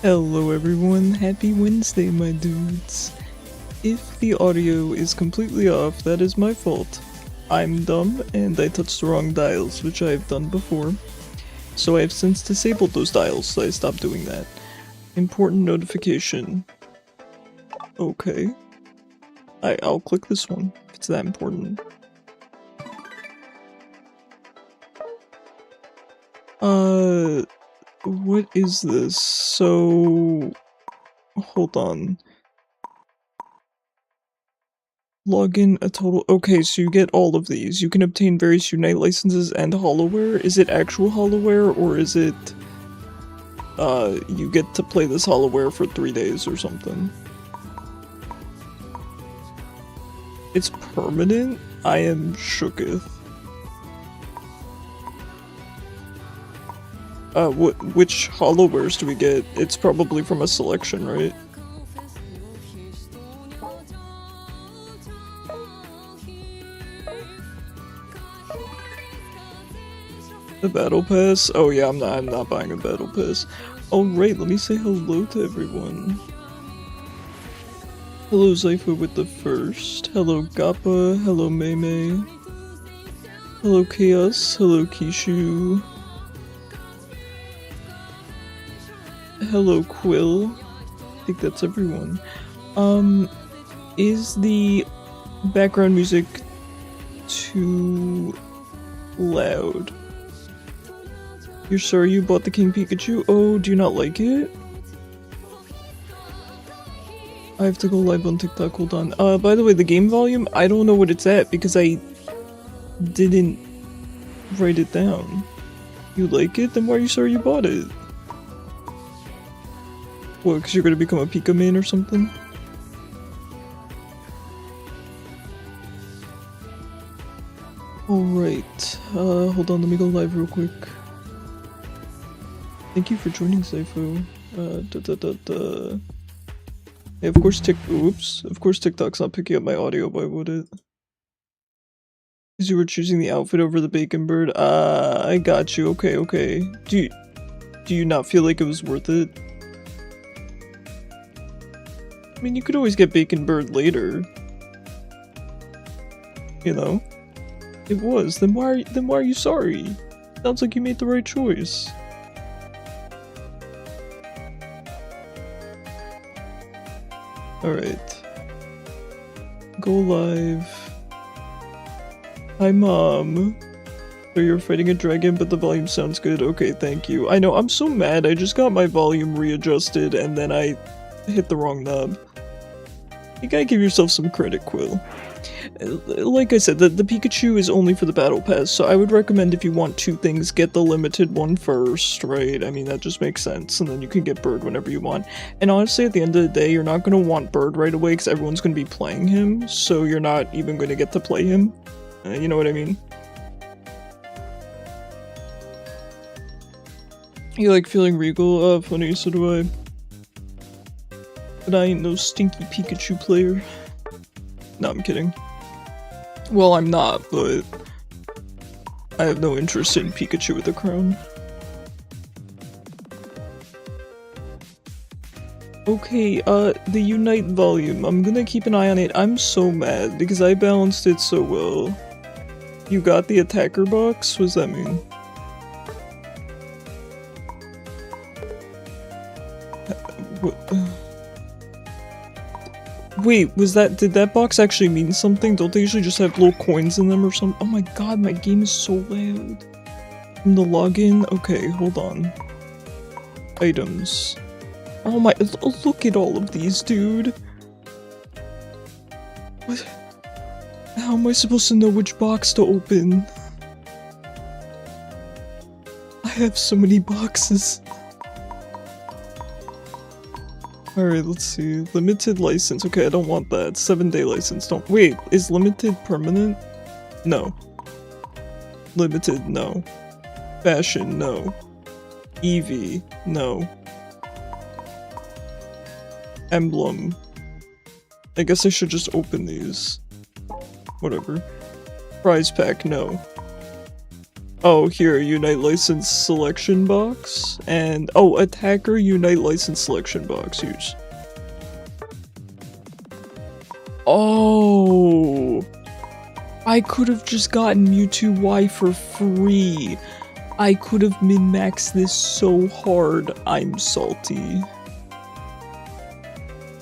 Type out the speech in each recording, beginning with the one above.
Hello everyone, happy Wednesday my dudes. If the audio is completely off, that is my fault. I'm dumb and I touched the wrong dials, which I have done before. So I have since disabled those dials, so I stopped doing that. Important notification. Okay. I'll click this one, if it's that important. What is this? So... hold on. Login a total- okay, so you get all of these. You can obtain various Unite licenses and Hollowware. Is it actual Hollowware, or is it... you get to play this Hollowware for 3 days or something? It's permanent? I am shooketh. Which Hollowares do we get? It's probably from a selection, right? The Battle Pass? Oh yeah, I'm not buying a Battle Pass. Oh right, let me say hello to everyone. Hello Zypha with the first. Hello Gappa. Hello Mei. Hello Chaos. Hello Kishu. Hello Quill. I think that's everyone. Is the background music too loud? You're sorry you bought the King Pikachu? Oh, do you not like it? I have to go live on TikTok, hold on. By the way, the game volume, I don't know what it's at because I didn't write it down. You like it? Then why are you sorry you bought it? What, because you're gonna become a Pika main or something? Alright, hold on, let me go live real quick. Thank you for joining, Saifu. Yeah, of course of course TikTok's not picking up my audio, why would it? Because you were choosing the outfit over the bacon bird? I got you, okay. Do you not feel like it was worth it? I mean, you could always get bacon bird later. You know? It was, then why are you sorry? Sounds like you made the right choice. Alright. Go live. Hi, Mom. So you're fighting a dragon, but the volume sounds good. Okay, thank you. I know, I'm so mad. I just got my volume readjusted, and then I hit the wrong knob. You gotta give yourself some credit, Quill. Like I said, the Pikachu is only for the Battle Pass, so I would recommend if you want two things, get the limited one first, right? I mean, that just makes sense, and then you can get Bird whenever you want. And honestly, at the end of the day, you're not going to want Bird right away because everyone's going to be playing him, so you're not even going to get to play him. You know what I mean? You like feeling regal? Funny, so do I. But I ain't no stinky Pikachu player. No, I'm kidding. Well, I'm not, but I have no interest in Pikachu with a crown. Okay, the Unite volume. I'm gonna keep an eye on it. I'm so mad because I balanced it so well. You got the attacker box? What does that mean? What? Wait, did that box actually mean something? Don't they usually just have little coins in them or something? Oh my god, my game is so loud. From the login? Okay, hold on. Items. Oh my, look at all of these, dude. What? How am I supposed to know which box to open? I have so many boxes. Alright, let's see. Limited license. Okay, I don't want that. 7-day license. Don't- wait, is limited permanent? No. Limited, no. Fashion, no. Eevee, no. Emblem. I guess I should just open these. Whatever. Prize pack, no. Oh, here, Unite License Selection Box, and- oh, Attacker Unite License Selection Box, huge. Oh! I could have just gotten Mewtwo Y for free. I could have min-maxed this so hard, I'm salty.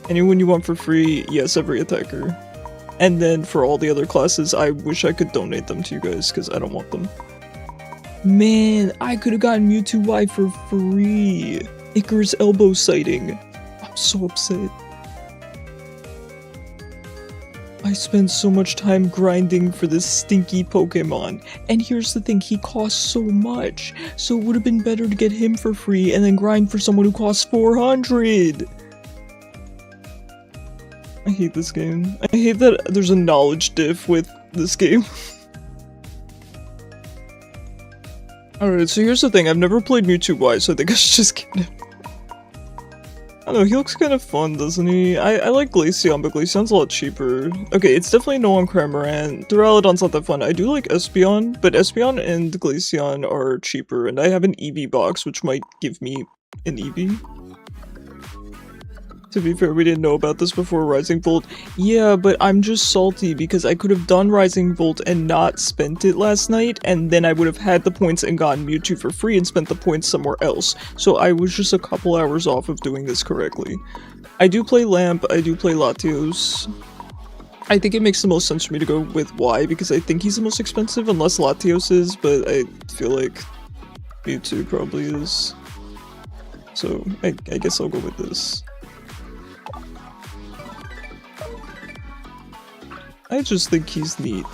Anyone you want for free? Yes, every attacker. And then for all the other classes, I wish I could donate them to you guys, because I don't want them. Man, I could have gotten Mewtwo Y for free. Icarus elbow sighting. I'm so upset. I spent so much time grinding for this stinky Pokemon. And here's the thing, he costs so much. So it would have been better to get him for free and then grind for someone who costs 400. I hate this game. I hate that there's a knowledge diff with this game. Alright, so here's the thing, I've never played Mewtwo Y, so I think I should just get him. I don't know, he looks kind of fun, doesn't he? I like Glaceon, but Glaceon's a lot cheaper. Okay, it's definitely no on Cramorant. Duraludon's not that fun. I do like Espeon, but Espeon and Glaceon are cheaper, and I have an Eevee box, which might give me an Eevee. To be fair, we didn't know about this before Rising Volt. Yeah, but I'm just salty because I could have done Rising Volt and not spent it last night, and then I would have had the points and gotten Mewtwo for free and spent the points somewhere else. So I was just a couple hours off of doing this correctly. I do play Lamp, I do play Latios. I think it makes the most sense for me to go with Y because I think he's the most expensive, unless Latios is, but I feel like Mewtwo probably is. So I guess I'll go with this. I just think he's neat.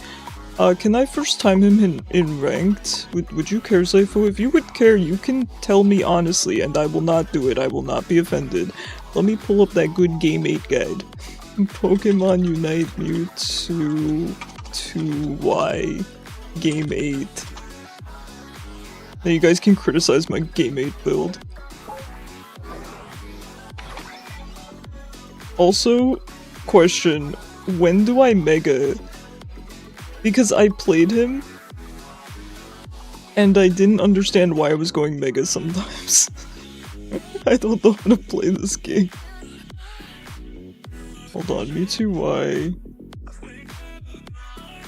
Can I first time him in ranked? Would you care, Zypho? If you would care, you can tell me honestly, and I will not do it. I will not be offended. Let me pull up that good Game 8 guide. Pokemon Unite Mewtwo to Y Game 8. Now you guys can criticize my Game 8 build. Also, question, when do I Mega? Because I played him, and I didn't understand why I was going Mega sometimes. I don't know how to play this game. Hold on, Mewtwo Y.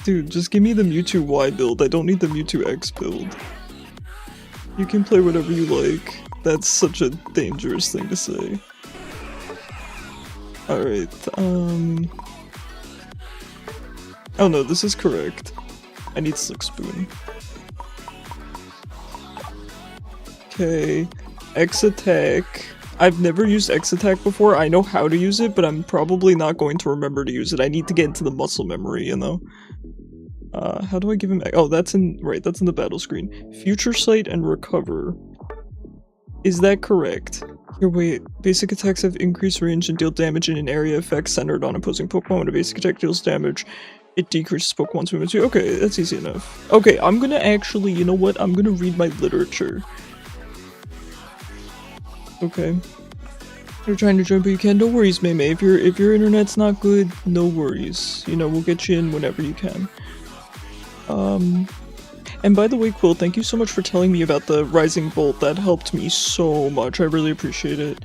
Dude, just give me the Mewtwo Y build, I don't need the Mewtwo X build. You can play whatever you like. That's such a dangerous thing to say. Alright, oh no, this is correct. I need Slick Spoon. Okay, X Attack. I've never used X Attack before. I know how to use it, but I'm probably not going to remember to use it. I need to get into the muscle memory, you know? How do I give him- oh, that's in- right, that's in the battle screen. Future Sight and Recover. Is that correct? Here, wait. Basic attacks have increased range and deal damage in an area effect centered on opposing Pokemon. When a basic attack deals damage, it decreases Pokemon's movement speed. Okay, that's easy enough. Okay, I'm gonna actually- you know what? I'm gonna read my literature. Okay. You're trying to join, but you can. No worries, Mei. If your internet's not good, no worries. You know, we'll get you in whenever you can. And by the way, Quill, thank you so much for telling me about the Rising Bolt. That helped me so much. I really appreciate it.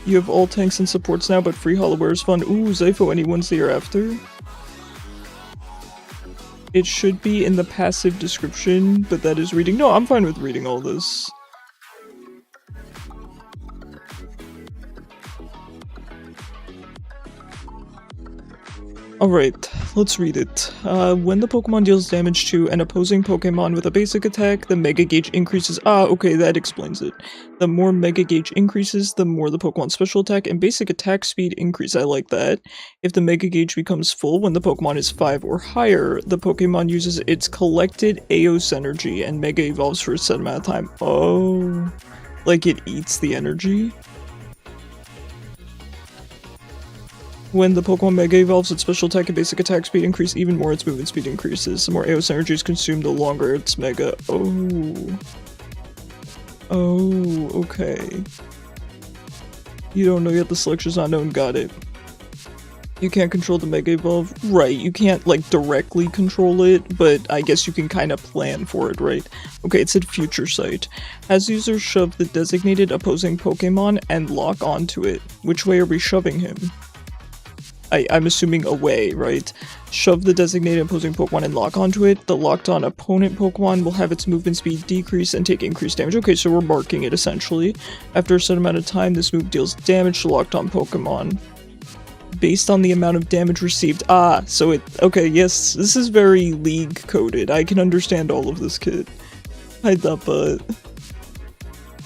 You have all tanks and supports now, but free Hollowware is fun. Ooh, Zypho, any ones that you're after? It should be in the passive description, but that is reading. No, I'm fine with reading all this. Alright, let's read it. When the Pokemon deals damage to an opposing Pokemon with a basic attack, the Mega Gauge increases. Ah, okay, that explains it. The more Mega Gauge increases, the more the Pokemon's special attack and basic attack speed increase. I like that. If the Mega Gauge becomes full when the Pokemon is 5 or higher, the Pokemon uses its collected Eos energy and Mega Evolves for a set amount of time. Oh, like it eats the energy? When the Pokemon Mega Evolves, its special attack and basic attack speed increase even more, its movement speed increases. The more Eos energy is consumed, the longer its Mega. Oh. Oh, okay. You don't know yet, the selection's not known, got it. You can't control the Mega Evolve. Right, you can't, like, directly control it, but I guess you can kind of plan for it, right? Okay, it said Future Sight. Has user shove the designated opposing Pokemon and lock onto it. Which way are we shoving him? I'm assuming away, right? Shove the designated opposing Pokemon and lock onto it. The locked on opponent Pokemon will have its movement speed decrease and take increased damage. Okay, so we're marking it essentially. After a certain amount of time, this move deals damage to locked on Pokemon based on the amount of damage received. Ah, so it- okay, yes, this is very League coded. I can understand all of this, kid. Hide that butt.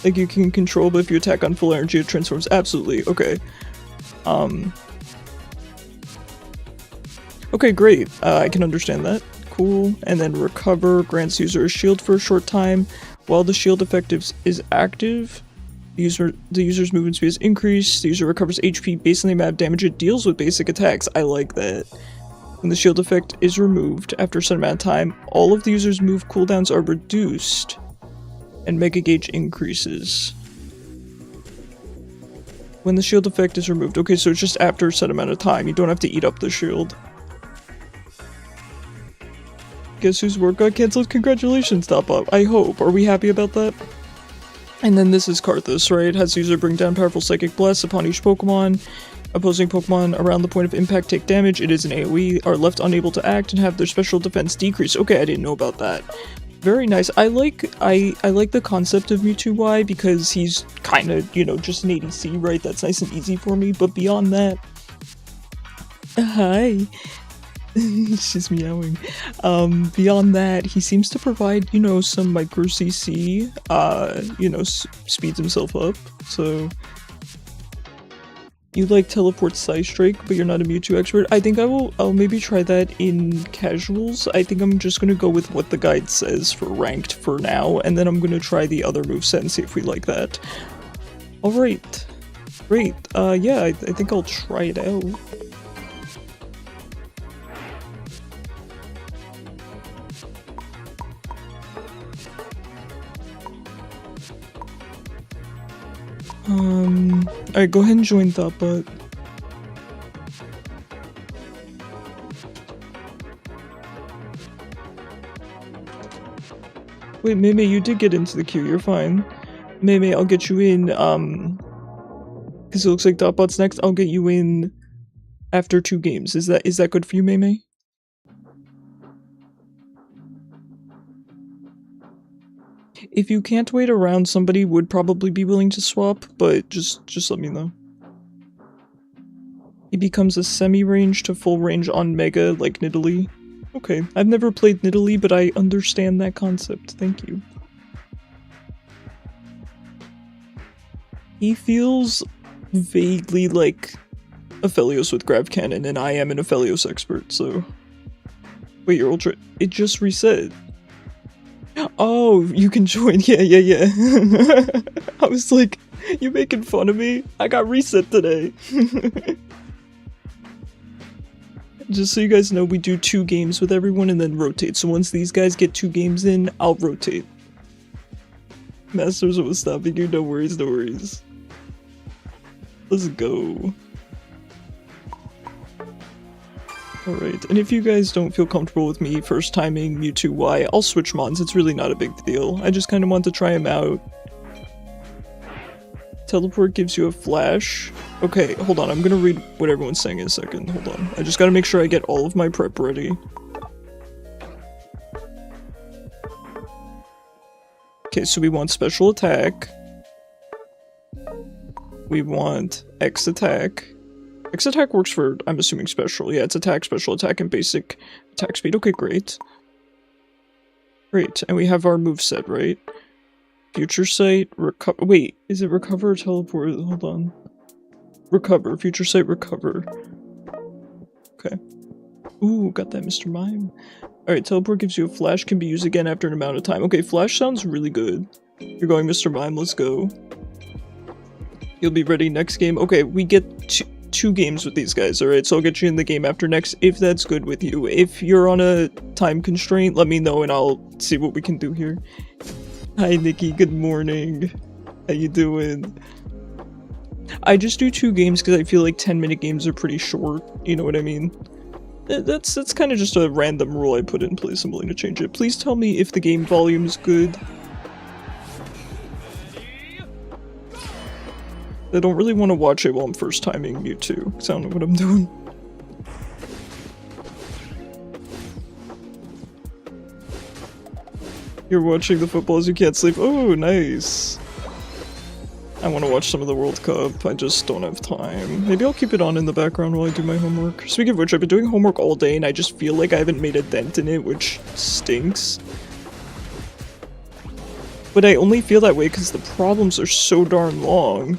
Like, you can control, but if you attack on full energy, it transforms. Absolutely, okay. Okay, great. I can understand that. Cool. And then Recover grants user a shield for a short time. While the shield effect is active, the user's movement speed is increased. The user recovers HP based on the amount of damage it deals with basic attacks. I like that. When the shield effect is removed after a certain amount of time, all of the user's move cooldowns are reduced, and Mega Gauge increases. When the shield effect is removed. Okay, so it's just after a set amount of time. You don't have to eat up the shield. Guess whose work got cancelled? Congratulations, Top Up. I hope. Are we happy about that? And then this is Karthus, right? Has user bring down powerful Psychic Blast upon each Pokemon. Opposing Pokemon around the point of impact take damage. It is an AoE, are left unable to act, and have their special defense decrease. Okay, I didn't know about that. Very nice. I like the concept of Mewtwo Y because he's kind of, you know, just an ADC, right? That's nice and easy for me, but beyond that, Hi. She's meowing. Beyond that, he seems to provide, you know, some micro CC, you know, speeds himself up, so... You like teleport Psy Strike, but you're not a Mewtwo expert? I think I'll maybe try that in casuals. I think I'm just gonna go with what the guide says for ranked for now, and then I'm gonna try the other moveset and see if we like that. Alright. Great. Yeah, I think I'll try it out. Alright, go ahead and join Thought. Wait, Mei, you did get into the queue, you're fine. Mei, I'll get you in, because it looks like Thoughtbot's next. I'll get you in after 2 games. Is that good for you, Mei? If you can't wait around, somebody would probably be willing to swap, but just let me know. He becomes a semi-range to full range on Mega, like Nidalee. Okay, I've never played Nidalee, but I understand that concept. Thank you. He feels vaguely like Aphelios with Grav Cannon, and I am an Aphelios expert, so... Wait, your Ultra... It just reset. Oh, you can join. Yeah. I was like, you making fun of me? I got reset today. Just so you guys know, we do 2 games with everyone and then rotate. So once these guys get 2 games in, I'll rotate. Masters was stopping you. No worries, no worries. Let's go. Alright, and if you guys don't feel comfortable with me first timing Mewtwo Y, I'll switch mons. It's really not a big deal. I just kind of want to try him out. Teleport gives you a flash. Okay, hold on. I'm gonna read what everyone's saying in a second. Hold on. I just gotta make sure I get all of my prep ready. Okay, so we want special attack. We want X attack. X attack works for, I'm assuming, special. Yeah, it's attack, special attack, and basic attack speed. Okay, great. Great, and we have our moveset, right? Future Sight, recover. Wait, is it recover or teleport? Hold on. Recover. Future Sight, recover. Okay. Ooh, got that Mr. Mime. Alright, teleport gives you a flash, can be used again after an amount of time. Okay, flash sounds really good. You're going Mr. Mime, let's go. You'll be ready next game. Okay, we get two games with these guys, alright? So I'll get you in the game after next, if that's good with you. If you're on a time constraint, let me know and I'll see what we can do here. Hi Nikki, good morning. How you doing? I just do 2 games because I feel like 10-minute games are pretty short, you know what I mean? That's kind of just a random rule I put in place. I'm willing to change it. Please tell me if the game volume is good. I don't really want to watch it while I'm first timing Mewtwo, because I don't know what I'm doing. You're watching the football as you can't sleep. Oh, nice. I want to watch some of the World Cup, I just don't have time. Maybe I'll keep it on in the background while I do my homework. Speaking of which, I've been doing homework all day and I just feel like I haven't made a dent in it, which stinks. But I only feel that way because the problems are so darn long.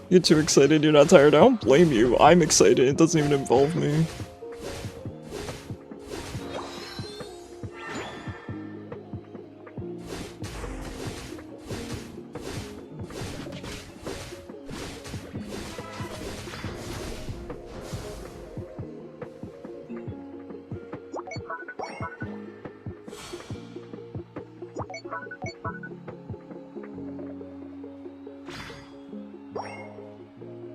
You're too excited, you're not tired. I don't blame you. I'm excited, it doesn't even involve me.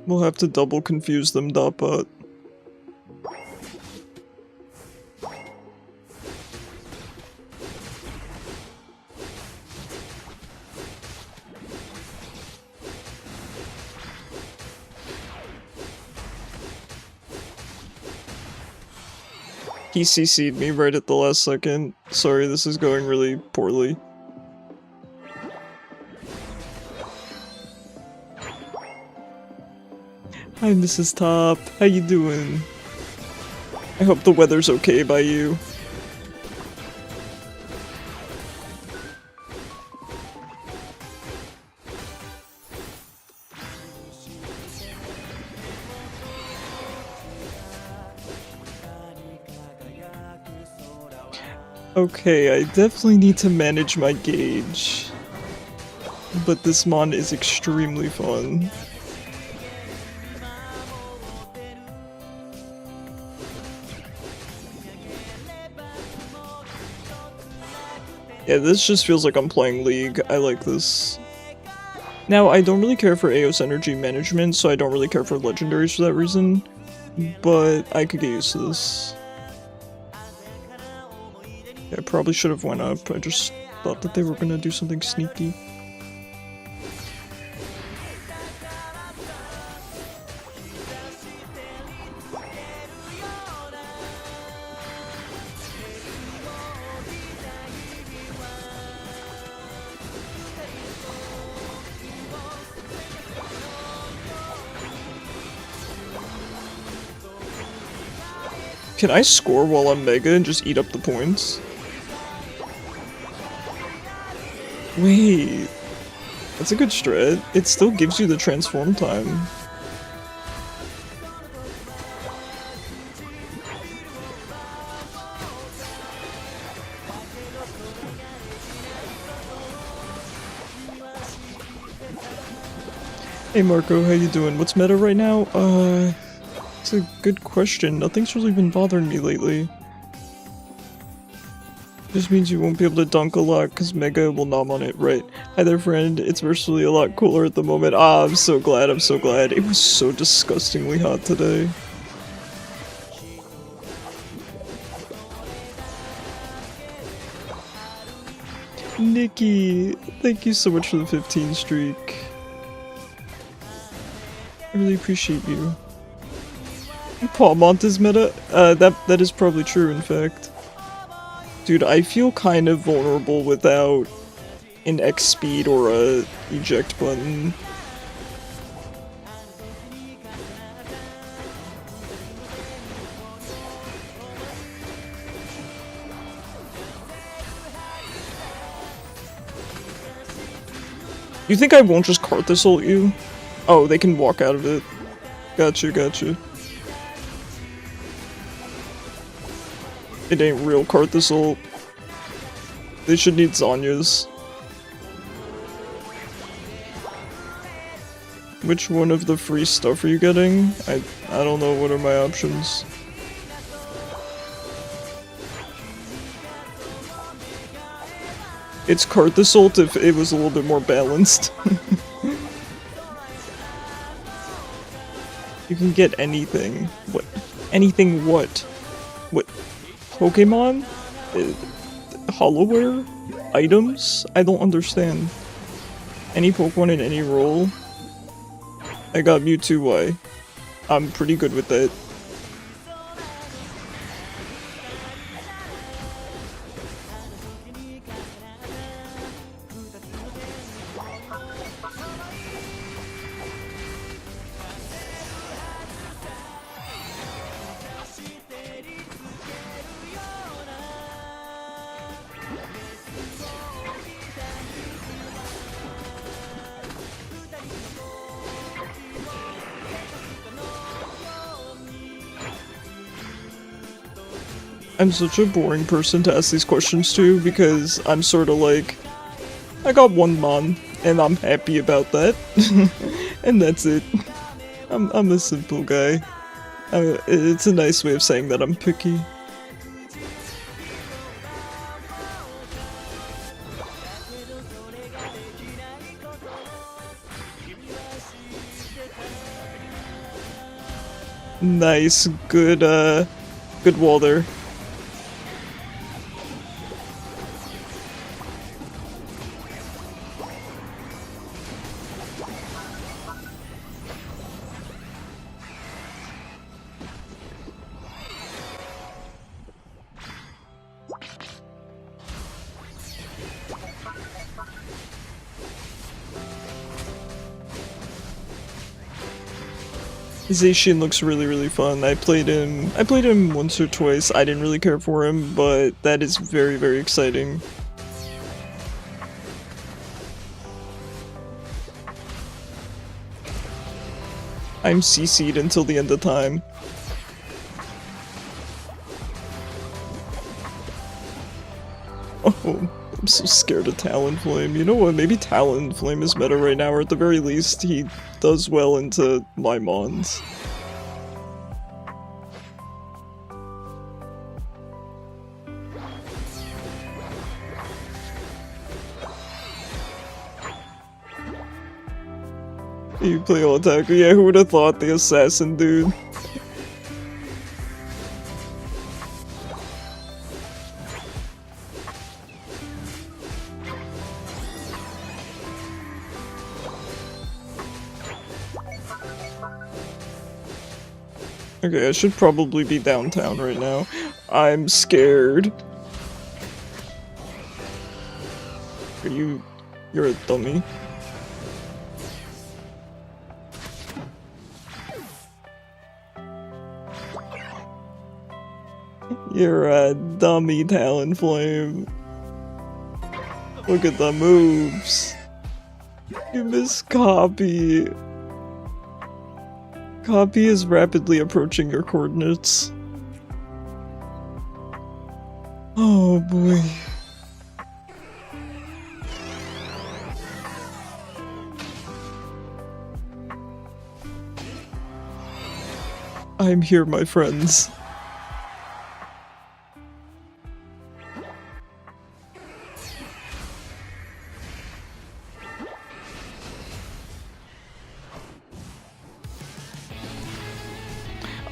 We'll have to double confuse them, Dotbot. He CC'd me right at the last second. Sorry, this is going really poorly. Hi, Mrs. Top. How you doing? I hope the weather's okay by you. Okay, I definitely need to manage my gauge. But this mon is extremely fun. Yeah, this just feels like I'm playing League. I like this. Now, I don't really care for AOS energy management, so I don't really care for legendaries for that reason. But I could get used to this. Yeah, I probably should have went up. I just thought that they were gonna do something sneaky. Can I score while I'm Mega and just eat up the points? Wait, that's a good strat. It still gives you the transform time. Hey Marco, how you doing? What's meta right now? It's a good question. Nothing's really been bothering me lately. Just means you won't be able to dunk a lot because Mega will nom on it, right? Hi there, friend. It's virtually a lot cooler at the moment. Ah, I'm so glad, I'm so glad. It was so disgustingly hot today. Nikki, thank you so much for the 15 streak. I really appreciate you. Palmont is meta? That is probably true, in fact. Dude, I feel kind of vulnerable without an X speed or a eject button. You think I won't just cart this ult you? Oh, they can walk out of it. Gotcha, gotcha. It ain't real cart this ult. They should need Zanyas. Which one of the free stuff are you getting? I don't know, what are my options? It's cart this ult if it was a little bit more balanced. You can get anything. What? Anything what? What? Pokemon? Hollowware? Items? I don't understand. Any Pokemon in any role? I got Mewtwo Y. I'm pretty good with that. I'm such a boring person to ask these questions to because I'm sort of like, I got one mon and I'm happy about that, and that's it. I'm a simple guy. It's a nice way of saying that I'm picky. Nice, good wall there. Zacian looks really fun. I played him once or twice. I didn't really care for him, but that is very exciting. I'm CC'd until the end of time. Oh, I'm so scared of Talonflame. You know what, maybe Talonflame is meta right now, or at the very least, he does well into my mons. You play all attack? Yeah, who would have thought, the assassin dude? Okay, I should probably be downtown right now. I'm scared. You're a dummy. You're a dummy, Talonflame. Look at the moves. You missed copy. Copy is rapidly approaching your coordinates. Oh boy. I'm here, my friends.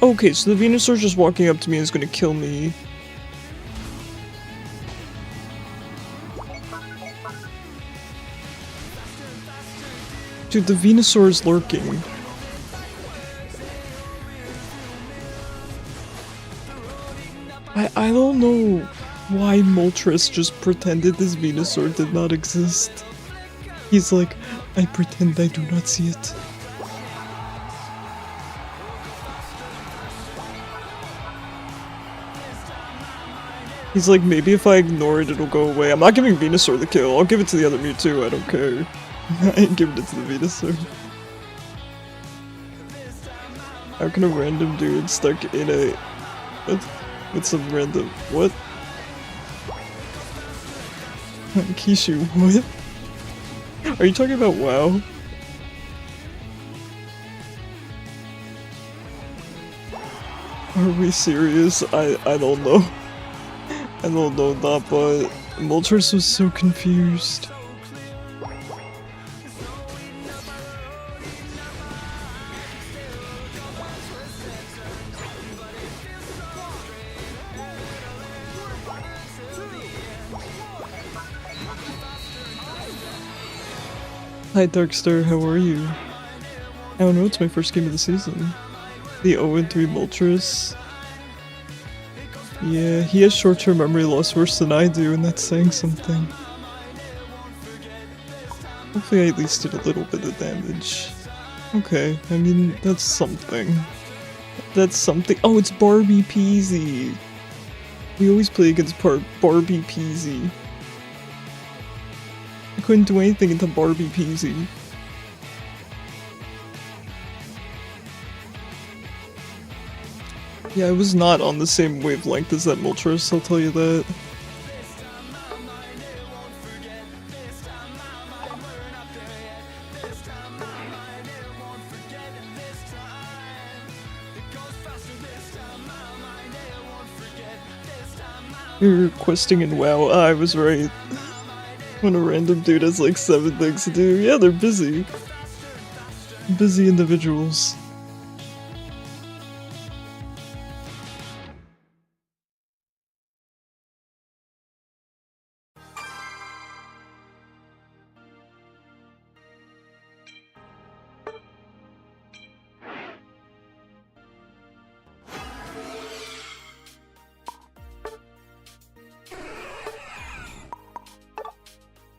Okay, so the Venusaur just walking up to me is gonna kill me. Dude, the Venusaur is lurking. I don't know why Moltres just pretended this Venusaur did not exist. He's like, I pretend I do not see it. He's like, maybe if I ignore it, it'll go away. I'm not giving Venusaur the kill. I'll give it to the other Mewtwo. I don't care. I ain't giving it to the Venusaur. How can a random dude stuck in a... with some random... what? Kishu, what? Are you talking about WoW? Are we serious? I don't know. I don't know that, but Moltres was so confused. Hi Darkstar, how are you? I don't know, it's my first game of the season. The 0-3 Moltres. Yeah, he has short-term memory loss worse than I do, and that's saying something. Hopefully I at least did a little bit of damage. Okay, I mean, that's something. That's something. Oh, it's Barbie Peasy! We always play against Barbie Peasy. I couldn't do anything into Barbie Peasy. Yeah, I was not on the same wavelength as that Moltres, I'll tell you that. You're questing in WoW. I was right. When a random dude has like 7 things to do. Yeah, they're busy. Busy individuals.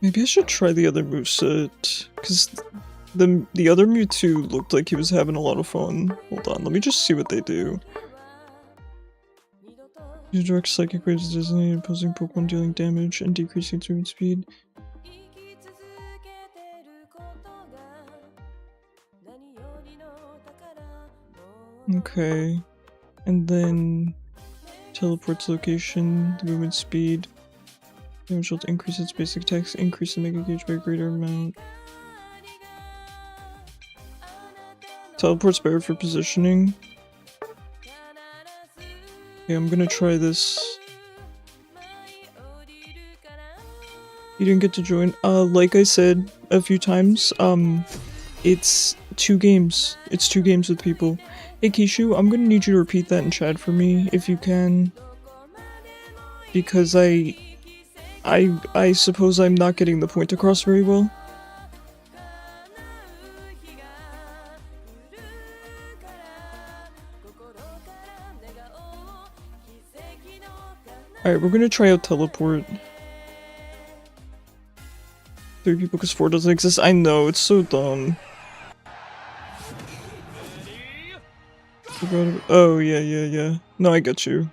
Maybe I should try the other moveset, because The other Mewtwo looked like he was having a lot of fun. Hold on, let me just see what they do. Use direct psychic waves is designated opposing Pokemon dealing damage and decreasing its movement speed. Okay. And then teleports location, the movement speed. Damage will increase its basic attacks, increase the Mega Gauge by a greater amount. Teleport's better for positioning. Okay, I'm gonna try this. You didn't get to join? Like I said a few times, it's 2 games. It's 2 games with people. Hey Kishu, I'm gonna need you to repeat that in chat for me, if you can. Because I suppose I'm not getting the point across very well. Alright, we're gonna try out teleport. 3 people because 4 doesn't exist. I know, it's so dumb. Oh, yeah. No, I get you.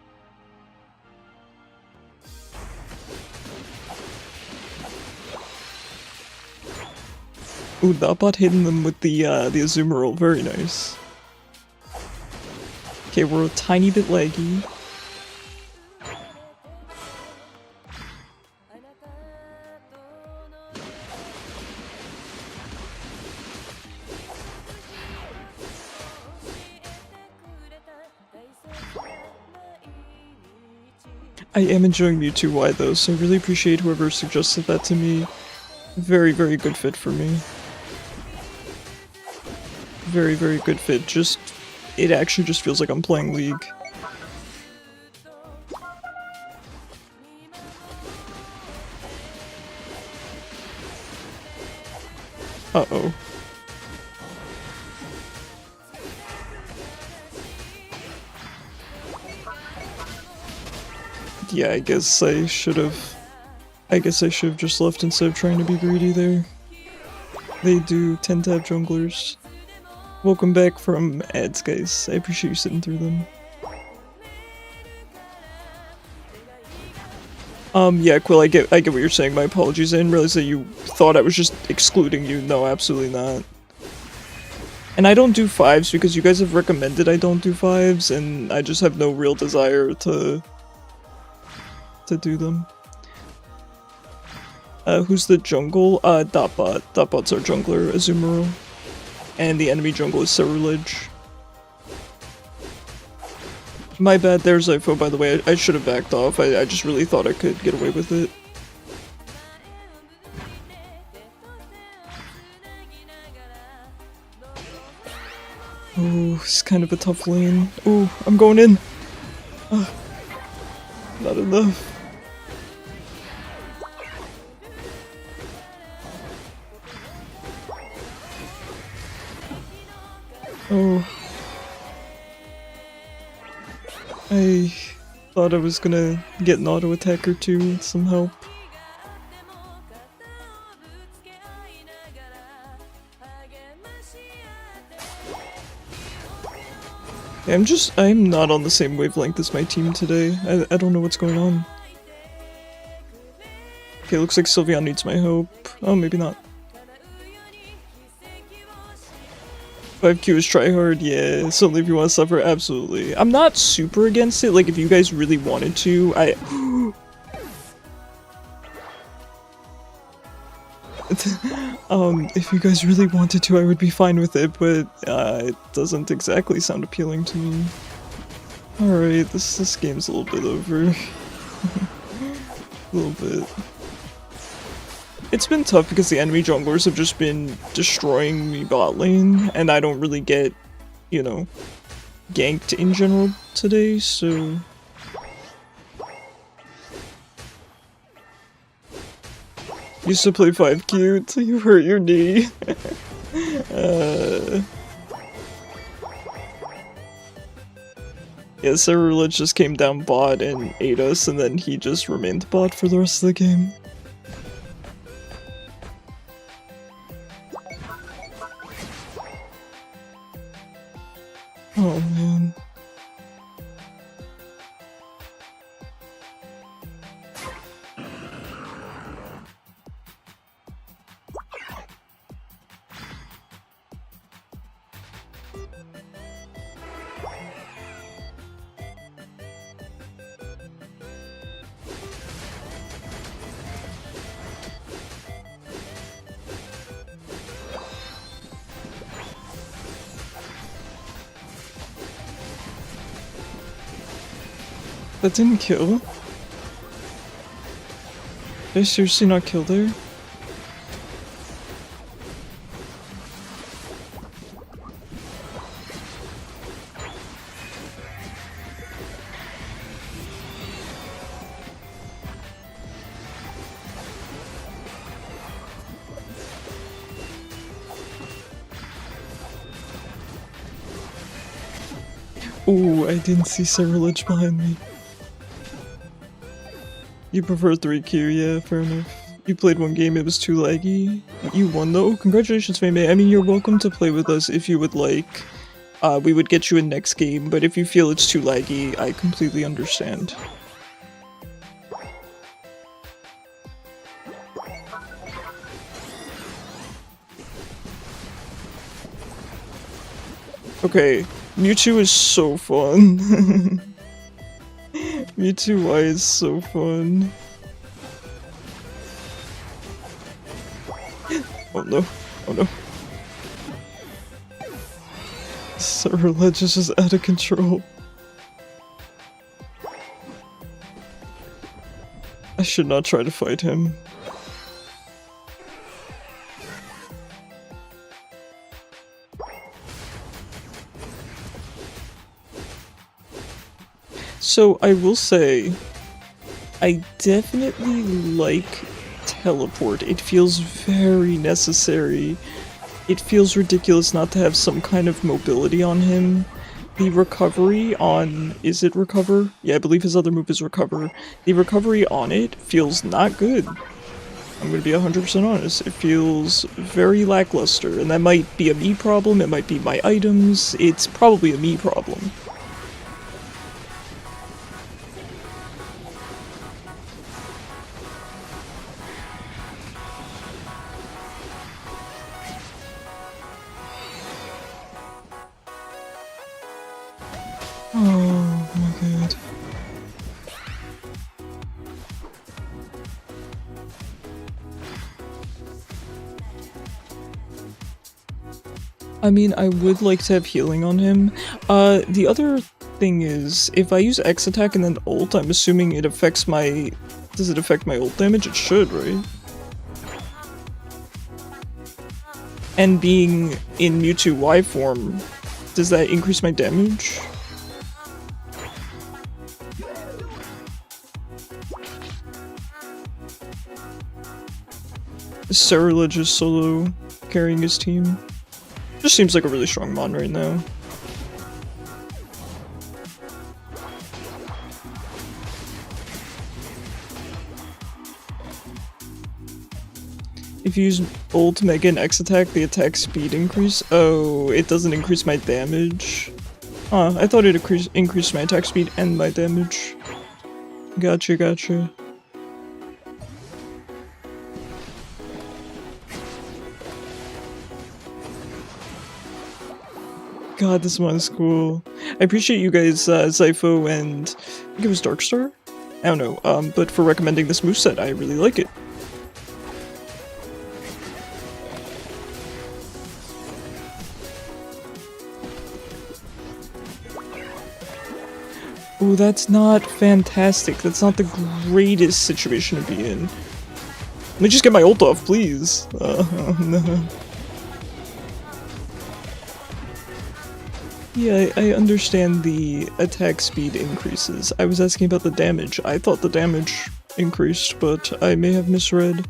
Ooh, that bot hitting them with the Azumarill. Very nice. Okay, we're a tiny bit laggy. I am enjoying Mewtwo Y though, so I really appreciate whoever suggested that to me. Very, very good fit for me. Very, very good fit. Just, it actually just feels like I'm playing League. Uh-oh. Yeah, I guess I should have just left instead of trying to be greedy there. They do tend to have junglers. Welcome back from ads, guys. I appreciate you sitting through them. Yeah, Quill, I get what you're saying. My apologies. I didn't realize that you thought I was just excluding you. No, absolutely not. And I don't do 5s because you guys have recommended I don't do 5s, and I just have no real desire to do them. Who's the jungle? Dotbot. Dotbot's our jungler, Azumarill. And the enemy jungle is Cerulege. My bad there, Zypho, by the way. I should have backed off. I just really thought I could get away with it. Oh, it's kind of a tough lane. Oh, I'm going in. Not enough. Oh. I thought I was gonna get an auto attack or two with some help. Yeah, I'm not on the same wavelength as my team today. I don't know what's going on. Okay, looks like Sylveon needs my help. Oh, maybe not. 5Q is tryhard, yeah. Certainly if you want to suffer, absolutely. I'm not super against it, like if you guys really wanted to, if you guys really wanted to, I would be fine with it, but it doesn't exactly sound appealing to me. Alright, this game's a little bit over. A little bit. It's been tough because the enemy junglers have just been destroying me bot lane, and I don't really get, you know, ganked in general today, so... Used to play 5Q until you hurt your knee. Yeah, Cerulege just came down bot and ate us, and then he just remained bot for the rest of the game. Oh man. That didn't kill? Did I seriously not kill there? Ooh, I didn't see Cyrilage behind me. You prefer 3Q, yeah, fair enough. You played one game, it was too laggy. You won though? Congratulations, Faye. I mean, you're welcome to play with us if you would like. We would get you in next game, but if you feel it's too laggy, I completely understand. Okay, Mewtwo is so fun. Mewtwo Y is so fun. Oh no, oh no. Cyrilage is just out of control. I should not try to fight him. So I will say, I definitely like teleport. It feels very necessary. It feels ridiculous not to have some kind of mobility on him. The recovery on... is it recover? Yeah, I believe his other move is recover. The recovery on it feels not good. I'm gonna be 100% honest. It feels very lackluster, and that might be a me problem, it might be my items, it's probably a me problem. Oh my god. I mean, I would like to have healing on him. The other thing is, if I use X attack and then ult, I'm assuming it affects my... does it affect my ult damage? It should, right? And being in Mewtwo Y form, does that increase my damage? Cyrilage is solo carrying his team. Just seems like a really strong mon right now. If you use ult, mega, and X attack, the attack speed increase? Oh, it doesn't increase my damage. Huh, I thought it increased my attack speed and my damage. Gotcha, gotcha. God, this mod is cool. I appreciate you guys, Zypho and I think it was Darkstar? I don't know, but for recommending this moveset, I really like it. Ooh, that's not fantastic. That's not the greatest situation to be in. Let me just get my ult off, please. No. Yeah, I understand the attack speed increases. I was asking about the damage. I thought the damage increased, but I may have misread.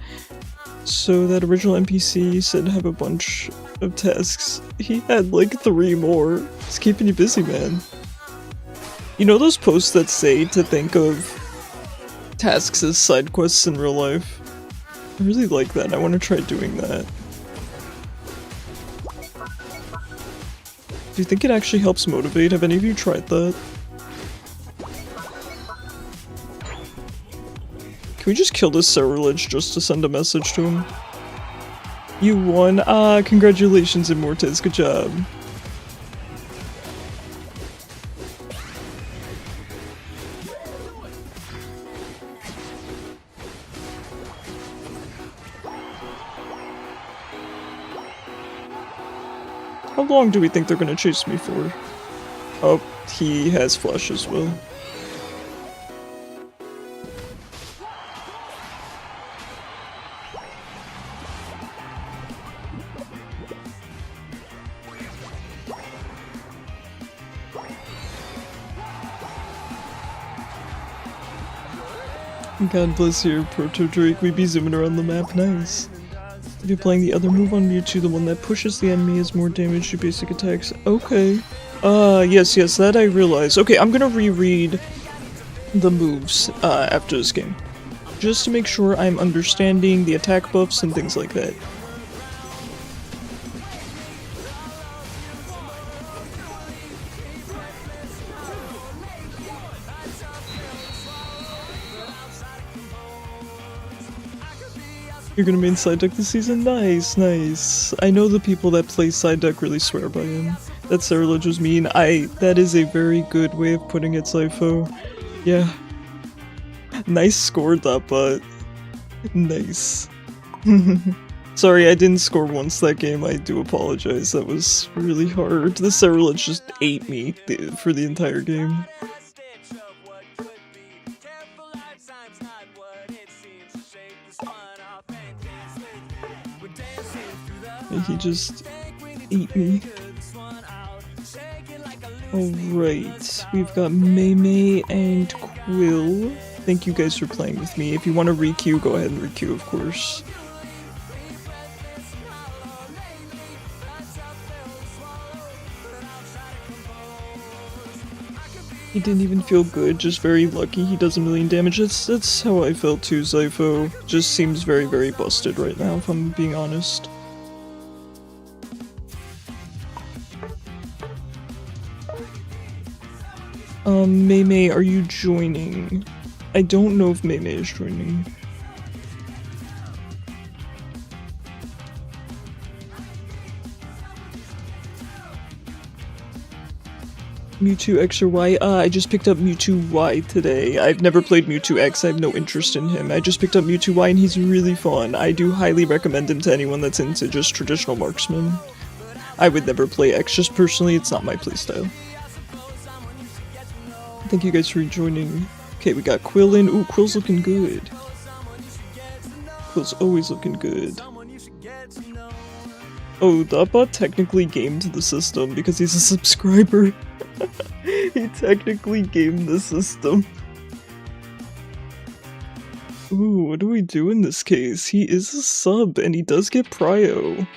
So that original NPC said have a bunch of tasks. He had like 3 more. He's keeping you busy, man. You know those posts that say to think of tasks as side quests in real life? I really like that. I want to try doing that. Do you think it actually helps motivate? Have any of you tried that? Can we just kill this Cerulege just to send a message to him? You won! Ah, congratulations, Immortes, good job. How long do we think they're gonna chase me for? Oh, he has flash as well. God bless you, Proto Drake. We be zooming around the map, nice. If you're playing the other move on Mewtwo, the one that pushes the enemy has more damage to basic attacks. Okay. Yes, that I realize. Okay, I'm gonna reread the moves, after this game. Just to make sure I'm understanding the attack buffs and things like that. You're gonna main side deck this season? Nice, nice. I know the people that play side deck really swear by him. That Cerulege was mean. That is a very good way of putting it, Zypho. Yeah. Nice score, but nice. Sorry, I didn't score once that game. I do apologize. That was really hard. The Cerulege just ate me for the entire game. He just ate me. Alright, we've got Mei and Quill. Thank you guys for playing with me. If you want to re-queue, go ahead and re-queue, of course. He didn't even feel good, just very lucky he does 1,000,000 damage. That's how I felt too, Zypho. Just seems very, very busted right now, if I'm being honest. Mei, are you joining? I don't know if Mei is joining. Mewtwo X or Y? I just picked up Mewtwo Y today. I've never played Mewtwo X, I have no interest in him. I just picked up Mewtwo Y and he's really fun. I do highly recommend him to anyone that's into just traditional marksman. I would never play X, just personally, it's not my playstyle. Thank you guys for joining. Okay, we got Quill in. Ooh, Quill's looking good. Quill's always looking good. Oh, that bot technically gamed the system because he's a subscriber. He technically gamed the system. Ooh, what do we do in this case? He is a sub and he does get prio.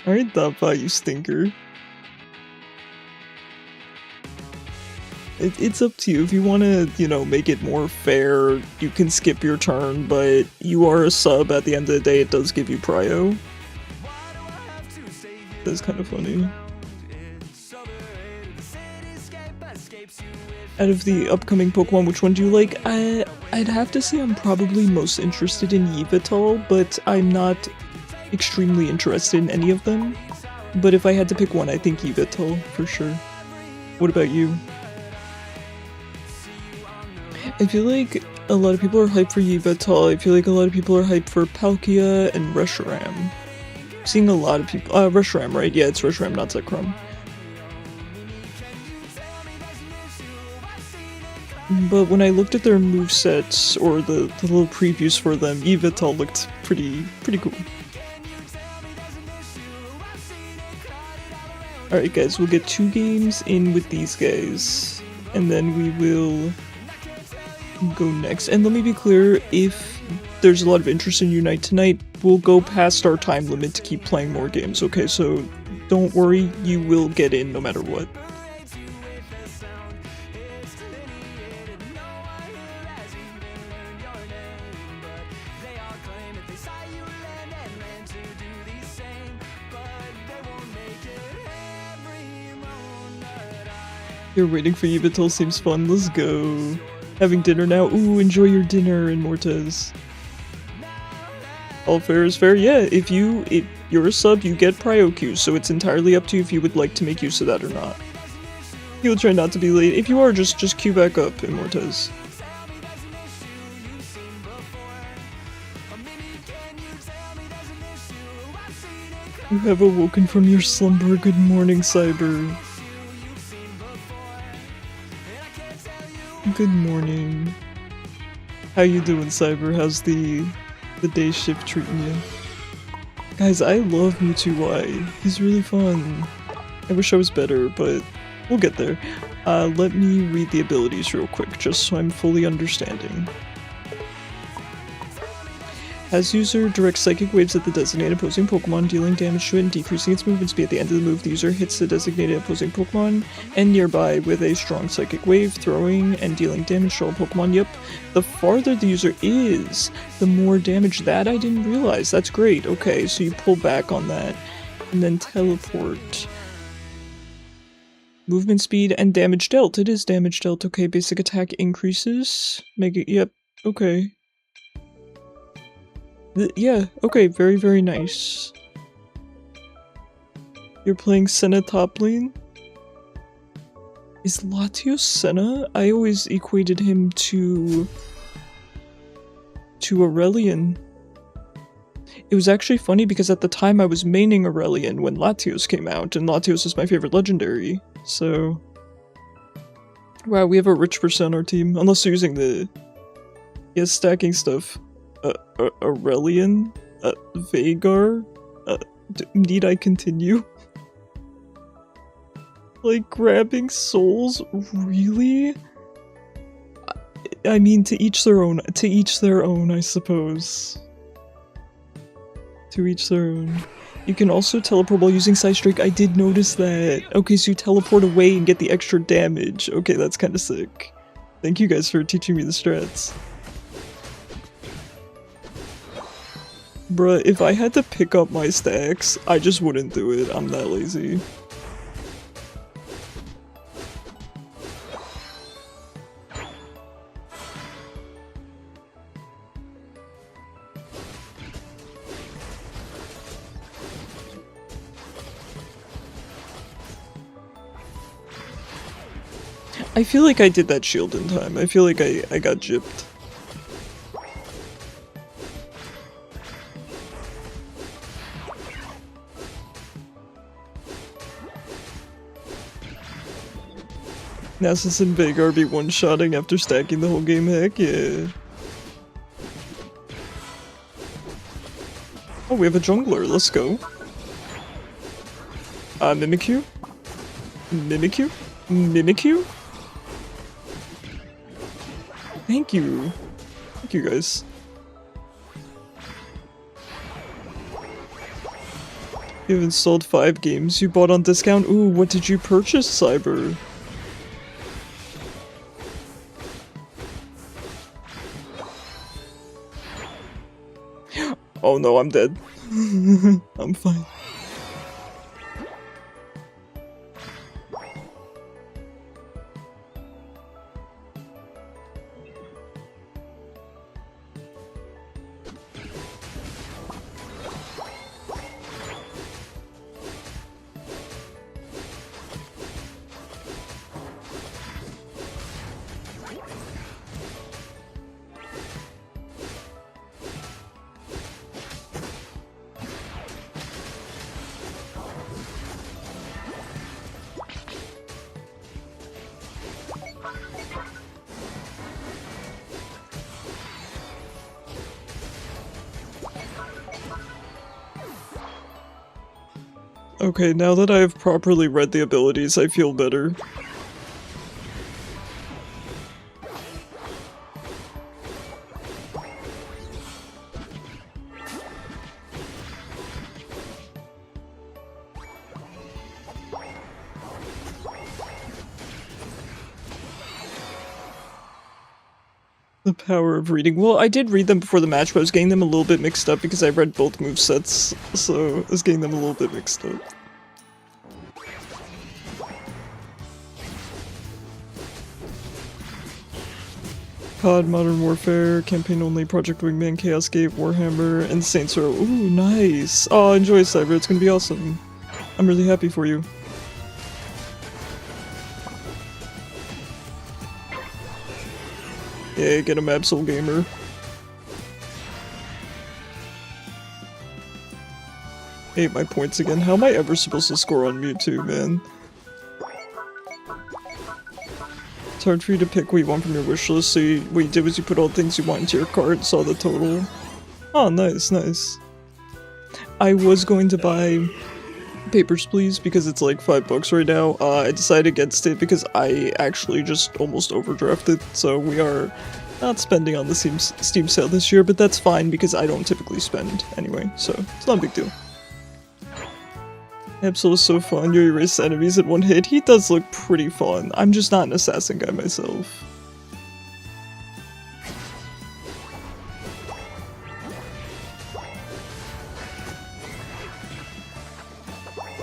Alright, that bot, you stinker. It's up to you. If you want to, you know, make it more fair, you can skip your turn, but you are a sub at the end of the day, it does give you prio. That's kind of funny. Out of the upcoming Pokemon, which one do you like? I'd have to say I'm probably most interested in Yveltal, but I'm not extremely interested in any of them. But if I had to pick one, I think Yveltal, for sure. What about you? I feel like a lot of people are hyped for Yveltal. I feel like a lot of people are hyped for Palkia and Reshiram. I'm seeing a lot of people. Reshiram, right? Yeah, it's Reshiram, not Zekrom. But when I looked at their movesets or the little previews for them, Yveltal looked pretty cool. Alright guys, we'll get 2 games in with these guys, and then we will go next. And let me be clear, if there's a lot of interest in Unite tonight, we'll go past our time limit to keep playing more games, okay? So don't worry, you will get in no matter what. You're waiting for Yveltal seems fun, let's go. Having dinner now? Ooh, enjoy your dinner, Immortez. All fair is fair? Yeah, if you're a sub, you get prio queues, so it's entirely up to you if you would like to make use of that or not. You'll try not to be late. If you are, just queue back up, Immortez. You have awoken from your slumber. Good morning, Cyber. Good morning. How you doing, Cyber? How's the day shift treating you? Guys, I love Mewtwo. He's really fun. I wish I was better, but we'll get there. Let me read the abilities real quick, just so I'm fully understanding. As user directs psychic waves at the designated opposing Pokemon, dealing damage to it and decreasing its movement speed. At the end of the move, the user hits the designated opposing Pokemon and nearby with a strong psychic wave, throwing and dealing damage to all Pokemon. Yep, the farther the user is, the more damage. That I didn't realize. That's great. Okay, so you pull back on that and then teleport. Movement speed and damage dealt. It is damage dealt. Okay, basic attack increases. Yep, okay. Yeah, okay, very, very nice. You're playing Senna top lane? Is Latios Senna? I always equated him to Aurelion. It was actually funny because at the time I was maining Aurelion when Latios came out, and Latios is my favorite legendary, so... Wow, we have a rich person on our team, unless you're using the... Yeah, stacking stuff. Aurelion? Vagar? Need I continue? Like, grabbing souls? Really? I mean, to each their own. To each their own, I suppose. To each their own. You can also teleport while using Psystrike. I did notice that. Okay, so you teleport away and get the extra damage. Okay, that's kind of sick. Thank you guys for teaching me the strats. Bruh, if I had to pick up my stacks, I just wouldn't do it. I'm that lazy. I feel like I did that shield in time. I feel like I got gypped. Nasus and Vagar be one-shotting after stacking the whole game, heck yeah. Oh, we have a jungler, let's go. Mimikyu? Mimikyu? Mimikyu? Thank you. Thank you guys. You've installed 5 games you bought on discount? Ooh, what did you purchase, Cyber? Oh no, I'm dead. I'm fine. Okay, now that I have properly read the abilities, I feel better. The power of reading. Well, I did read them before the match, but I was getting them a little bit mixed up because I read both movesets, so I was getting them a little bit mixed up. COD, Modern Warfare, Campaign Only, Project Wingman, Chaos Gate, Warhammer, and Saints Row. Ooh, nice! Oh, enjoy, Cyber, it's gonna be awesome. I'm really happy for you. Yeah, get him, Absol Gamer. Ate my points again. How am I ever supposed to score on Mewtwo, man? It's hard for you to pick what you want from your wish list, so what you did was you put all the things you want into your cart, saw the total. Oh, nice, nice. I was going to buy Papers, Please, because it's like $5 right now. I decided against it because I actually just almost overdrafted, so we are not spending on the Steam sale this year, but that's fine because I don't typically spend anyway, so it's not a big deal. Absol is so fun, you erase enemies in one hit. He does look pretty fun. I'm just not an assassin guy myself.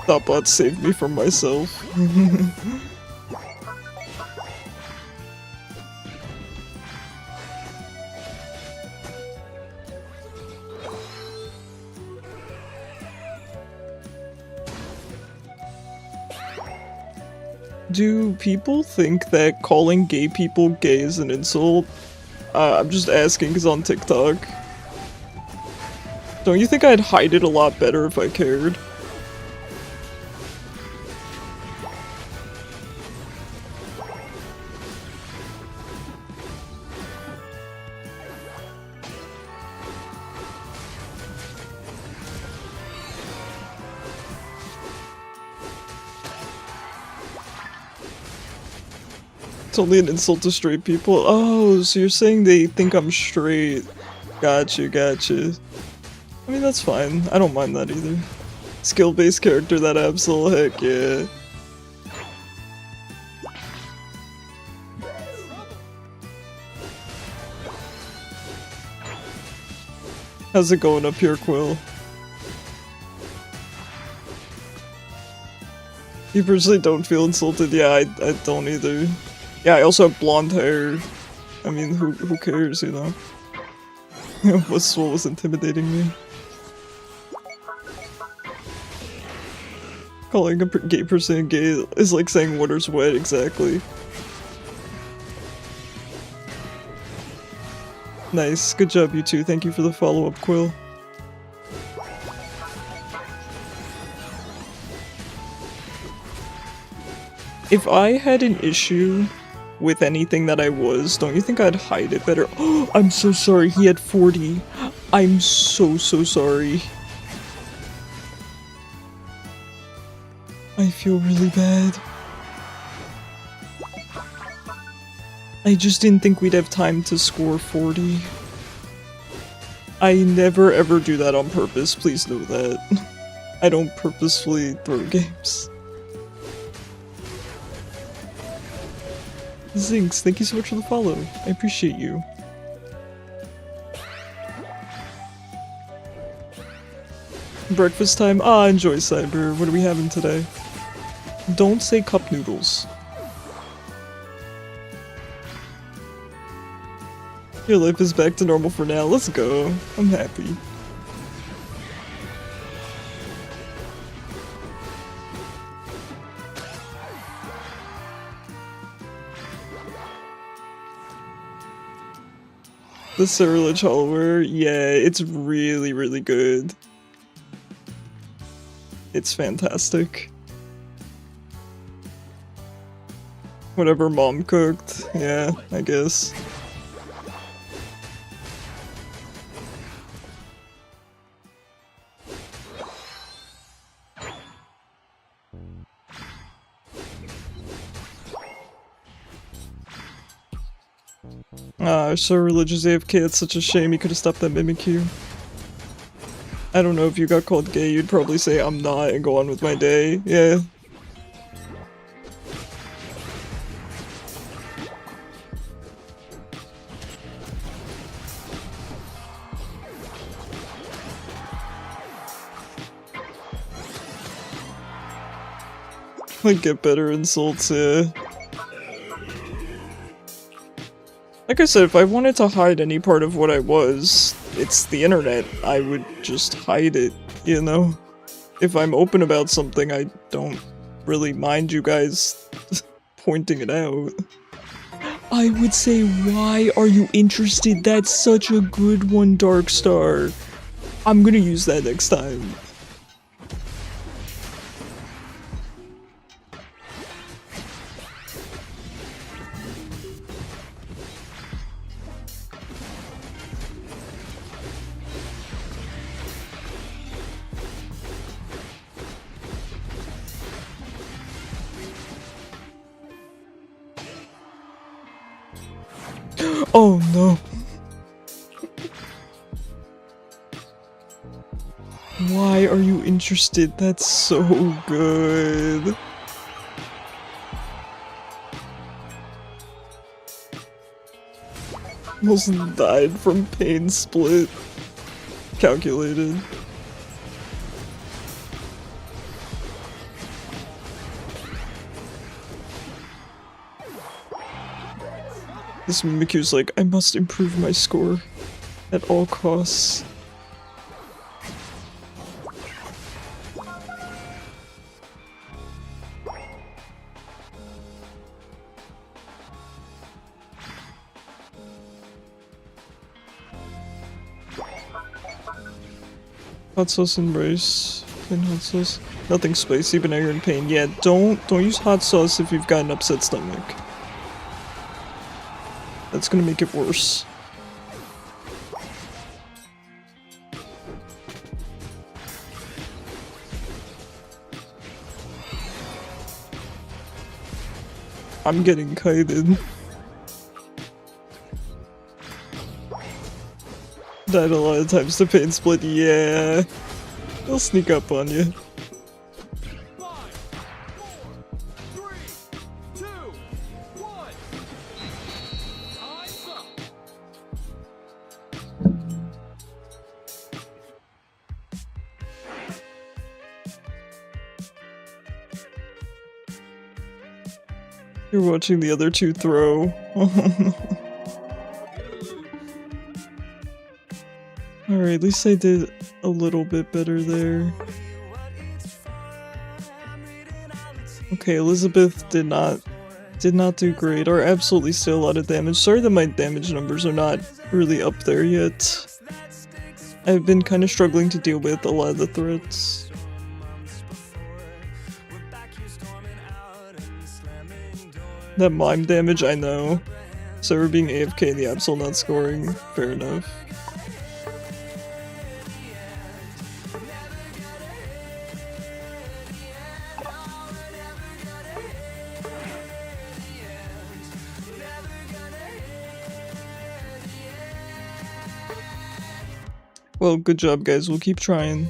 Thoughtbot saved me from myself. Do people think that calling gay people gay is an insult? I'm just asking because on TikTok. Don't you think I'd hide it a lot better if I cared? It's only an insult to straight people. Oh, so you're saying they think I'm straight. Gotcha, gotcha. I mean, that's fine. I don't mind that either. Skill-based character, that Absol, heck yeah. How's it going up here, Quill? You personally don't feel insulted? Yeah, I don't either. Yeah, I also have blonde hair. I mean, who cares, you know? What was intimidating me? Calling a gay person gay is like saying water's wet, exactly. Nice, good job you two, thank you for the follow-up, Quill. If I had an issue with anything that I was, don't you think I'd hide it better? Oh, I'm so sorry, he had 40. I'm so sorry. I feel really bad. I just didn't think we'd have time to score 40. I never ever do that on purpose, please know that. I don't purposefully throw games. Zinx, thank you so much for the follow. I appreciate you. Breakfast time? Ah, enjoy, Cyber. What are we having today? Don't say cup noodles. Your life is back to normal for now. Let's go. I'm happy. The Cerulege Hollowware, yeah, it's really good. It's fantastic. Whatever mom cooked, yeah, I guess. Ah, Cerulege AFK, it's such a shame, he could've stopped that Mimikyu. I don't know, if you got called gay, you'd probably say I'm not and go on with my day, yeah. Like, get better insults, yeah. Like I said, if I wanted to hide any part of what I was, it's the internet. I would just hide it, you know? If I'm open about something, I don't really mind you guys pointing it out. I would say, why are you interested? That's such a good one, Darkstar. I'm gonna use that next time. Oh no. Why are you interested? That's so good. Almost died from pain split. Calculated. This Mimikyu's like, I must improve my score at all costs. Hot sauce embrace. Plain hot sauce. Nothing spicy, but now you're in pain. Yeah, don't use hot sauce if you've got an upset stomach. That's gonna make it worse. I'm getting kited. Died a lot of times to pain split, yeah. They'll sneak up on you. 5, 4, 3, 2, 1. Time's up. You're watching the other two throw. Alright, at least I did a little bit better there. Okay, Elizabeth did not do great, or absolutely still a lot of damage. Sorry that my damage numbers are not really up there yet. I've been kind of struggling to deal with a lot of the threats. That mime damage, I know. So we're being AFK and the Absol not scoring. Fair enough. Well, good job guys, we'll keep trying.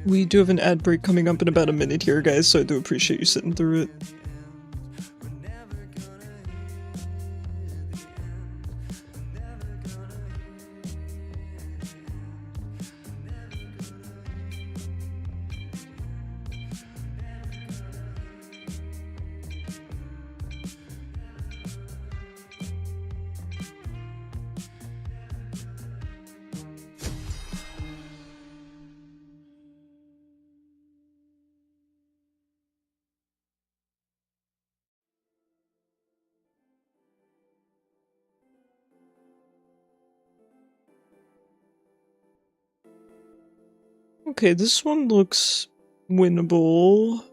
We do have an ad break coming up in about a minute here, guys, so I do appreciate you sitting through it. Okay, this one looks winnable.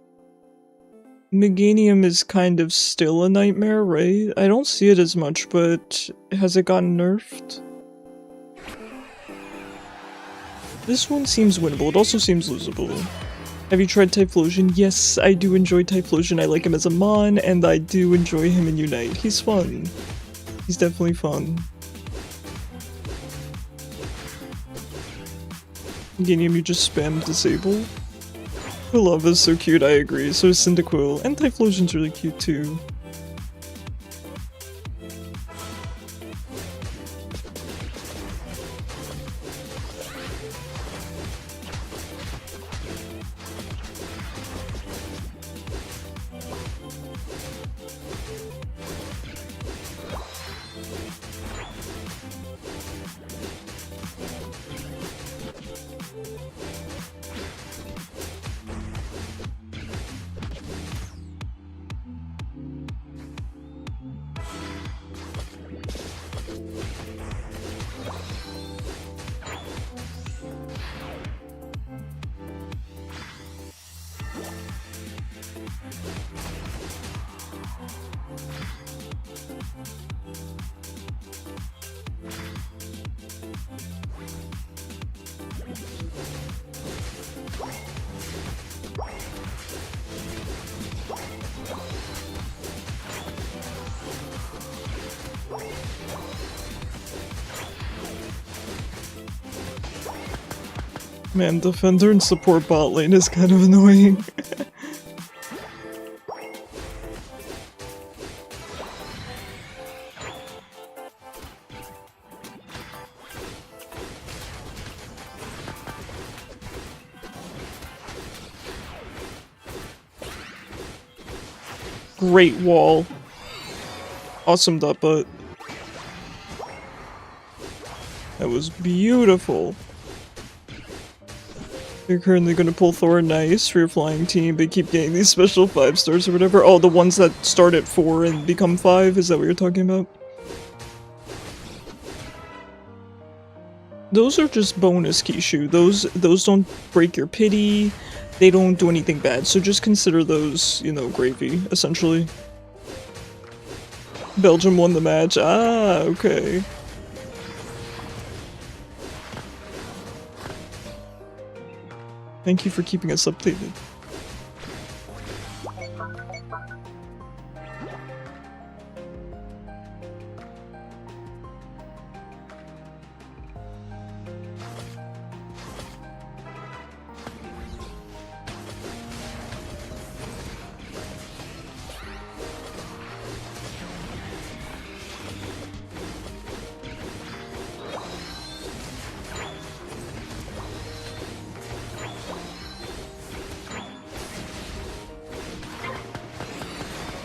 Meganium is kind of still a nightmare, right? I don't see it as much, but has it gotten nerfed? This one seems winnable. It also seems losable. Have you tried Typhlosion? Yes, I do enjoy Typhlosion. I like him as a Mon, and I do enjoy him in Unite. He's fun. He's definitely fun. Meganium, you just spam disable. Quilava is so cute, I agree. So is Cyndaquil, and Typhlosion's really cute too. Man, defender and support bot lane is kind of annoying. Great wall. Awesome dot butt. That was beautiful. You're currently gonna pull Thor nice for your flying team, but keep getting these special 5 stars or whatever. Oh, the ones that start at 4 and become 5? Is that what you're talking about? Those are just bonus Kishu. Those don't break your pity. They don't do anything bad, so just consider those, you know, gravy, essentially. Belgium won the match. Ah, okay. Thank you for keeping us updated.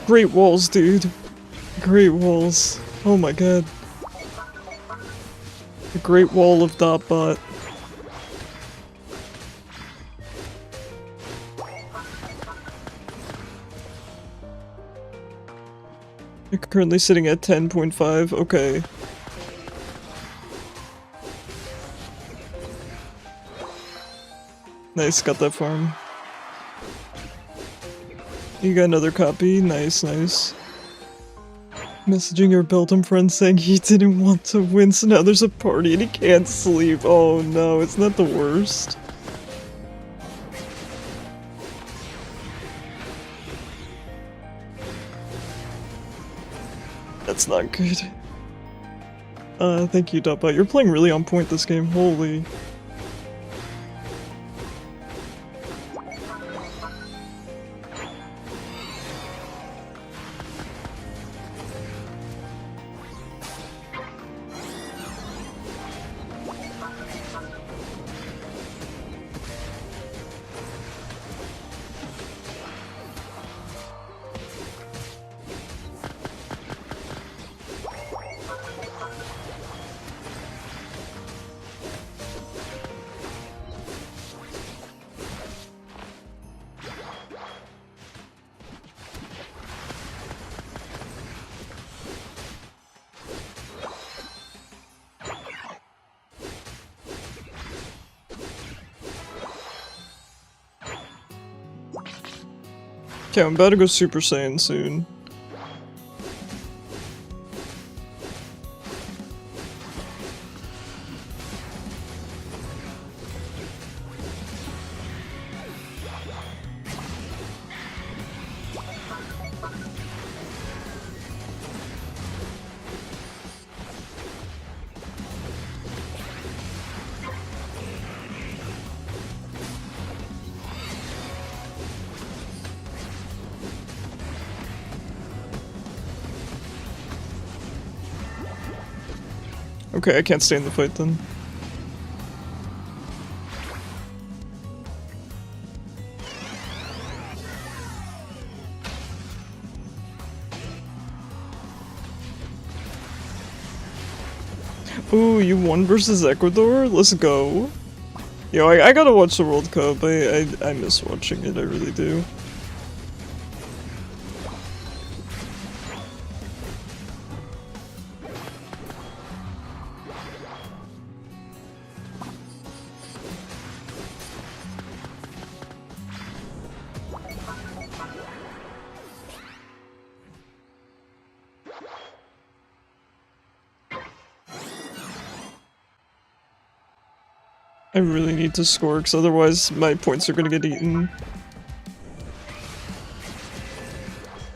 Great walls, dude. Great walls. Oh my god. The great wall of dot bot. You're currently sitting at 10.5. Okay. Nice, got that farm. You got another copy. Nice, nice. Messaging your Belgium friend saying he didn't want to win, so now there's a party and he can't sleep. Oh no, it's not the worst. That's not good. Thank you, Dotbot. You're playing really on point this game. Holy. Okay, I'm about to go Super Saiyan soon. Okay, I can't stay in the fight then. Ooh, you won versus Ecuador? Let's go. Yo, I gotta watch the World Cup. I miss watching it, I really do. I really need to score, because otherwise my points are gonna get eaten.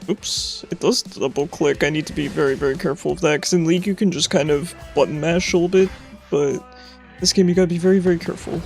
Oops, it does double click. I need to be very, very careful of that, because in League you can just kind of button mash a little bit, but this game you gotta be very, very careful.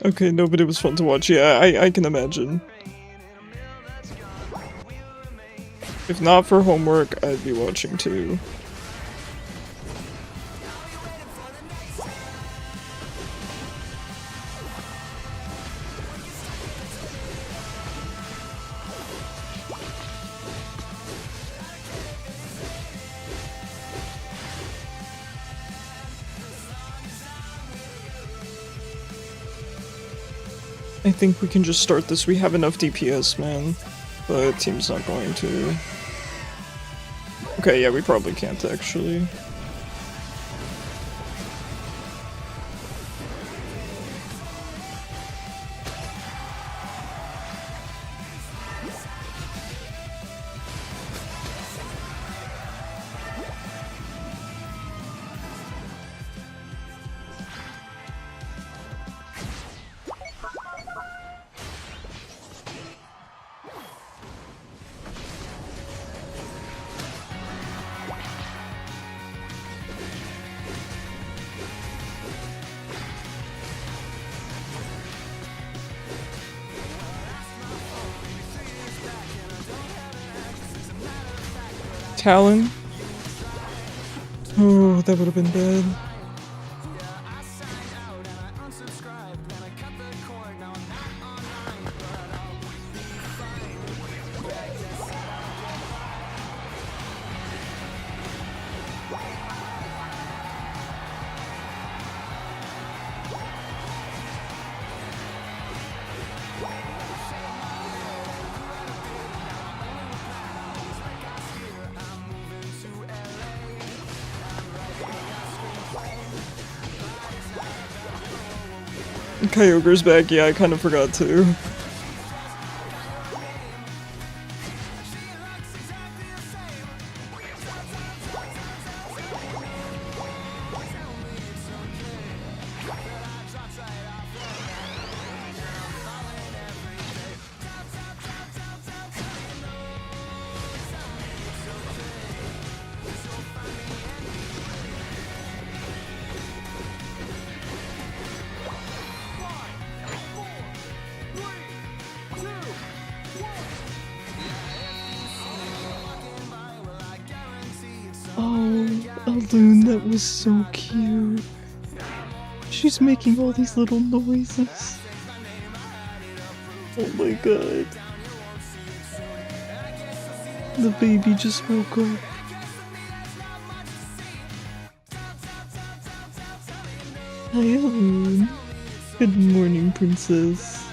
Okay, no, but it was fun to watch. Yeah, I can imagine. If not for homework, I'd be watching too. I think we can just start this. We have enough DPS, man. But team's not going to. Okay, yeah, we probably can't actually. Talon? Oh, that would have been bad. Kyogre's back, yeah, I kind of forgot too. Alune, that was so cute. She's making all these little noises. Oh my god. The baby just woke up. Hi, Alune. Good morning, princess.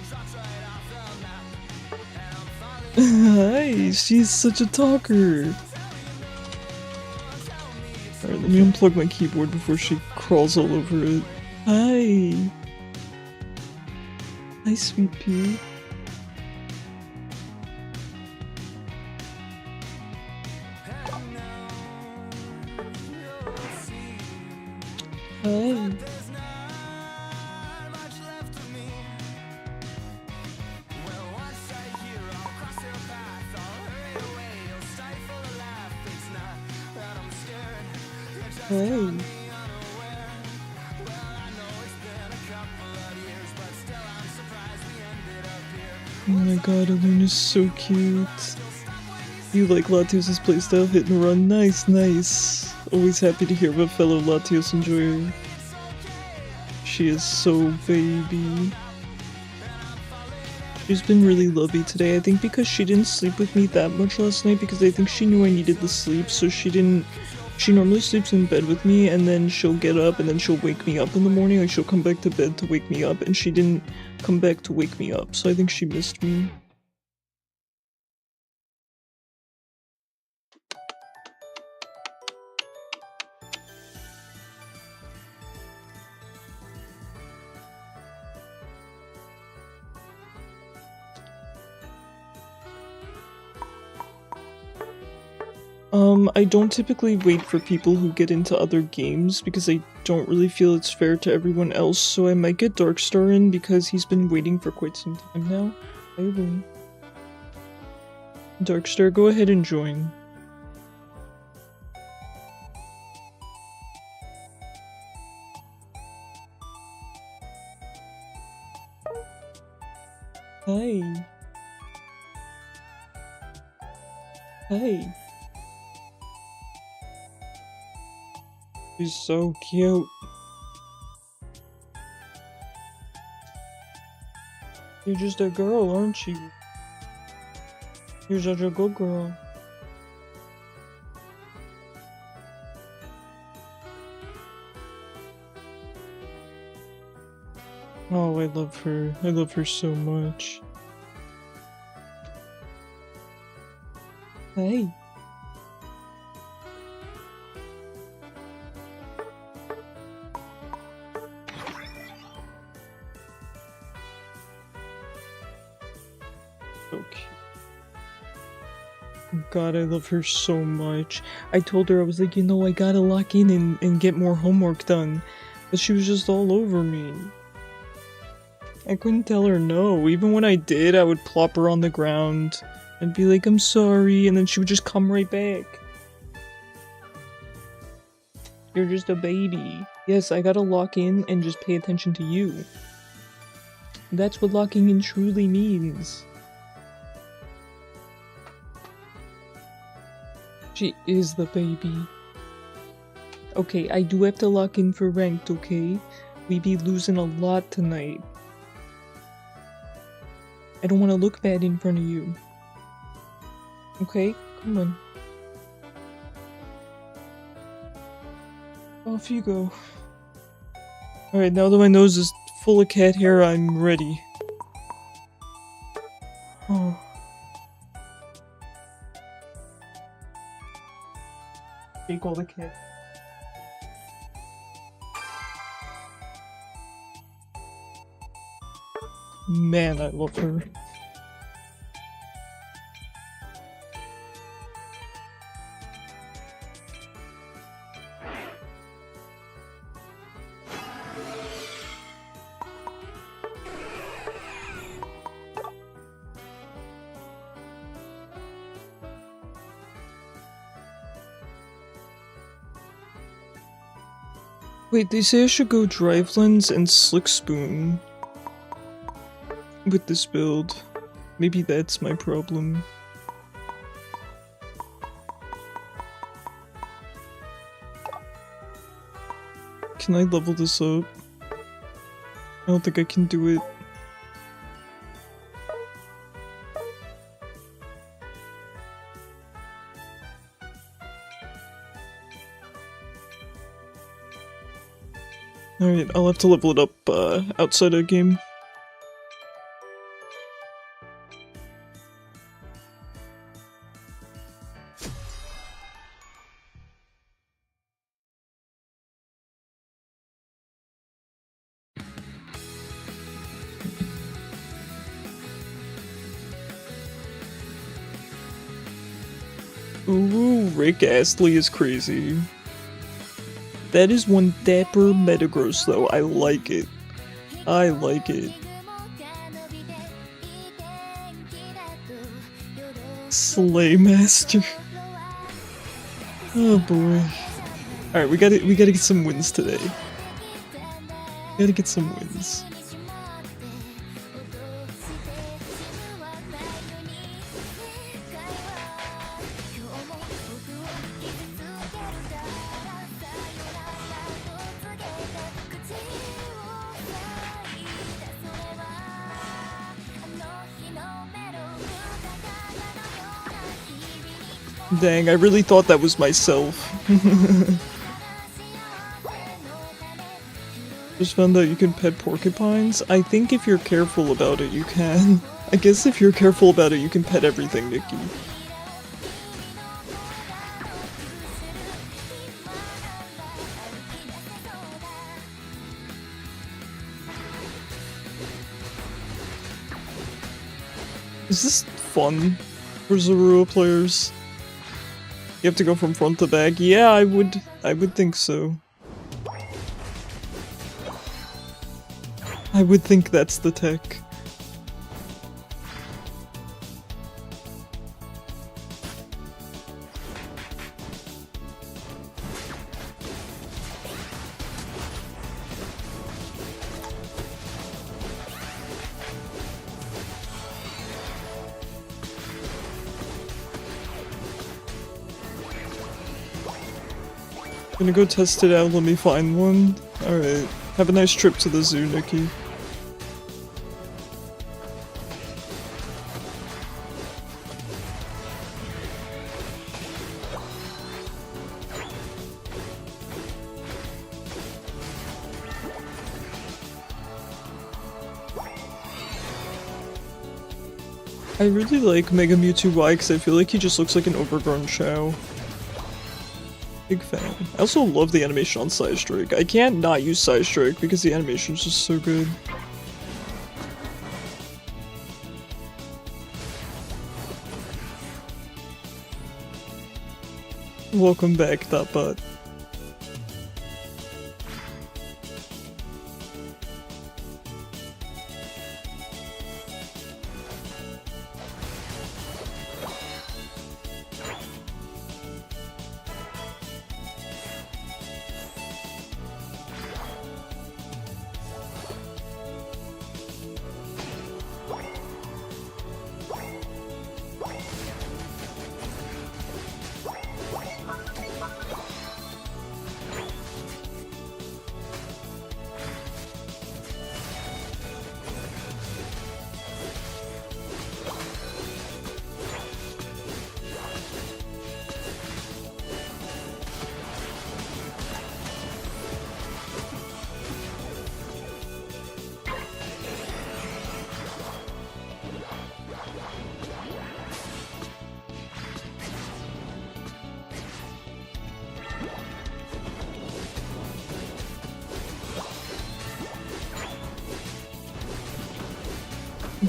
Hi, she's such a talker. Alright, let me unplug my keyboard before she crawls all over it. Hi. Hi, sweet pea. Hi. Hey. Oh my god, Alune is so cute. You like Latios' playstyle, hit and run? Nice, nice. Always happy to hear of a fellow Latios enjoyer. She is so baby. She's been really lovey today, I think because she didn't sleep with me that much last night because I think she knew I needed the sleep, so she normally sleeps in bed with me and then she'll get up and then she'll wake me up in the morning, like she'll come back to bed to wake me up, and she didn't come back to wake me up, so I think she missed me. I don't typically wait for people who get into other games because I don't really feel it's fair to everyone else, so I might get Darkstar in because he's been waiting for quite some time now. I will. Darkstar, go ahead and join. Hi. Hi. She's so cute. You're just a girl, aren't you? You're such a good girl. Oh, I love her. I love her so much. Hey. Okay. God, I love her so much. I told her, I was like, you know, I gotta lock in and get more homework done. But she was just all over me. I couldn't tell her no. Even when I did, I would plop her on the ground and be like, I'm sorry, and then she would just come right back. You're just a baby. Yes, I gotta lock in and just pay attention to you. That's what locking in truly means. She is the baby. Okay, I do have to lock in for ranked, okay? We be losing a lot tonight. I don't want to look bad in front of you. Okay, come on. Off you go. Alright, now that my nose is full of cat hair, I'm ready. Oh. Take all the cat. Man, I love her. Wait, they say I should go Drive Lens and Slick Spoon with this build. Maybe that's my problem. Can I level this up? I don't think I can do it. Alright, I'll have to level it up outside of game. Ooh, Rick Astley is crazy. That is one dapper Metagross though, I like it. I like it. Slaymaster. Oh boy. Alright, we gotta get some wins today. Gotta get some wins. Dang, I really thought that was myself. Just found out you can pet porcupines. I think if you're careful about it, you can. I guess if you're careful about it, you can pet everything, Nikki. Is this fun for Zorua players? You have to go from front to back? Yeah, I would think so. I would think that's the tech. Gonna go test it out, let me find one. Alright. Have a nice trip to the zoo, Nikki. I really like Mega Mewtwo Y because I feel like he just looks like an overgrown Chow. Big fan. I also love the animation on Psystrike. I can't not use Psystrike because the animation is just so good. Welcome back, Dotbot.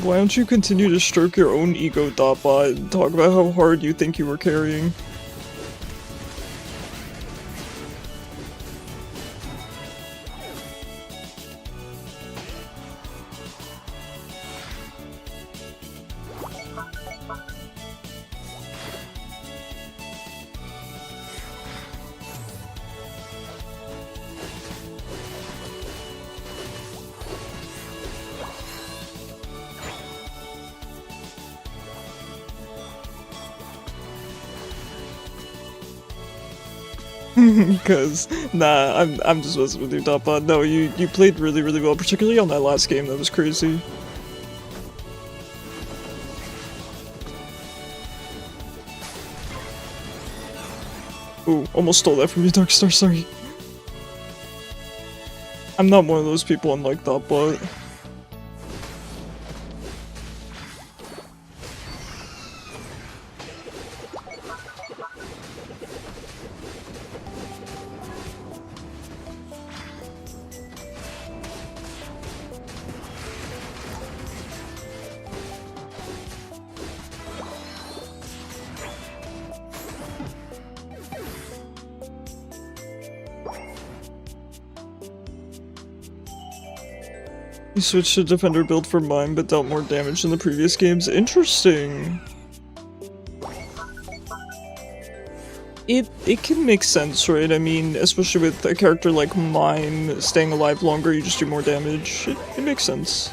Why don't you continue to stroke your own ego, Dotbot, and talk about how hard you think you were carrying? Cause nah, I'm just messing with you, Doppa. No, you played really really well, particularly on that last game. That was crazy. Ooh, almost stole that from you, Darkstar. Sorry. I'm not one of those people unlike Doppa. You switched to defender build for mine, but dealt more damage than the previous games. Interesting. It can make sense, right? I mean, especially with a character like mine staying alive longer, you just do more damage. It makes sense.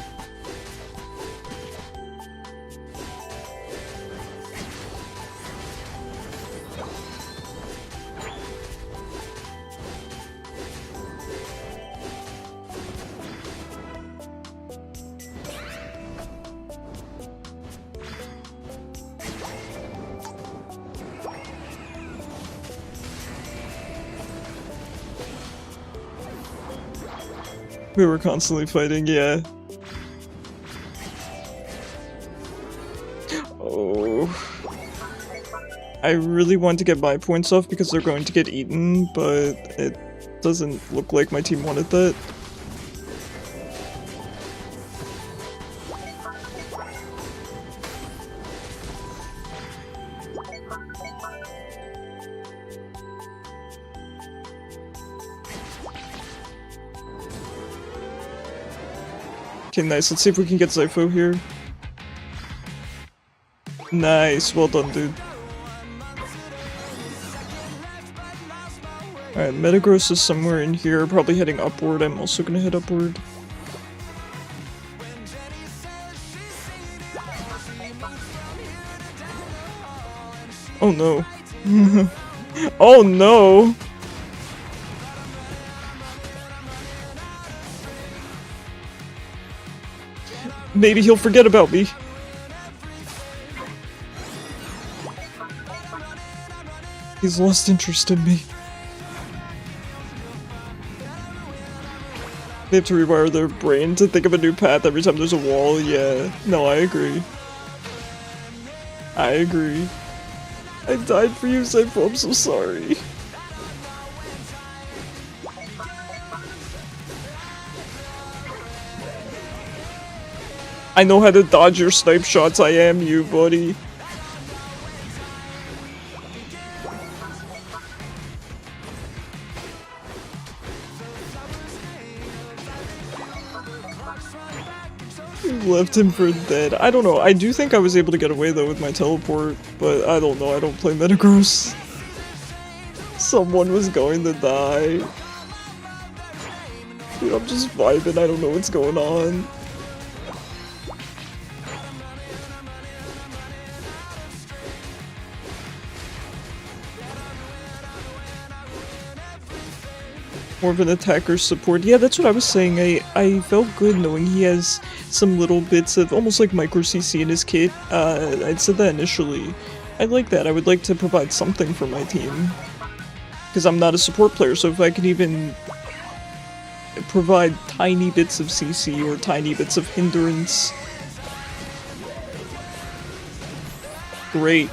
We were constantly fighting, yeah. Oh. I really want to get my points off because they're going to get eaten, but it doesn't look like my team wanted that. Okay, nice. Let's see if we can get Zypho here. Nice. Well done, dude. Alright, Metagross is somewhere in here, probably heading upward. I'm also gonna head upward. Oh no. Oh no! Maybe he'll forget about me. He's lost interest in me. They have to rewire their brain to think of a new path every time there's a wall. Yeah. No, I agree. I agree. I died for you, Zypho. I'm so sorry. I know how to dodge your snipe shots. I am you, buddy. You left him for dead. I don't know. I do think I was able to get away though with my teleport, but I don't know. I don't play Metagross. Someone was going to die. Dude, I'm just vibing. I don't know what's going on. More of an attacker's support. Yeah, that's what I was saying. I felt good knowing he has some little bits of almost like micro CC in his kit. I'd said that initially. I like that. I would like to provide something for my team. Because I'm not a support player, so if I can even provide tiny bits of CC or tiny bits of hindrance. Great.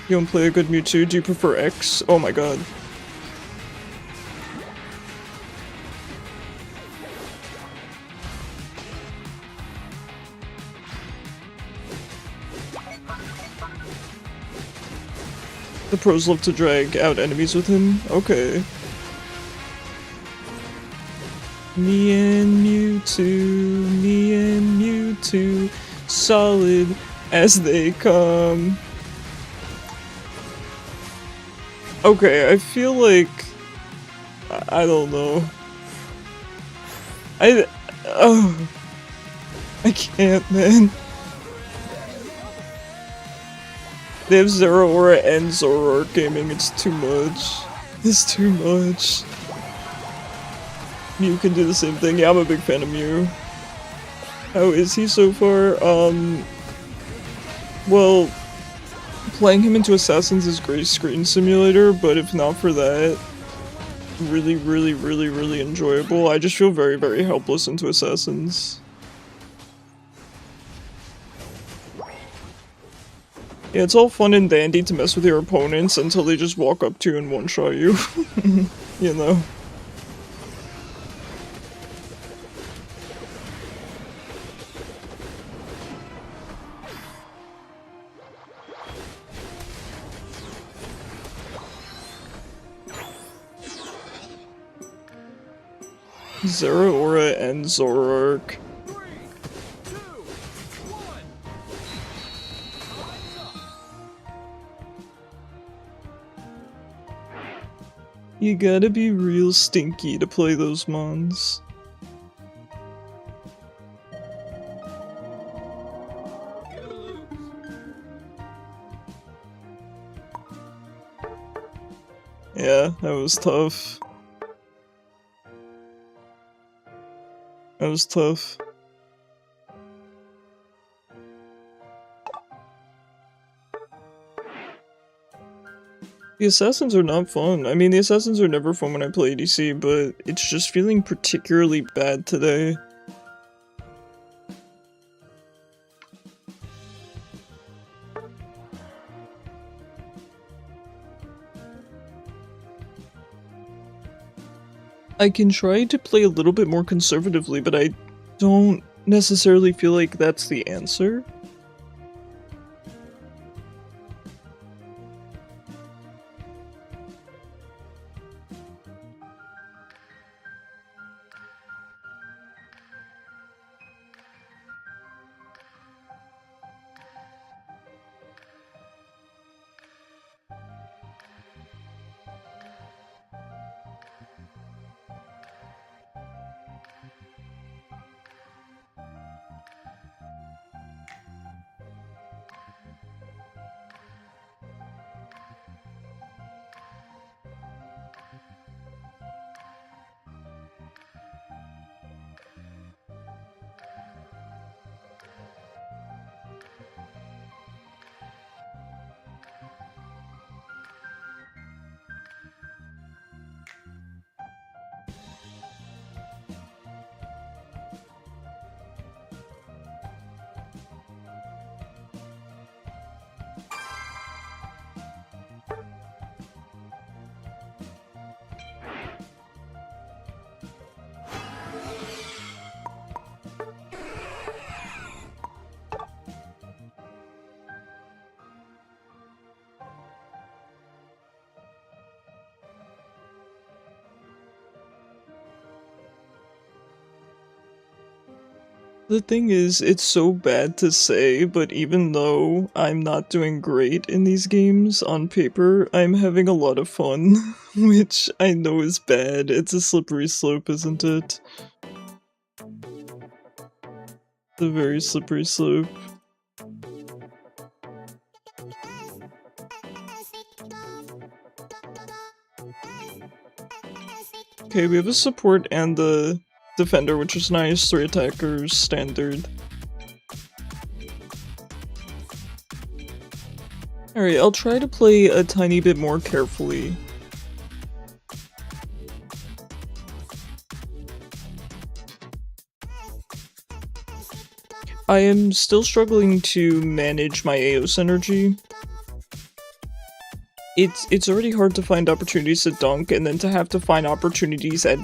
You don't play a good Mewtwo? Do you prefer X? Oh my god. The pros love to drag out enemies with him? Okay. Me and Mewtwo, solid as they come. Okay, I feel like... I don't know. Oh, I can't, man. They have Zero Aura and Zoroark gaming, it's too much. It's too much. Mew can do the same thing. Yeah, I'm a big fan of Mew. How is he so far? Well, playing him into Assassins is great screen simulator, but if not for that, really enjoyable. I just feel very helpless into Assassins. Yeah, it's all fun and dandy to mess with your opponents until they just walk up to you and one-shot you. You know? Zero Aura and Zoroark. 3, 2, 1. You gotta be real stinky to play those mons. Yeah, that was tough. That was tough. The Assassins are not fun. I mean, the Assassins are never fun when I play ADC, but it's just feeling particularly bad today. I can try to play a little bit more conservatively, but I don't necessarily feel like that's the answer. The thing is, it's so bad to say, but even though I'm not doing great in these games, on paper, I'm having a lot of fun, which I know is bad. It's a slippery slope, isn't it? It's a very slippery slope. Okay, we have a support and the defender, which is nice. 3 attackers, standard. Alright, I'll try to play a tiny bit more carefully. I am still struggling to manage my AOS energy. It's already hard to find opportunities to dunk, and then to have to find opportunities at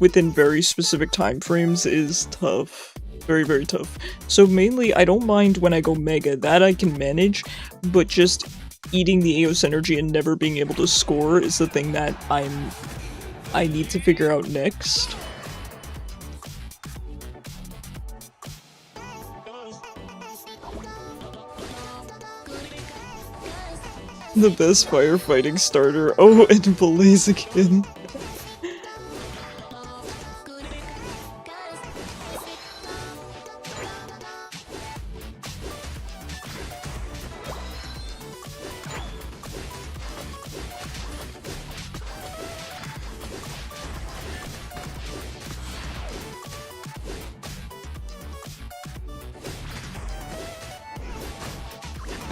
within very specific time frames is tough. Very tough. So mainly, I don't mind when I go Mega, that I can manage, but just eating the AOS energy and never being able to score is the thing that I need to figure out next. The best firefighting starter. Oh, and Blaziken.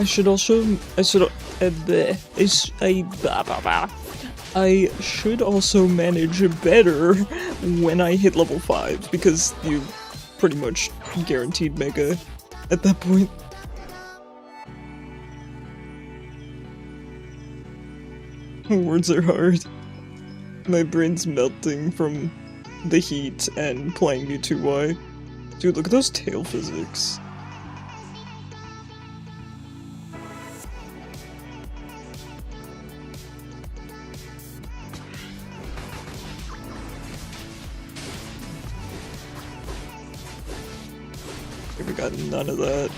I should also I should also manage better when I hit level 5 because you pretty much guaranteed mega at that point. Words are hard. My brain's melting from the heat and playing U2Y. Dude, look at those tail physics. We got none of that.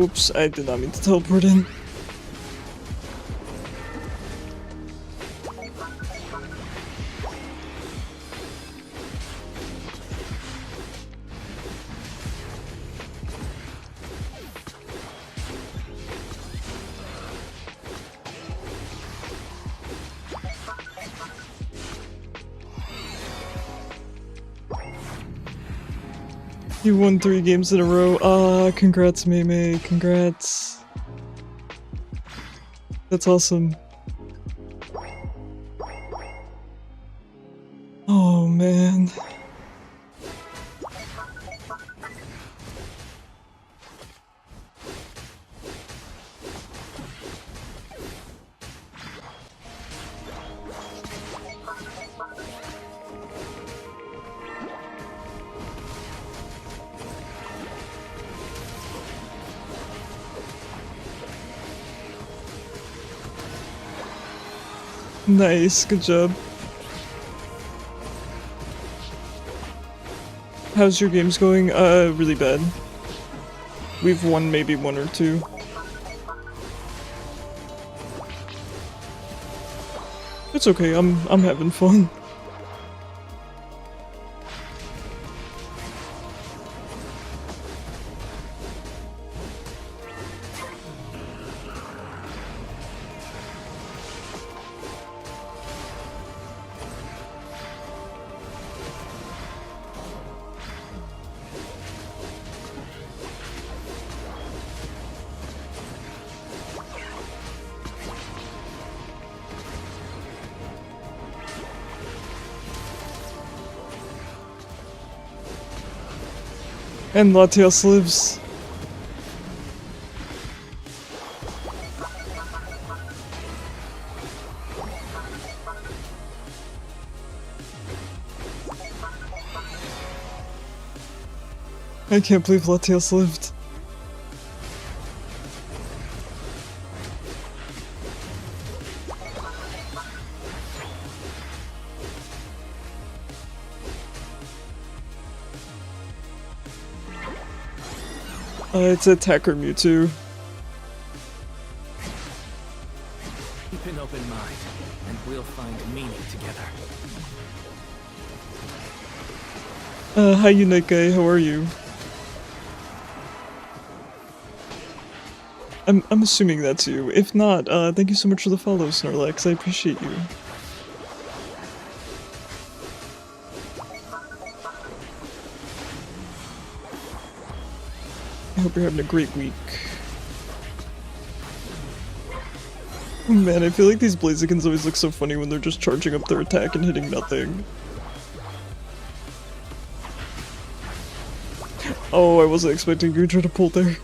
Oops, I did not mean to teleport in. You won 3 games in a row. Ah, congrats, Mei. Congrats. That's awesome. Oh, man. Nice, good job. How's your games going? Really bad. We've won maybe 1 or 2. It's okay, I'm having fun. And Latios lives. I can't believe Latios lived. It's attacker Mewtwo. Keep an open mind, and we'll find meaning together. Hi Unite Guy, how are you? I'm assuming that's you. If not, thank you so much for the follow, Snorlax. I appreciate you. I hope you're having a great week. Man, I feel like these Blazikins always look so funny when they're just charging up their attack and hitting nothing. Oh, I wasn't expecting Gudra to pull there.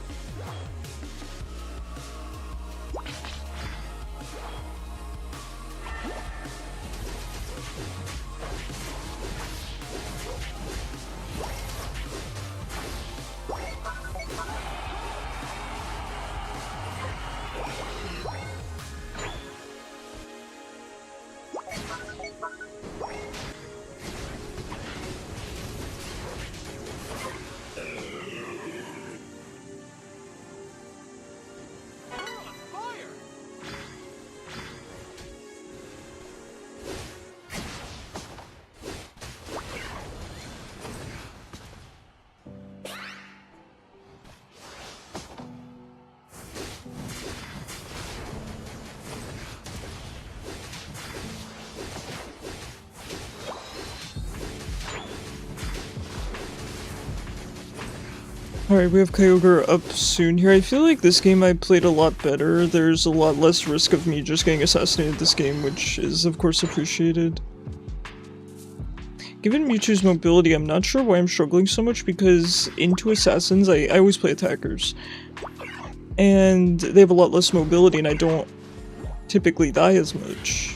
Alright, we have Kyogre up soon here. I feel like this game I played a lot better. There's a lot less risk of me just getting assassinated this game, which is of course appreciated. Given Mewtwo's mobility, I'm not sure why I'm struggling so much because into assassins, I always play attackers. And they have a lot less mobility and I don't typically die as much.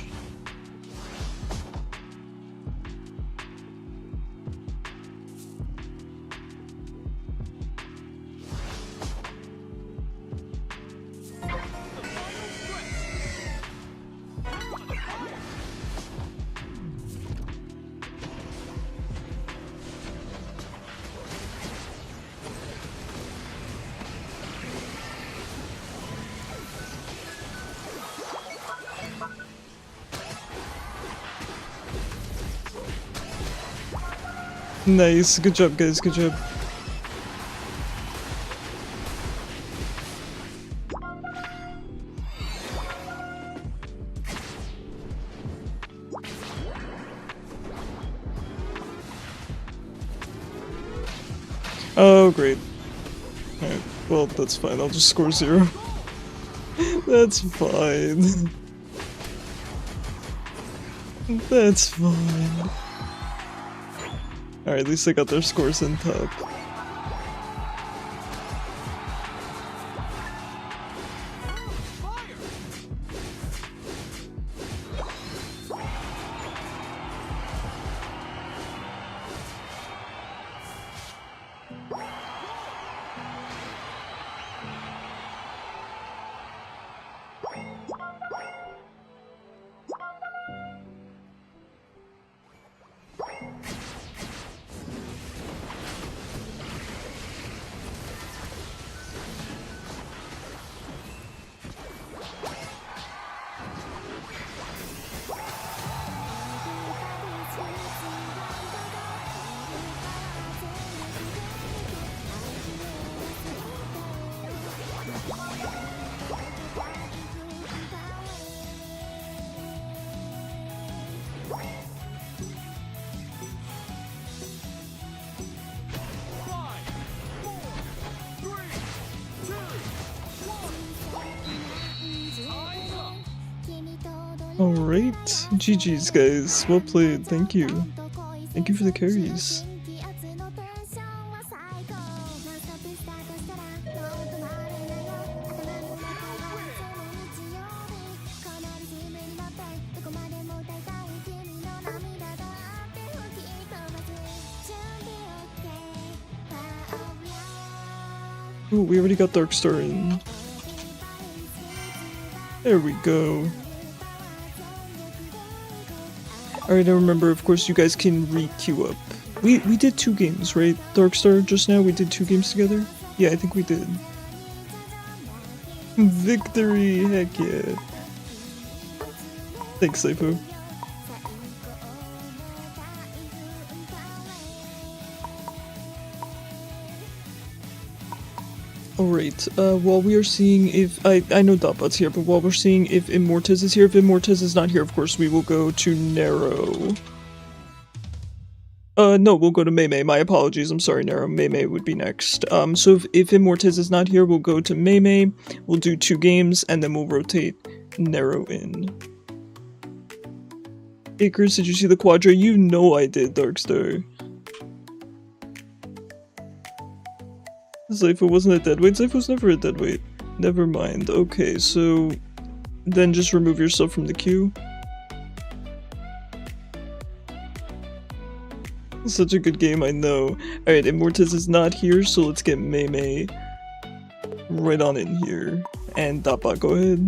Nice, good job guys, good job. Oh great. Alright, well that's fine, I'll just score 0. That's fine. That's fine. Alright, at least they got their scores in top. Alright, GG's guys, well played, thank you. Thank you for the carries. Ooh, we already got Darkstar in. There we go. Alright, I remember, of course, you guys can re-queue up. We did 2 games, right? Darkstar just now, we did 2 games together? Yeah, I think we did. Victory! Heck yeah. Thanks, Seifu. Alright, while we are seeing if- I know Dotbot's here, but while we're seeing if Immortez is here, if Immortez is not here, of course, we will go to Nero. No, we'll go to Meimei. My apologies, I'm sorry, Nero. Meimei would be next. So if Immortez is not here, we'll go to Meimei, we'll do 2 games, and then we'll rotate Nero in. Akers, did you see the Quadra? You know I did, Darkstar. Zypho wasn't a deadweight? Zypho's never a deadweight. Never mind. Okay, so then just remove yourself from the queue. Such a good game, I know. Alright, Immortez is not here, so let's get Meimei right on in here. And Dotbot, go ahead.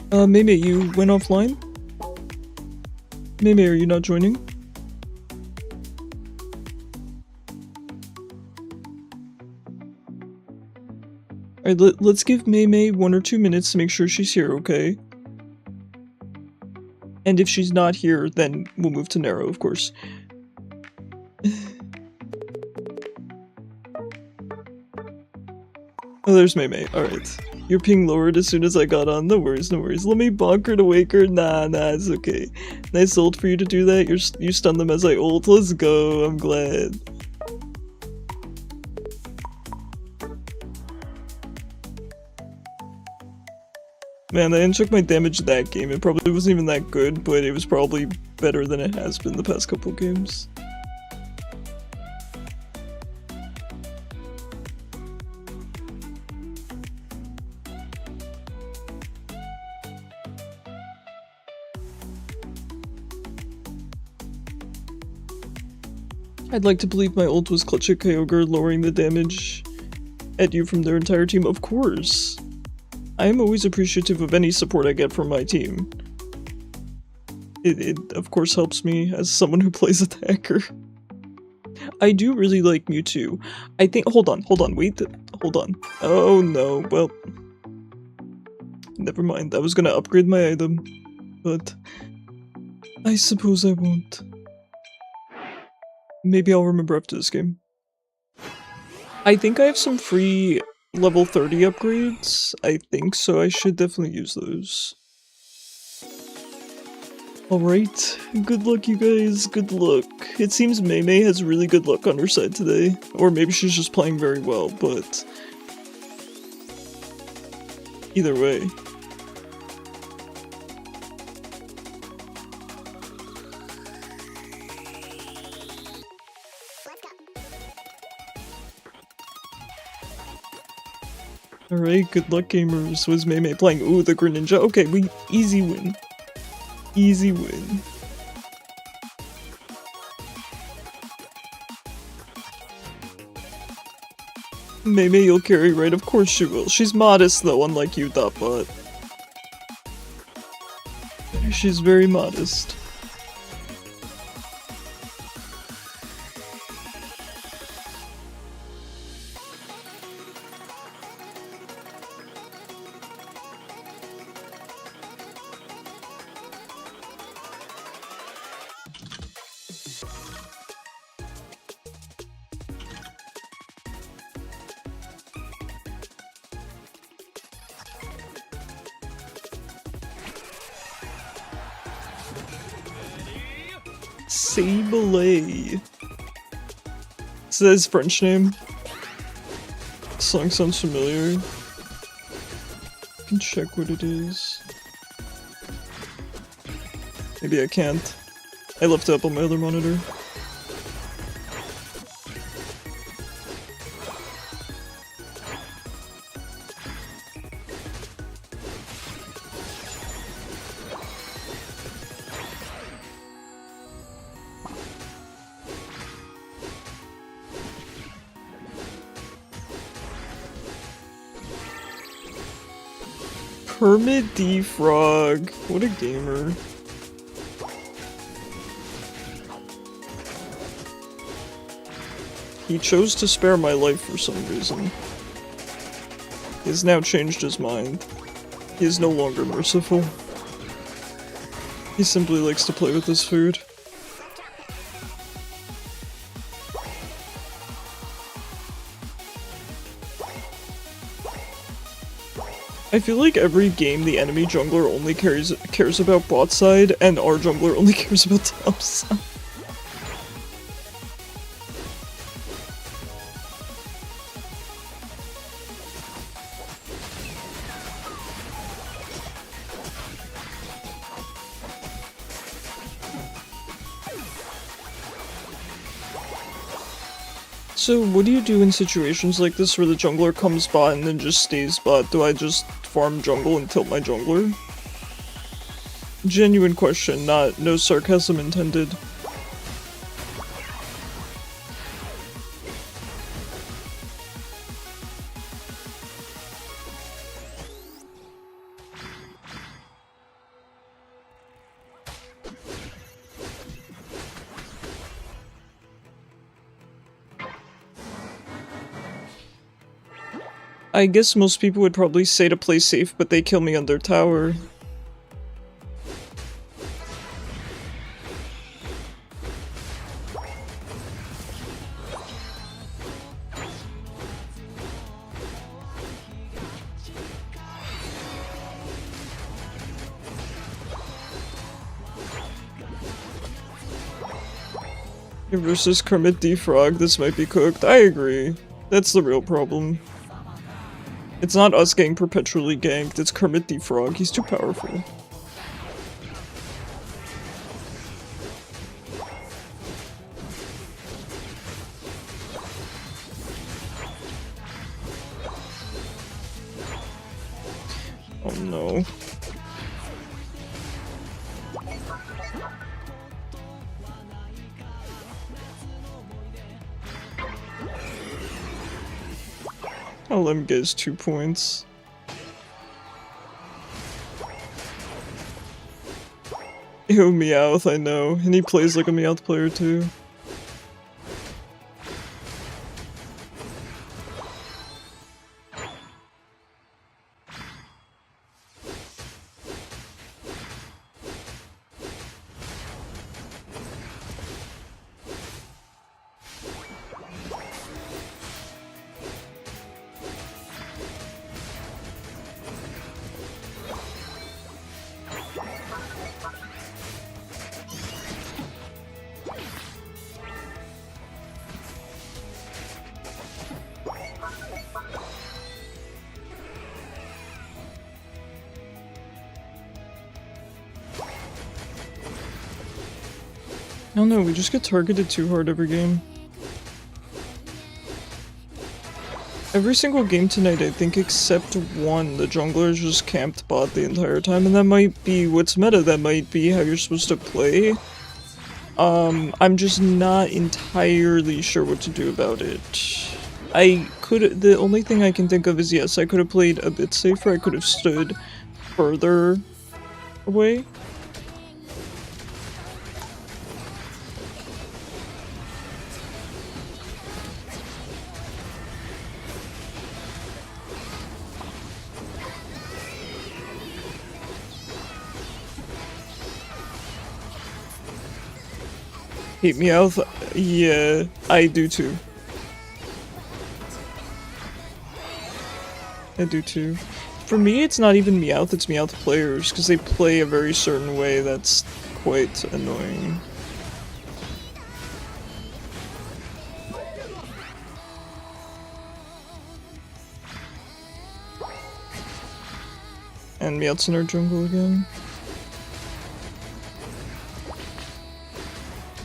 Meimei, you went offline? Meimei, are you not joining? Alright, let's give Meimei 1 or 2 minutes to make sure she's here, okay? And if she's not here, then we'll move to Nero, of course. Oh, there's Meimei. Alright. Your ping lowered as soon as I got on. No worries, no worries. Let me bonk her to wake her. Nah, it's okay. Nice ult for you to do that. You stun them as I ult. Let's go. I'm glad. Man, I didn't check my damage that game. It probably wasn't even that good, but it was probably better than it has been the past couple games. I'd like to believe my ult was Clutch at Kyogre, lowering the damage at you from their entire team. Of course! I am always appreciative of any support I get from my team. It of course helps me as someone who plays attacker. I do really like Mewtwo. I think- hold on, wait, hold on. Oh no, well... never mind, I was gonna upgrade my item, but... I suppose I won't. Maybe I'll remember after this game. I think I have some free level 30 upgrades. I think so. I should definitely use those. Alright. Good luck, you guys. Good luck. It seems Meimei has really good luck on her side today. Or maybe she's just playing very well, but... either way. Alright, good luck gamers. Was Meimei playing? Ooh, the Greninja. Okay, we easy win. Easy win. Meimei, you'll carry, right? Of course she will. She's modest though, unlike you, Dotbot. She's very modest. Sablé. Is that his French name? Song sounds familiar. I can check what it is. Maybe I can't. I left it up on my other monitor. Hermit D Frog. What a gamer. He chose to spare my life for some reason. He has now changed his mind. He is no longer merciful. He simply likes to play with his food. I feel like every game the enemy jungler only cares about bot side, and our jungler only cares about top side. So what do you do in situations like this where the jungler comes bot and then just stays bot? Do I just farm jungle and tilt my jungler? Genuine question, no sarcasm intended. I guess most people would probably say to play safe, but they kill me under tower. Versus Kermit D-Frog, this might be cooked. I agree. That's the real problem. It's not us getting perpetually ganked, it's Kermit D-Frog. He's too powerful. Oh no. I'll let him get his 2 points. Ew, Meowth, I know. And he plays like a Meowth player too. I don't know, we just get targeted too hard every game. Every single game tonight, I think, except one, the jungler is just camped bot the entire time, and that might be what's meta, that might be how you're supposed to play. I'm just not entirely sure what to do about it. The only thing I can think of is, yes, I could have played a bit safer, I could have stood further away. Hate Meowth? Yeah, I do too. I do too. For me, it's not even Meowth, it's Meowth players, because they play a very certain way that's quite annoying. And Meowth's in our jungle again.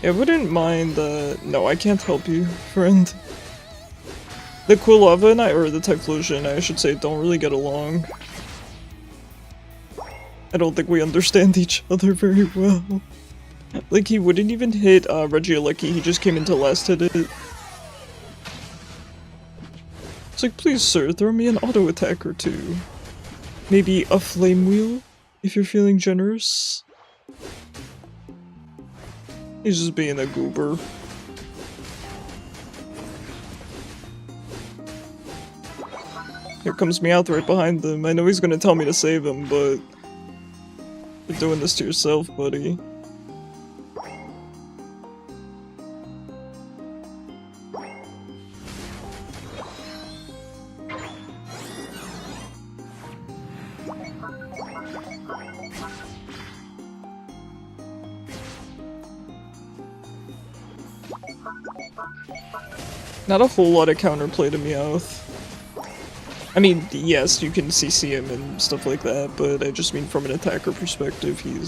I wouldn't mind no, I can't help you, friend. The Quilava and I, or the Typhlosion, I should say, don't really get along. I don't think we understand each other very well. Like, he wouldn't even hit Regieleki, he just came in to last hit it. It's like, please sir, throw me an auto attack or two. Maybe a flame wheel, if you're feeling generous. He's just being a goober. Here comes Meowth right behind them. I know he's gonna tell me to save him, but you're doing this to yourself, buddy. Not a whole lot of counterplay to Meowth. I mean, yes, you can CC him and stuff like that, but I just mean from an attacker perspective, he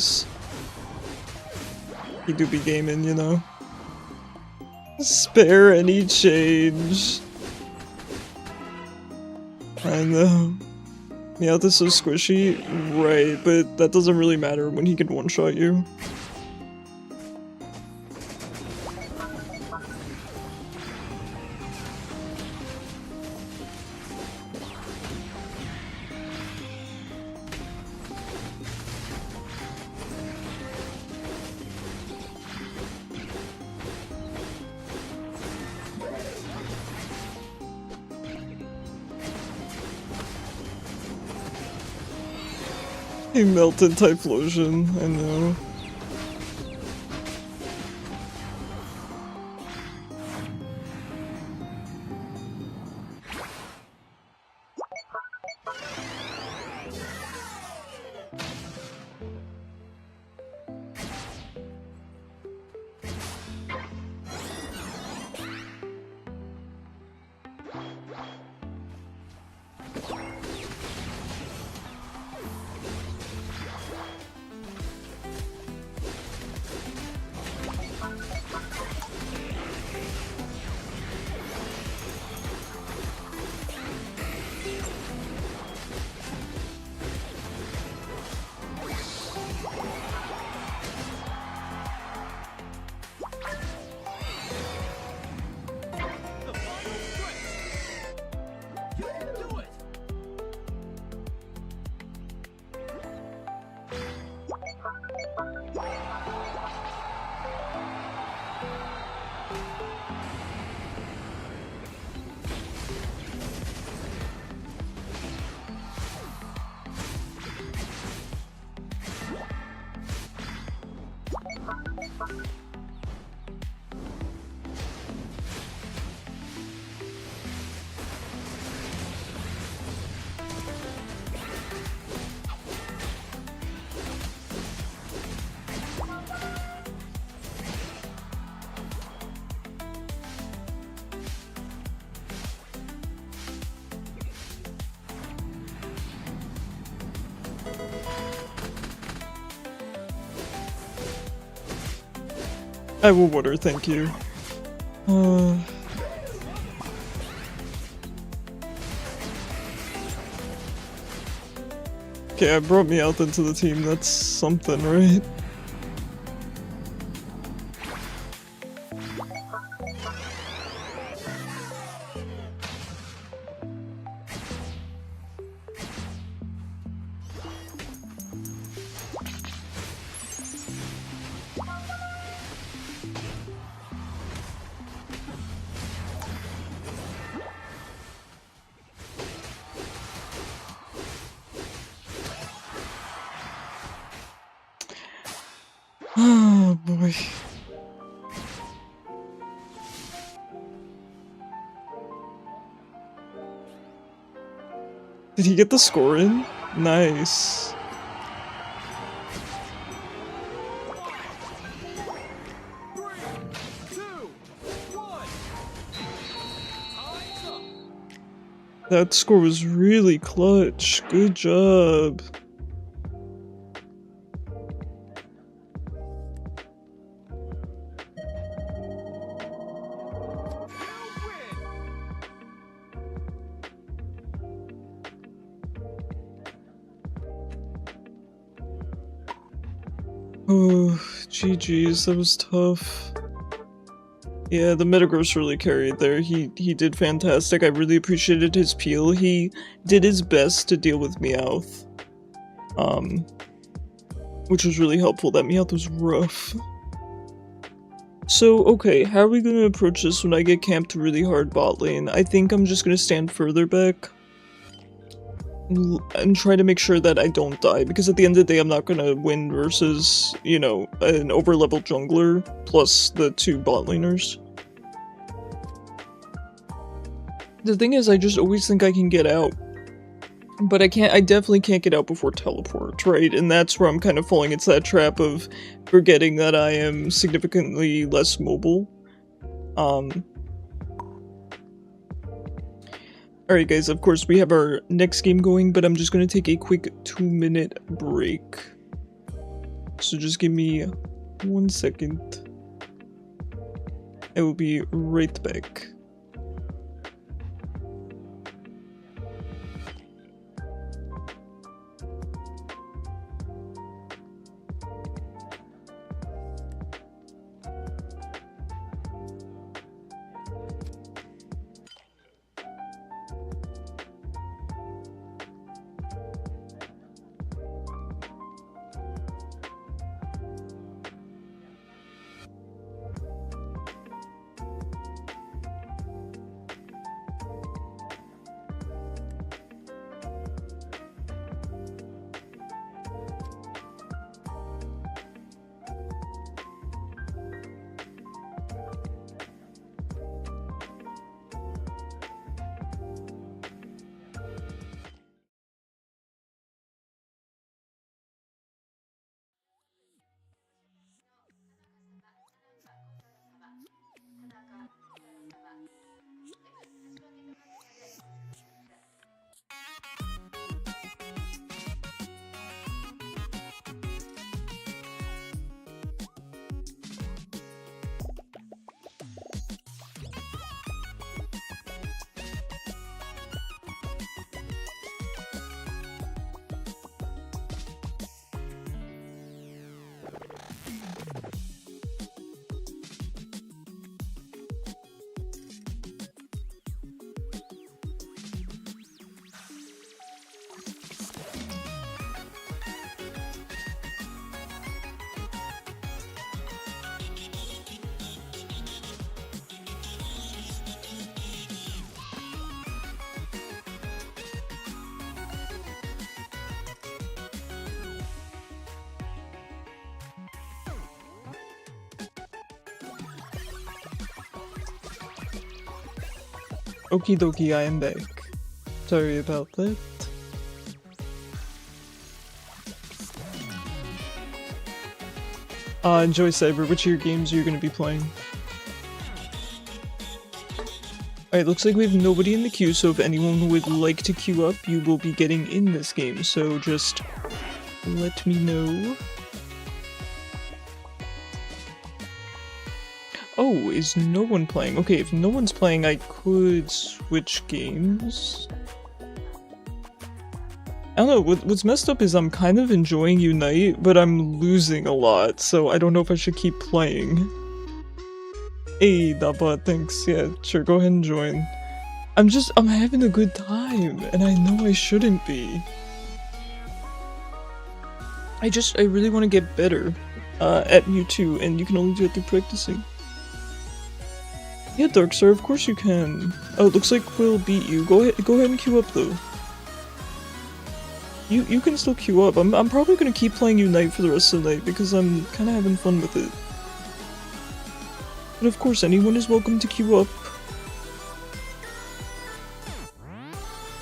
do be gaming, you know? Spare any change. I know. Meowth is so squishy, right, but that doesn't really matter when he can one-shot you. He melted Typhlosion, I know. I will water, thank you. Okay, I brought Meowth into the team, that's something, right? Oh boy. Did he get the score in? Nice. That score was really clutch. Good job. Oh, GG's, that was tough. Yeah, the Metagross really carried there. He did fantastic. I really appreciated his peel. He did his best to deal with Meowth. Which was really helpful. That Meowth was rough. So, okay, how are we gonna approach this when I get camped really hard bot lane? I think I'm just gonna stand further back. and try to make sure that I don't die, because at the end of the day I'm not gonna win versus, you know, an overleveled jungler plus the 2 bot laners. The thing is, I just always think I can get out. But I definitely can't get out before teleport, right? And that's where I'm kind of falling into that trap of forgetting that I am significantly less mobile. Alright guys, of course we have our next game going, but I'm just gonna take a quick 2-minute break. So just give me 1 second. I will be right back. Okie dokie, I am back. Sorry about that. Enjoy Cyber, which of your games are you gonna be playing? Alright, looks like we have nobody in the queue, so if anyone would like to queue up, you will be getting in this game, so just let me know. Oh, is no one playing? Okay, if no one's playing, I could switch games. I don't know, what's messed up is I'm kind of enjoying Unite, but I'm losing a lot, so I don't know if I should keep playing. Hey, Dappa, thanks. Yeah, sure, go ahead and join. I'm having a good time, and I know I shouldn't be. I really want to get better at Mewtwo, and you can only do it through practicing. Yeah, Darkstar, of course you can. Oh, it looks like Quill beat you. Go ahead and queue up though. You can still queue up. I'm probably gonna keep playing Unite for the rest of the night because I'm kind of having fun with it. But of course, anyone is welcome to queue up.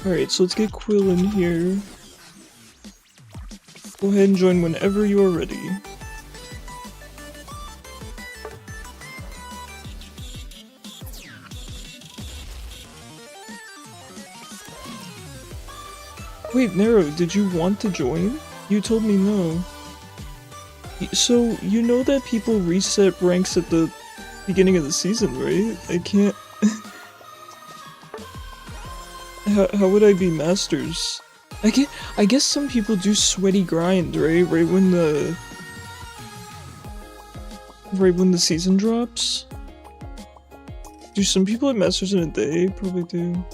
Alright, so let's get Quill in here. Go ahead and join whenever you are ready. Wait, Nero, did you want to join? You told me no. So, you know that people reset ranks at the beginning of the season, right? I can't... How would I be Masters? I guess some people do sweaty grind, right? Right when the season drops? Do some people at Masters in a day? Probably do.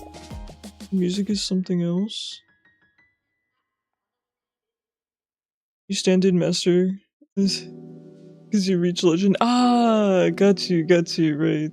Music is something else. You stand in Master because you reach Legend. Ah, got you, right.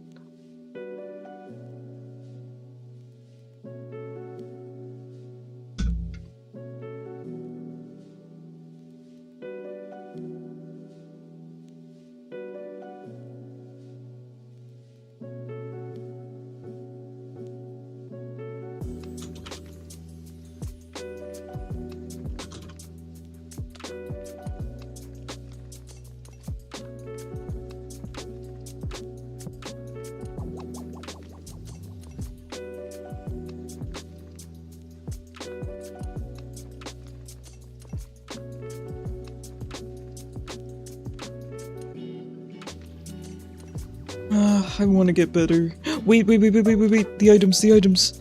I want to get better. Wait. The items. The items.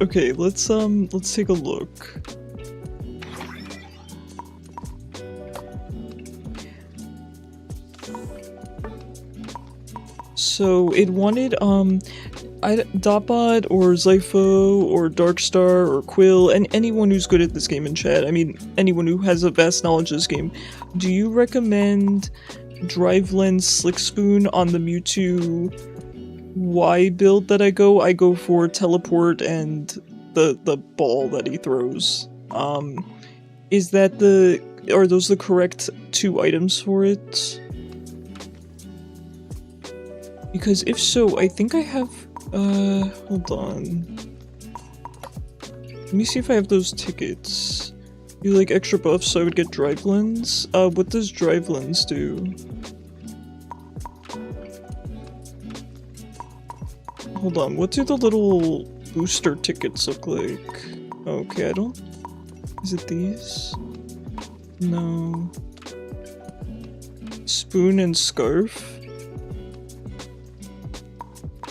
Okay, let's take a look. So it wanted Dotbot or Zypho or Darkstar or Quill and anyone who's good at this game in chat. I mean, anyone who has a vast knowledge of this game. Do you recommend Drive Lens Slick Spoon on the Mewtwo Y build that I go? I go for Teleport and the ball that he throws. Is that are those the correct 2 items for it? Because if so, I think I have, hold on. Let me see if I have those tickets. You like extra buffs so I would get Drive Lens? What does Drive Lens do? Hold on, what do the little booster tickets look like? Okay, I don't... Is it these? No. Spoon and Scarf?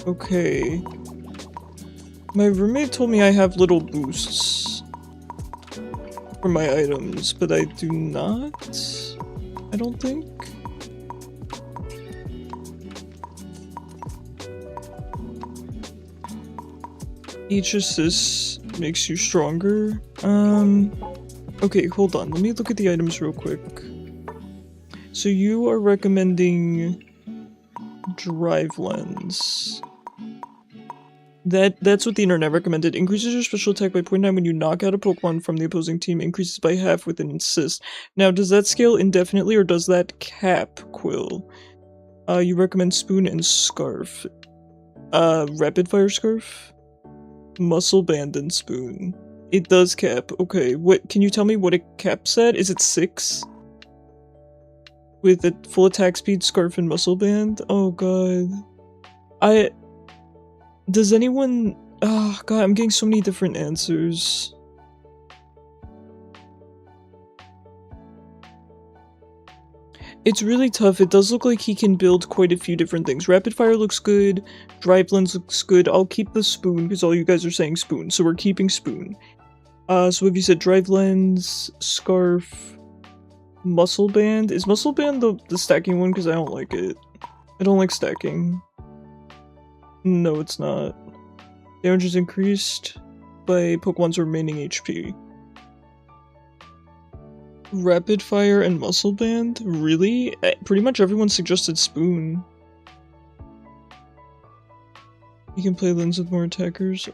Okay. My roommate told me I have little boosts for my items, but I do not, I don't think. Each assist makes you stronger. Okay, hold on. Let me look at the items real quick. So you are recommending Drive Lens. That's what the internet recommended. Increases your special attack by 0.9 when you knock out a Pokemon from the opposing team. Increases by half with an assist. Now, does that scale indefinitely or does that cap, Quill? You recommend Spoon and Scarf. Rapid Fire Scarf? Muscle Band and Spoon. It does cap. Okay, what can you tell me what it caps at? Is it 6? With a full attack speed, Scarf, and Muscle Band? Oh god. Does anyone... Oh god, I'm getting so many different answers. It's really tough. It does look like he can build quite a few different things. Rapid Fire looks good. Drive Lens looks good. I'll keep the Spoon, because all you guys are saying Spoon, so we're keeping Spoon. So have you said Drive Lens, Scarf, Muscle Band? Is Muscle Band the stacking one? Because I don't like it. I don't like stacking. No, it's not. Damage is increased by Pokemon's remaining HP. Rapid Fire and Muscle Band? Really? Pretty much everyone suggested Spoon. You can play Lens with more attackers.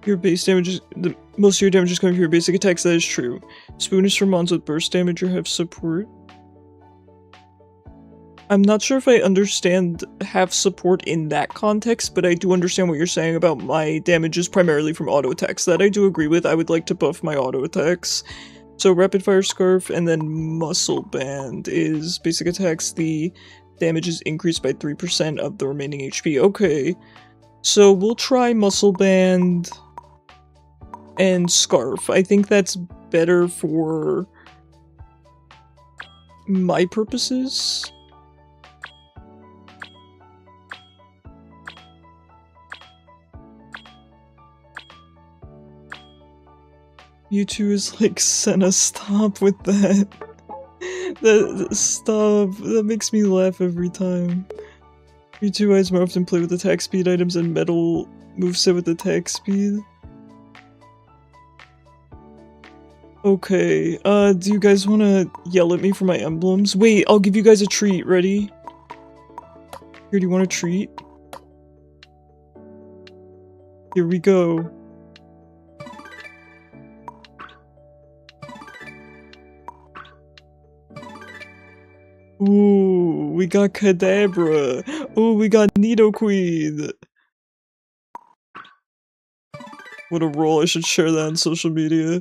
Your base damage is- most of your damage is coming from your basic attacks, that is true. Spoon is for mons with burst damage or have support. I'm not sure if I understand have support in that context, but I do understand what you're saying about my damage is primarily from auto attacks. That I do agree with. I would like to buff my auto attacks. So Rapid Fire Scarf and then Muscle Band is basic attacks. The damage is increased by 3% of the remaining HP. Okay. So we'll try Muscle Band and Scarf. I think that's better for my purposes. U2 is like, Senna, stop with that. Stop. That makes me laugh every time. U2 eyes more often play with attack speed items and metal moveset with attack speed. Okay, do you guys want to yell at me for my emblems? Wait, I'll give you guys a treat. Ready? Here, do you want a treat? Here we go. Ooh, we got Kadabra. Ooh, we got Nidoqueen. What a roll, I should share that on social media.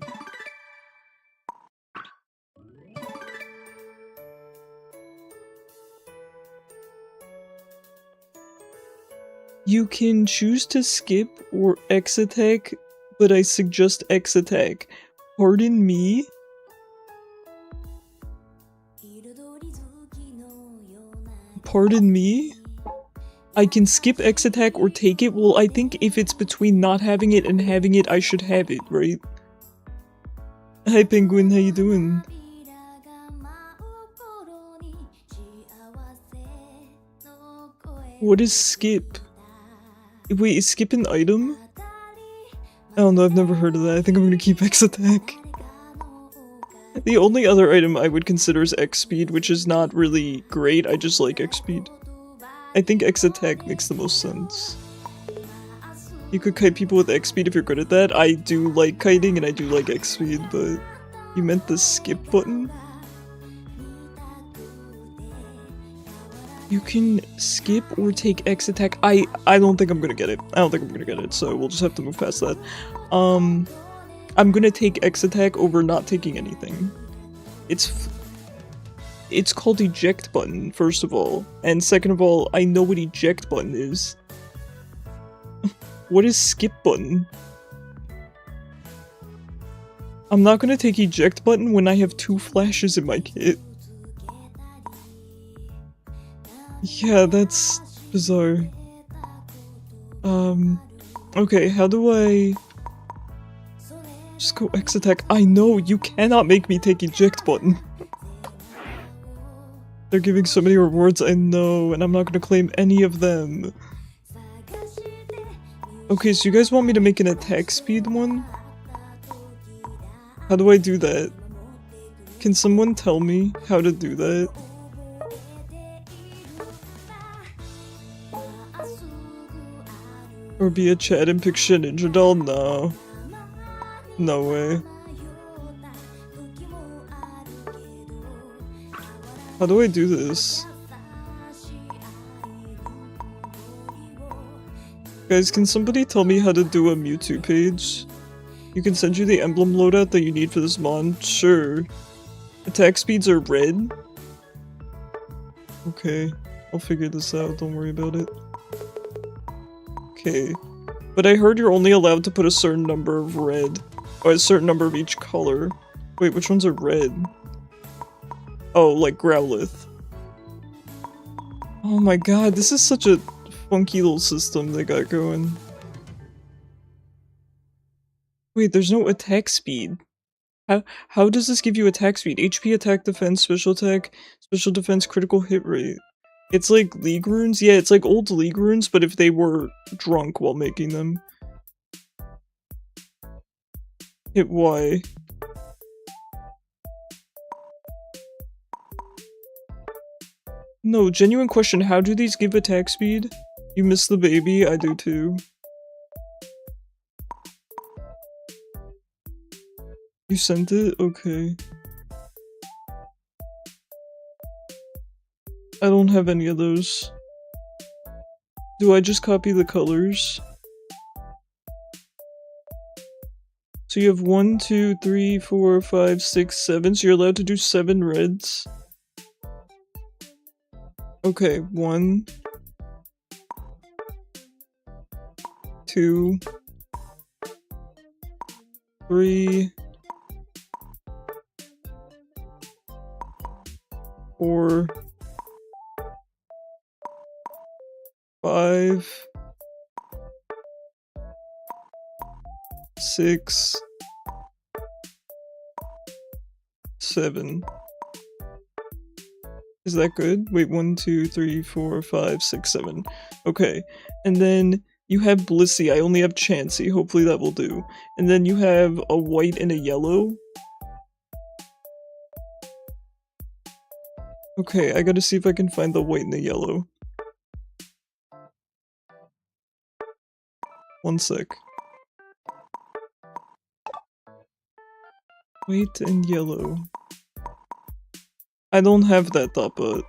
You can choose to skip or X attack, but I suggest X attack. Pardon me? Pardon me? I can skip X attack or take it? Well, I think if it's between not having it and having it, I should have it, right? Hi Penguin, how you doing? What is skip? Wait, is skip an item? I don't know, I've never heard of that. I think I'm gonna keep X attack. The only other item I would consider is X speed, which is not really great, I just like X speed. I think X attack makes the most sense. You could kite people with X speed if you're good at that. I do like kiting and I do like X speed, but you meant the skip button? You can skip or take X attack. I don't think I'm gonna get it. I don't think I'm gonna get it, so we'll just have to move past that. I'm gonna take X attack over not taking anything. It's called eject button, first of all. And second of all, I know what eject button is. What is skip button? I'm not gonna take eject button when I have 2 flashes in my kit. Yeah, that's bizarre. Okay, how do I just go X attack? I know, you cannot make me take eject button. They're giving so many rewards, I know, and I'm not gonna claim any of them. Okay, so you guys want me to make an attack speed one? How do I do that? Can someone tell me how to do that? Or be a chat and pick shit ninja doll? No. No way. How do I do this? Guys, can somebody tell me how to do a Mewtwo page? You can send you the emblem loadout that you need for this mon? Sure. Attack speeds are red? Okay, I'll figure this out, don't worry about it. Okay. But I heard you're only allowed to put a certain number of red. Or a certain number of each color. Wait, which ones are red? Oh, like Growlithe. Oh my god, this is such a funky little system they got going. Wait, there's no attack speed. How does this give you attack speed? HP, attack, defense, special attack, special defense, critical hit rate. It's like League runes? Yeah, it's like old League runes, but if they were drunk while making them. Hit Y. No, genuine question, how do these give attack speed? You miss the baby? I do too. You sent it? Okay. I don't have any of those. Do I just copy the colors? So you have 1, 2, 3, 4, 5, 6, 7, so you're allowed to do 7 reds. Okay, 1, 2, 3, 4, 5, 6, 7. Is that good? Wait, 1, 2, 3, 4, 5, 6, 7. Okay, and then you have Blissey. I only have Chansey. Hopefully that will do. And then you have a white and a yellow. Okay, I gotta see if I can find the white and the yellow. One sec. White and yellow. I don't have that thought, but...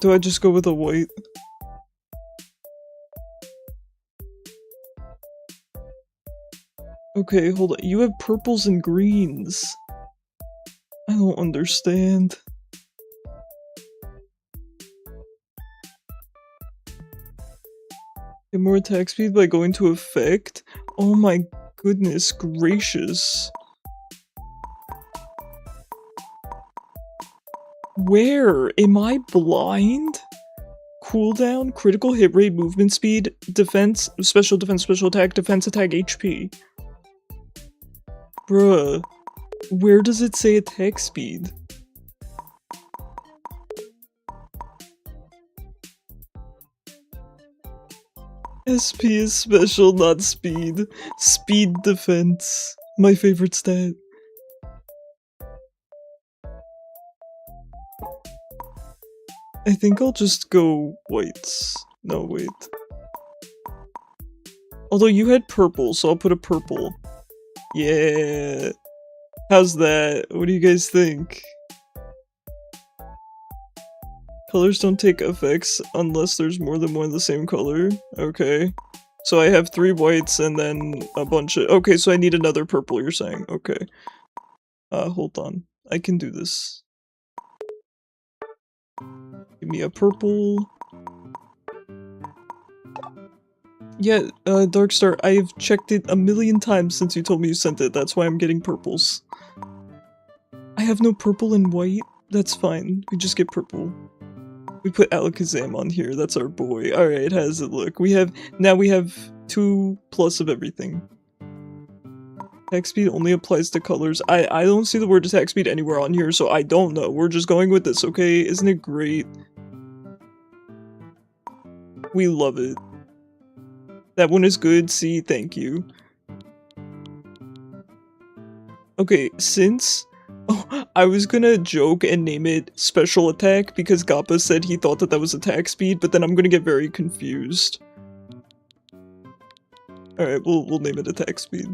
Do I just go with a white? Okay, hold on. You have purples and greens. I don't understand. Get more attack speed by going to effect? Oh my goodness gracious. Where? Am I blind? Cooldown, critical hit rate, movement speed, defense, special attack, defense attack, HP. Bruh. Where does it say attack speed? SP is special, not speed. Speed defense. My favorite stat. I think I'll just go whites. No, wait. Although you had purple, so I'll put a purple. Yeah. How's that? What do you guys think? Colors don't take effects unless there's more than one of the same color. Okay. So I have 3 whites and then a bunch of- okay, so I need another purple, you're saying. Okay. Hold on. I can do this. Give me a purple. Yeah, Darkstar, I've checked it a million times since you told me you sent it. That's why I'm getting purples. I have no purple and white. That's fine. We just get purple. We put Alakazam on here. That's our boy. Alright, how does it look? Now we have 2+ of everything. Attack speed only applies to colors. I don't see the word attack speed anywhere on here, so I don't know. We're just going with this, okay? Isn't it great? We love it. That one is good. See, thank you. Okay, since... Oh, I was gonna joke and name it Special Attack because Gappa said he thought that that was attack speed, but then I'm gonna get very confused. Alright, we'll name it attack speed.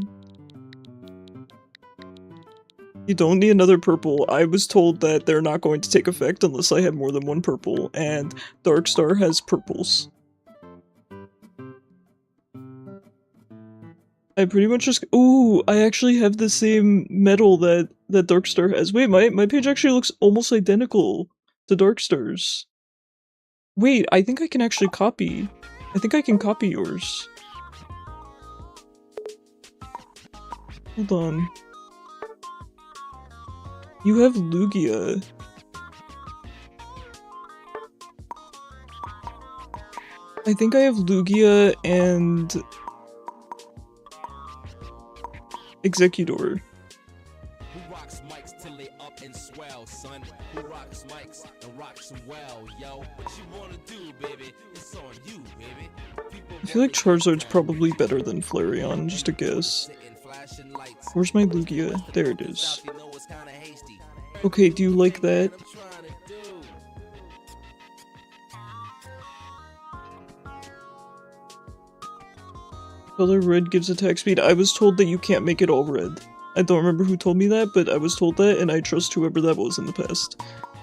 You don't need another purple. I was told that they're not going to take effect unless I have more than 1 purple, and Darkstar has purples. I pretty much just- ooh, I actually have the same medal that Darkstar has. Wait, my page actually looks almost identical to Darkstar's. Wait, I think I can actually copy. I think I can copy yours. Hold on. You have Lugia. I think I have Lugia and Executor. Who rocks mics till they up and swell, son? Who rocks mics and rocks them well, yo? What you wanna do, baby? It's on you, baby. I feel like Charizard's probably better than Flareon, just a guess. Where's my Lugia? There it is. Okay, do you like that? Color red gives attack speed. I was told that you can't make it all red. I don't remember who told me that, but I was told that, and I trust whoever that was in the past.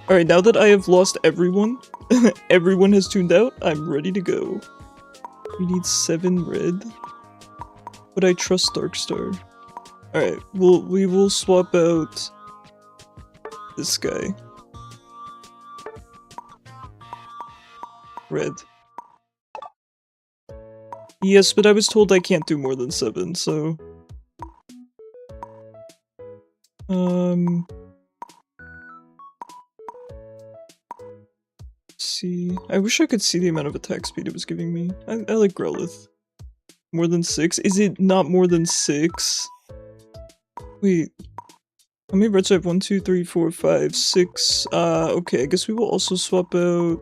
Alright, now that I have lost everyone, everyone has tuned out, I'm ready to go. We need 7 red. But I trust Darkstar. Alright, we will swap out this guy. Red. Yes, but I was told I can't do more than 7, so... see. I wish I could see the amount of attack speed it was giving me. I like Growlithe. More than 6? Is it not more than 6? Wait. How many reds do I have? 1, 2, 3, 4, 5, 6. Okay, I guess we will also swap out...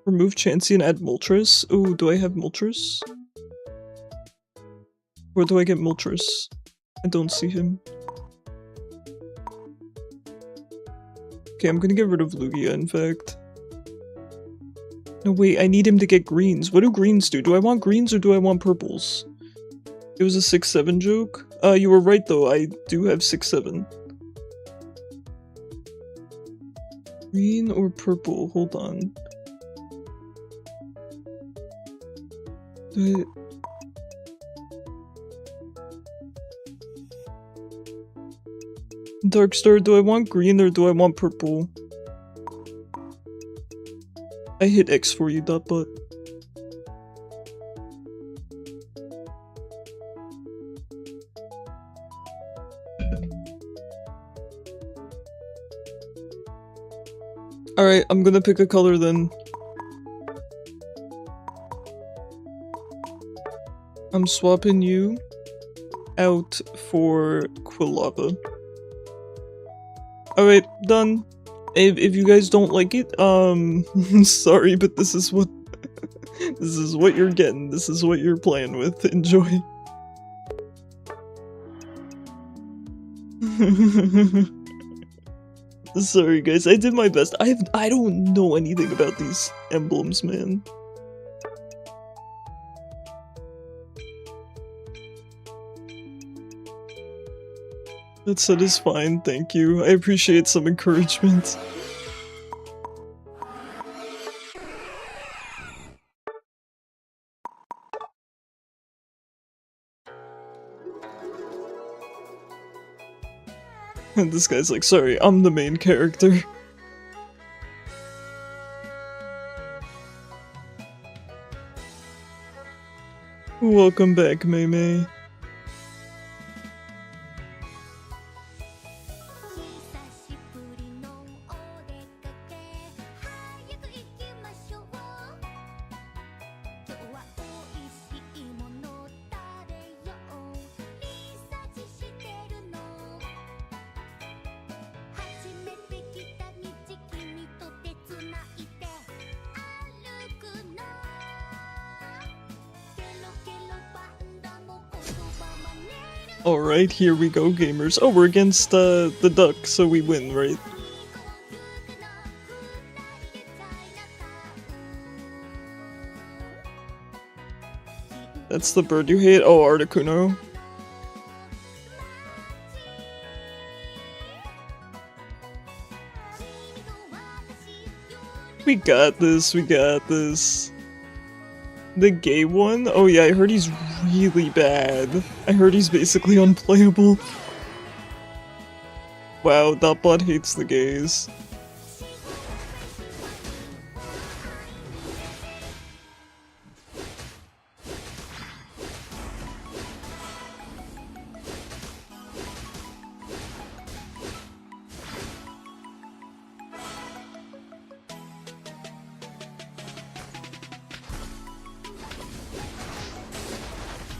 remove Chansey and add Moltres. Ooh, do I have Moltres? Where do I get Moltres? I don't see him. Okay, I'm gonna get rid of Lugia, in fact. No, wait, I need him to get greens. What do greens do? Do I want greens or do I want purples? It was a 6-7 joke? You were right though, I do have 6-7. Green or purple? Hold on. Darkstar, do I want green or do I want purple? I hit X for you, Dotbot. Alright, I'm gonna pick a color then. I'm swapping you out for Quilava. Alright, done. If you guys don't like it, sorry, but this is what this is what you're getting. This is what you're playing with. Enjoy. Sorry guys, I did my best. I don't know anything about these emblems, man. That set is fine, thank you. I appreciate some encouragement. And this guy's like, sorry, I'm the main character. Welcome back, Mei Mei. Alright, here we go, gamers. Oh, we're against the duck, so we win, right? That's the bird you hate? Oh, Articuno. We got this, we got this. The gay one? Oh yeah, I heard he's really bad. I heard he's basically unplayable. Wow, that bot hates the gays.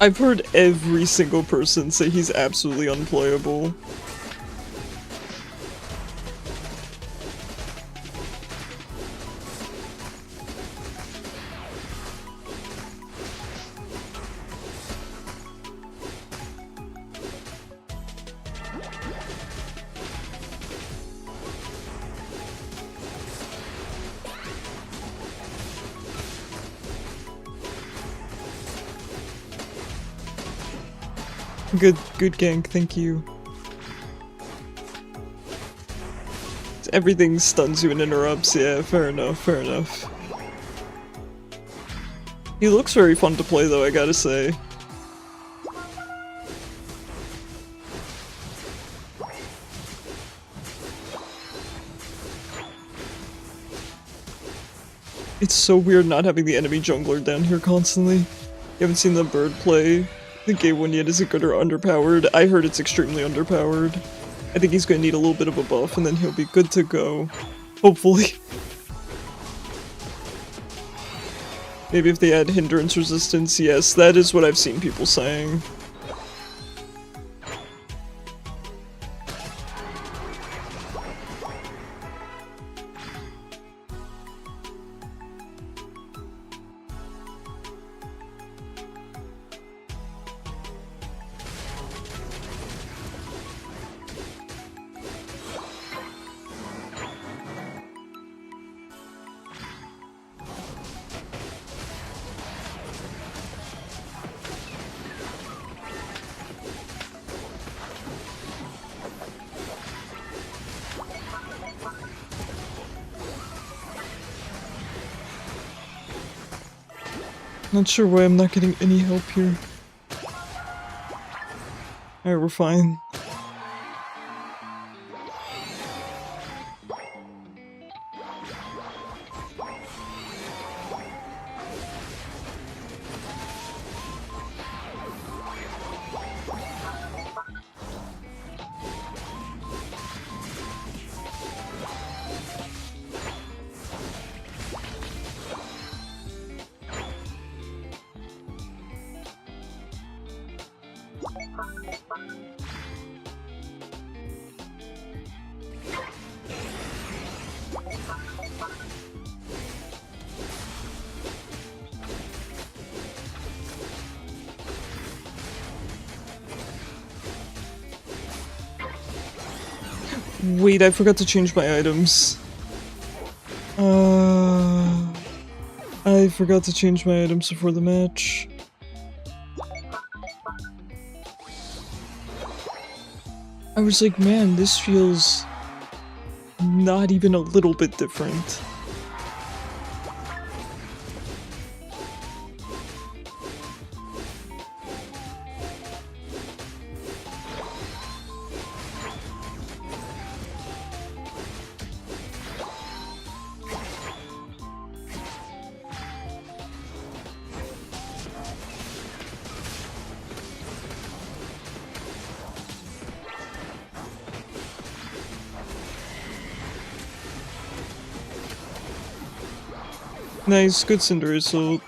I've heard every single person say he's absolutely unplayable. Good gank, thank you. Everything stuns you and interrupts, yeah, fair enough, fair enough. He looks very fun to play though, I gotta say. It's so weird not having the enemy jungler down here constantly. You haven't seen the bird play the gay one yet. Is it good or underpowered? I heard it's extremely underpowered. I think he's gonna need a little bit of a buff and then he'll be good to go. Hopefully. Maybe if they add hindrance resistance, yes, that is what I've seen people saying. Not sure why I'm not getting any help here. Alright, we're fine. Wait, I forgot to change my items. I forgot to change my items before the match. I was like, man, this feels not even a little bit different. Nice, good Cinder Assault.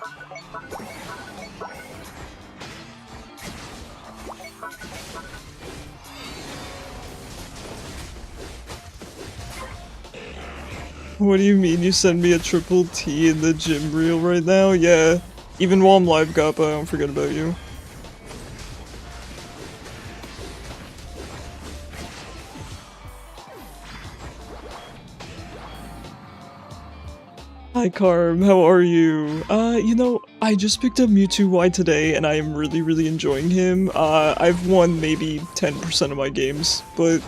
What do you mean you send me a triple T in the gym reel right now? Yeah, even while I'm live Gappa, I don't forget about you. Hi Carm, how are you? You know, I just picked up Mewtwo Y today and I am really enjoying him. I've won maybe 10% of my games, but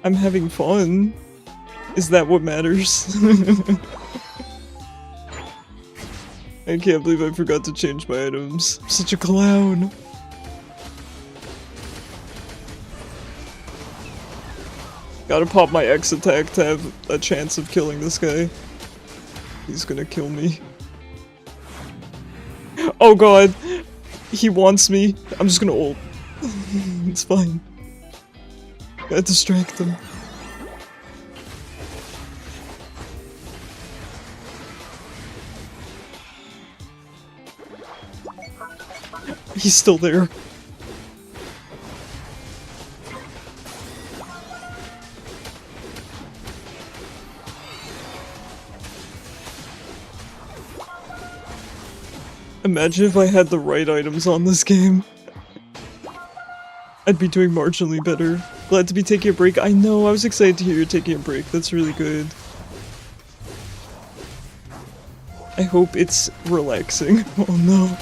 I'm having fun. Is that what matters? I can't believe I forgot to change my items. I'm such a clown. Gotta pop my X attack to have a chance of killing this guy. He's gonna kill me. Oh god! He wants me. I'm just gonna ult. It's fine. Gotta distract him. He's still there. Imagine if I had the right items on this game. I'd be doing marginally better. Glad to be taking a break. I know, I was excited to hear you're taking a break. That's really good. I hope it's relaxing. Oh no.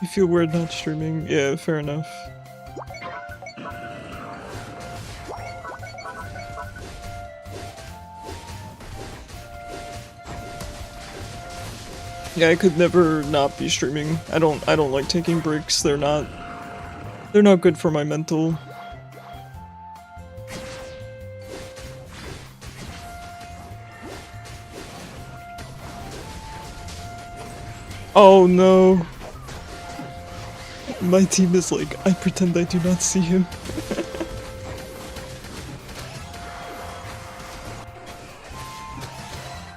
You feel weird not streaming? Yeah, fair enough. Yeah, I could never not be streaming. I don't like taking breaks. They're not good for my mental. Oh no. My team is like, I pretend I do not see him.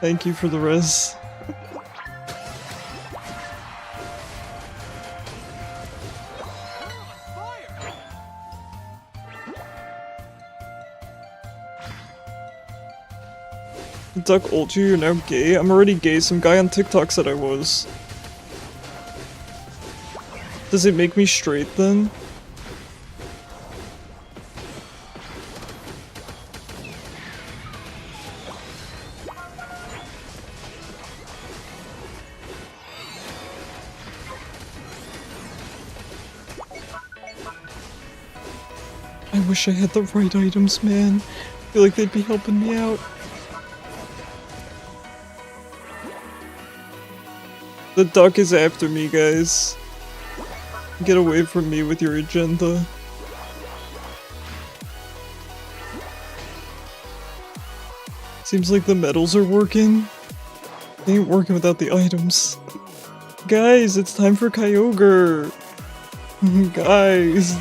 Thank you for the res. Duck ult you, you're now gay? I'm already gay, some guy on TikTok said I was. Does it make me straight then? I wish I had the right items, man. I feel like they'd be helping me out. The duck is after me, guys. Get away from me with your agenda. Seems like the medals are working. They ain't working without the items. Guys, it's time for Kyogre! Guys!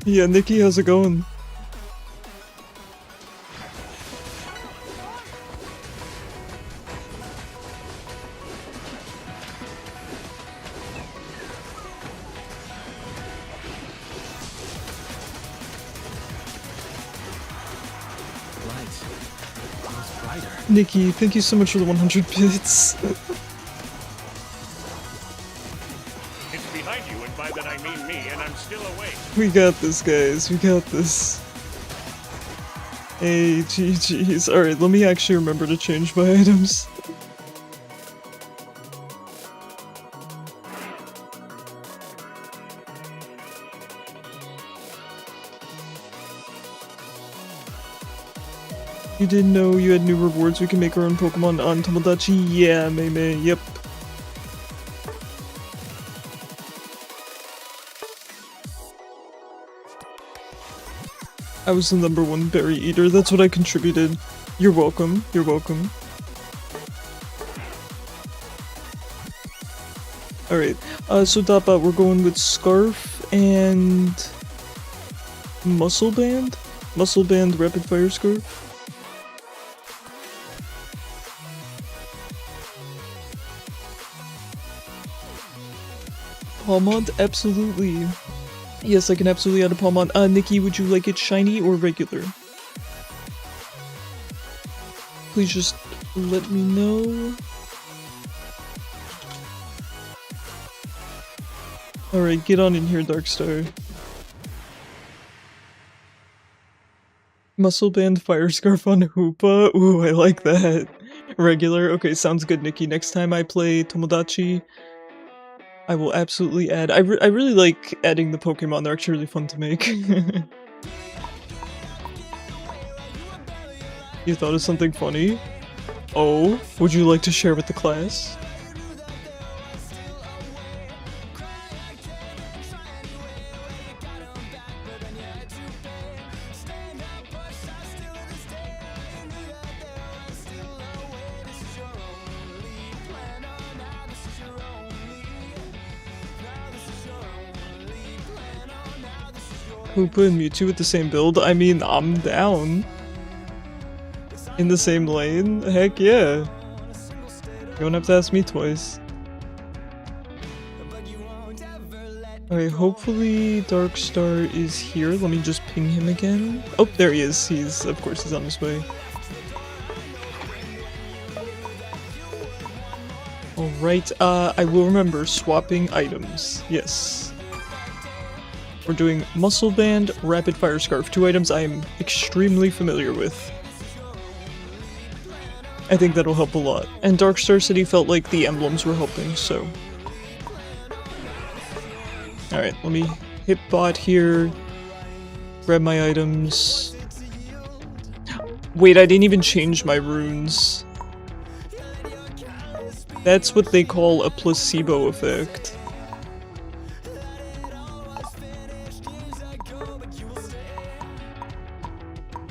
Yeah, Nikki, how's it going? Light grows brighter. Nikki, thank you so much for the 100 bits. It's behind you, and by that I mean me, and I'm still awake. We got this, guys. We got this. Hey, GG's. Alright, let me actually remember to change my items. You didn't know you had new rewards? We can make our own Pokemon on Tomodachi? Yeah, Mei, yep. I was the #1 berry eater, that's what I contributed. You're welcome, you're welcome. Alright, so Dotbot, we're going with Scarf and... Muscle Band? Muscle Band Rapid Fire Scarf? Palmont? Absolutely. Yes, I can absolutely add a Palmont. Nikki, would you like it shiny or regular? Please just let me know. Alright, get on in here, Darkstar. Muscle Band Fire Scarf on Hoopa? Ooh, I like that. Regular? Okay, sounds good, Nikki. Next time I play Tomodachi, I will absolutely add. I really like adding the Pokemon, they're actually really fun to make. You thought of something funny? Oh, would you like to share with the class? Hoopa and Mewtwo with the same build? I mean, I'm down. In the same lane? Heck yeah. You don't have to ask me twice. Alright, hopefully Darkstar is here. Let me just ping him again. Oh, there he is. Of course, he's on his way. Alright, I will remember swapping items. Yes. We're doing Muscle Band, Rapid Fire Scarf. 2 items I am extremely familiar with. I think that'll help a lot. And Darkstar City felt like the emblems were helping, so... Alright, let me hit bot here. Grab my items. Wait, I didn't even change my runes. That's what they call a placebo effect.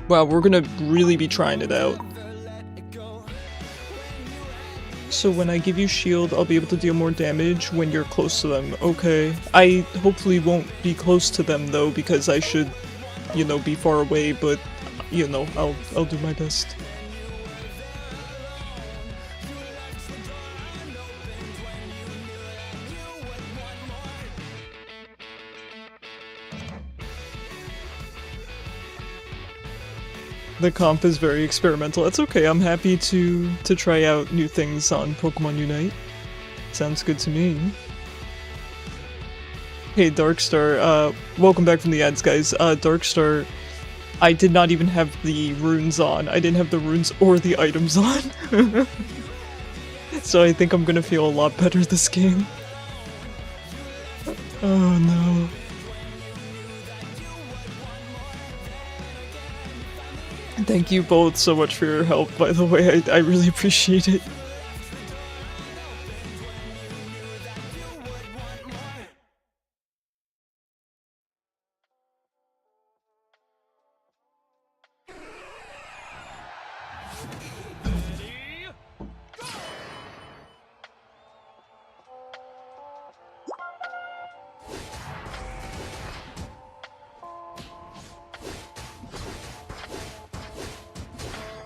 Wow, we're gonna really be trying it out. So when I give you shield, I'll be able to deal more damage when you're close to them. Okay. I hopefully won't be close to them though, because I should, you know, be far away, but, you know, I'll do my best. The comp is very experimental. It's okay, I'm happy to try out new things on Pokemon Unite. Sounds good to me. Hey Darkstar, welcome back from the ads, guys. Darkstar, I did not even have the runes on. I didn't have the runes or the items on. So I think I'm gonna feel a lot better this game. Oh no. Thank you both so much for your help, by the way. I really appreciate it.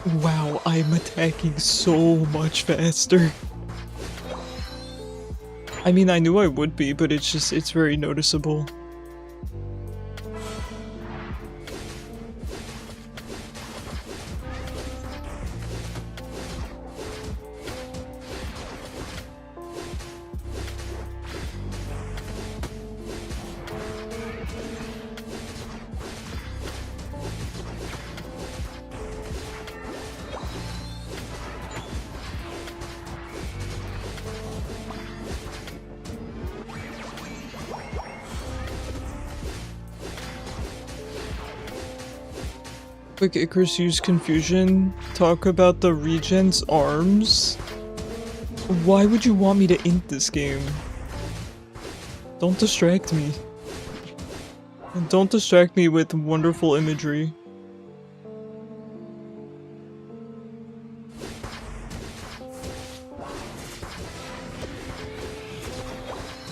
Wow, I'm attacking so much faster. I mean, I knew I would be, but it's very noticeable. Quick Icarus use confusion. Talk about the regen's arms. Why would you want me to int this game? Don't distract me. And don't distract me with wonderful imagery.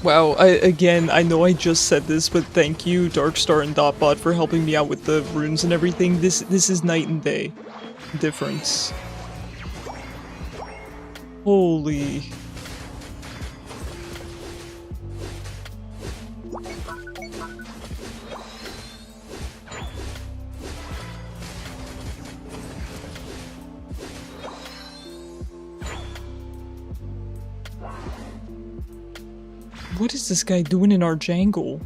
Wow, I know I just said this, but thank you, Darkstar and Dotbot, for helping me out with the runes and everything. This is night and day difference. Holy. What is this guy doing in our jungle?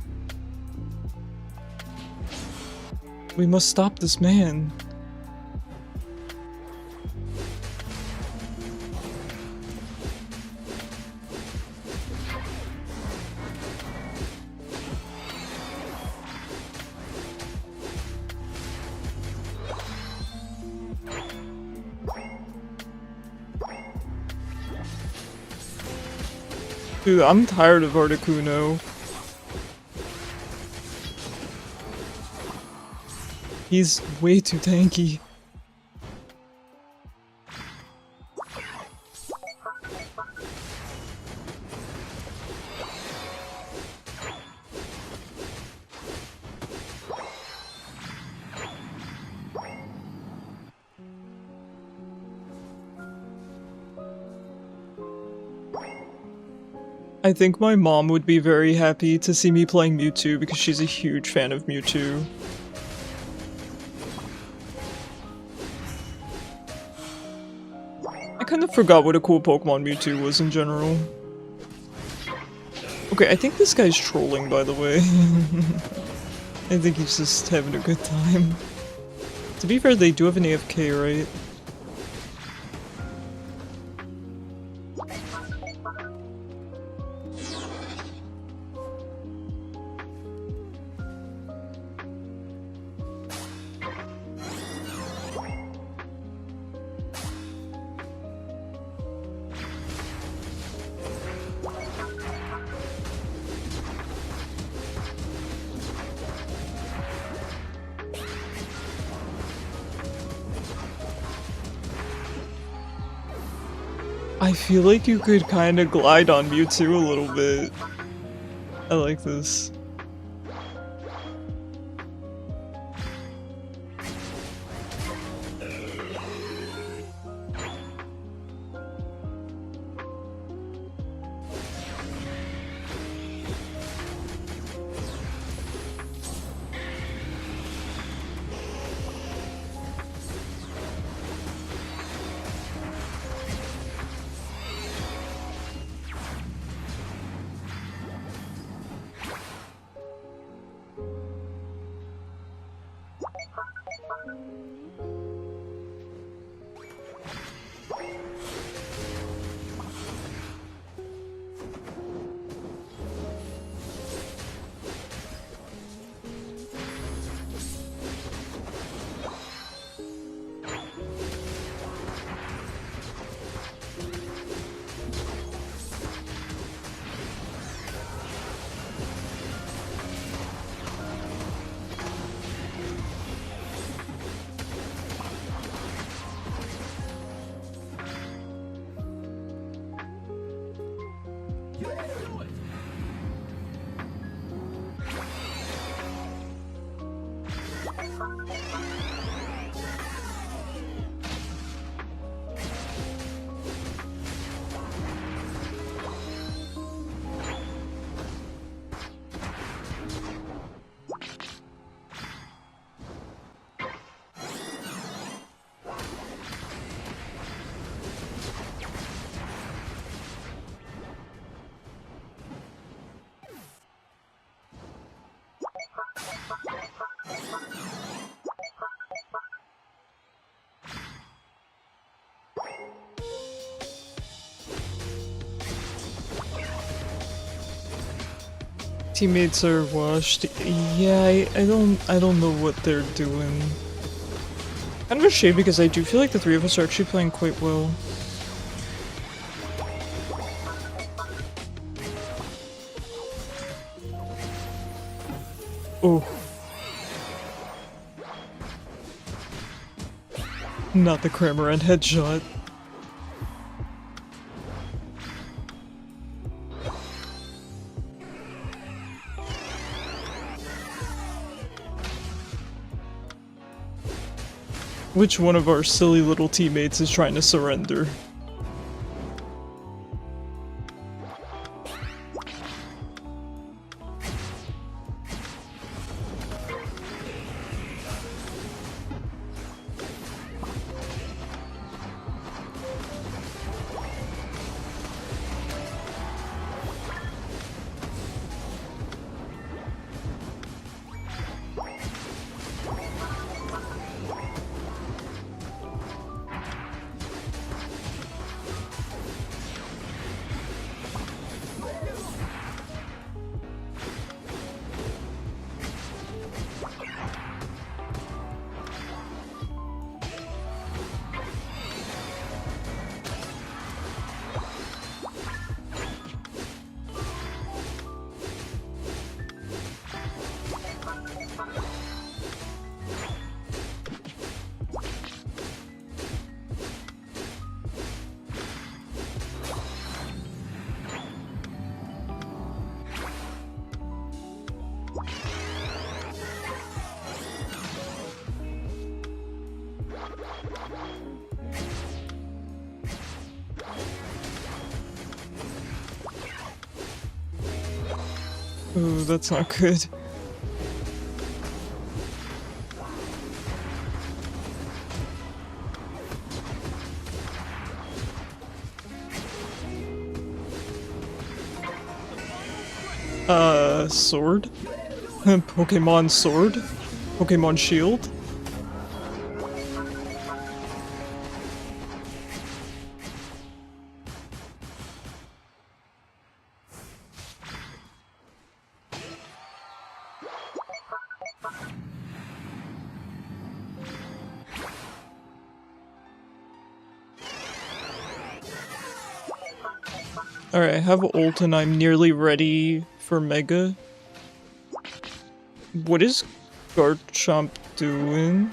We must stop this man. Dude, I'm tired of Articuno. He's way too tanky. I think my mom would be very happy to see me playing Mewtwo because she's a huge fan of Mewtwo. I kind of forgot what a cool Pokemon Mewtwo was in general. Okay, I think this guy's trolling, by the way. I think he's just having a good time. To be fair, they do have an AFK, right? I feel like you could kind of glide on Mewtwo a little bit. I like this. teammates are washed. Yeah, I don't know what they're doing. Kind of a shame because I do feel like the three of us are actually playing quite well. Oh. Not the Cramorant headshot. Which one of our silly little teammates is trying to surrender? Ooh, that's not good. Sword? Pokemon Sword? Pokemon Shield? Alright, I have ult and I'm nearly ready for Mega. What is Garchomp doing?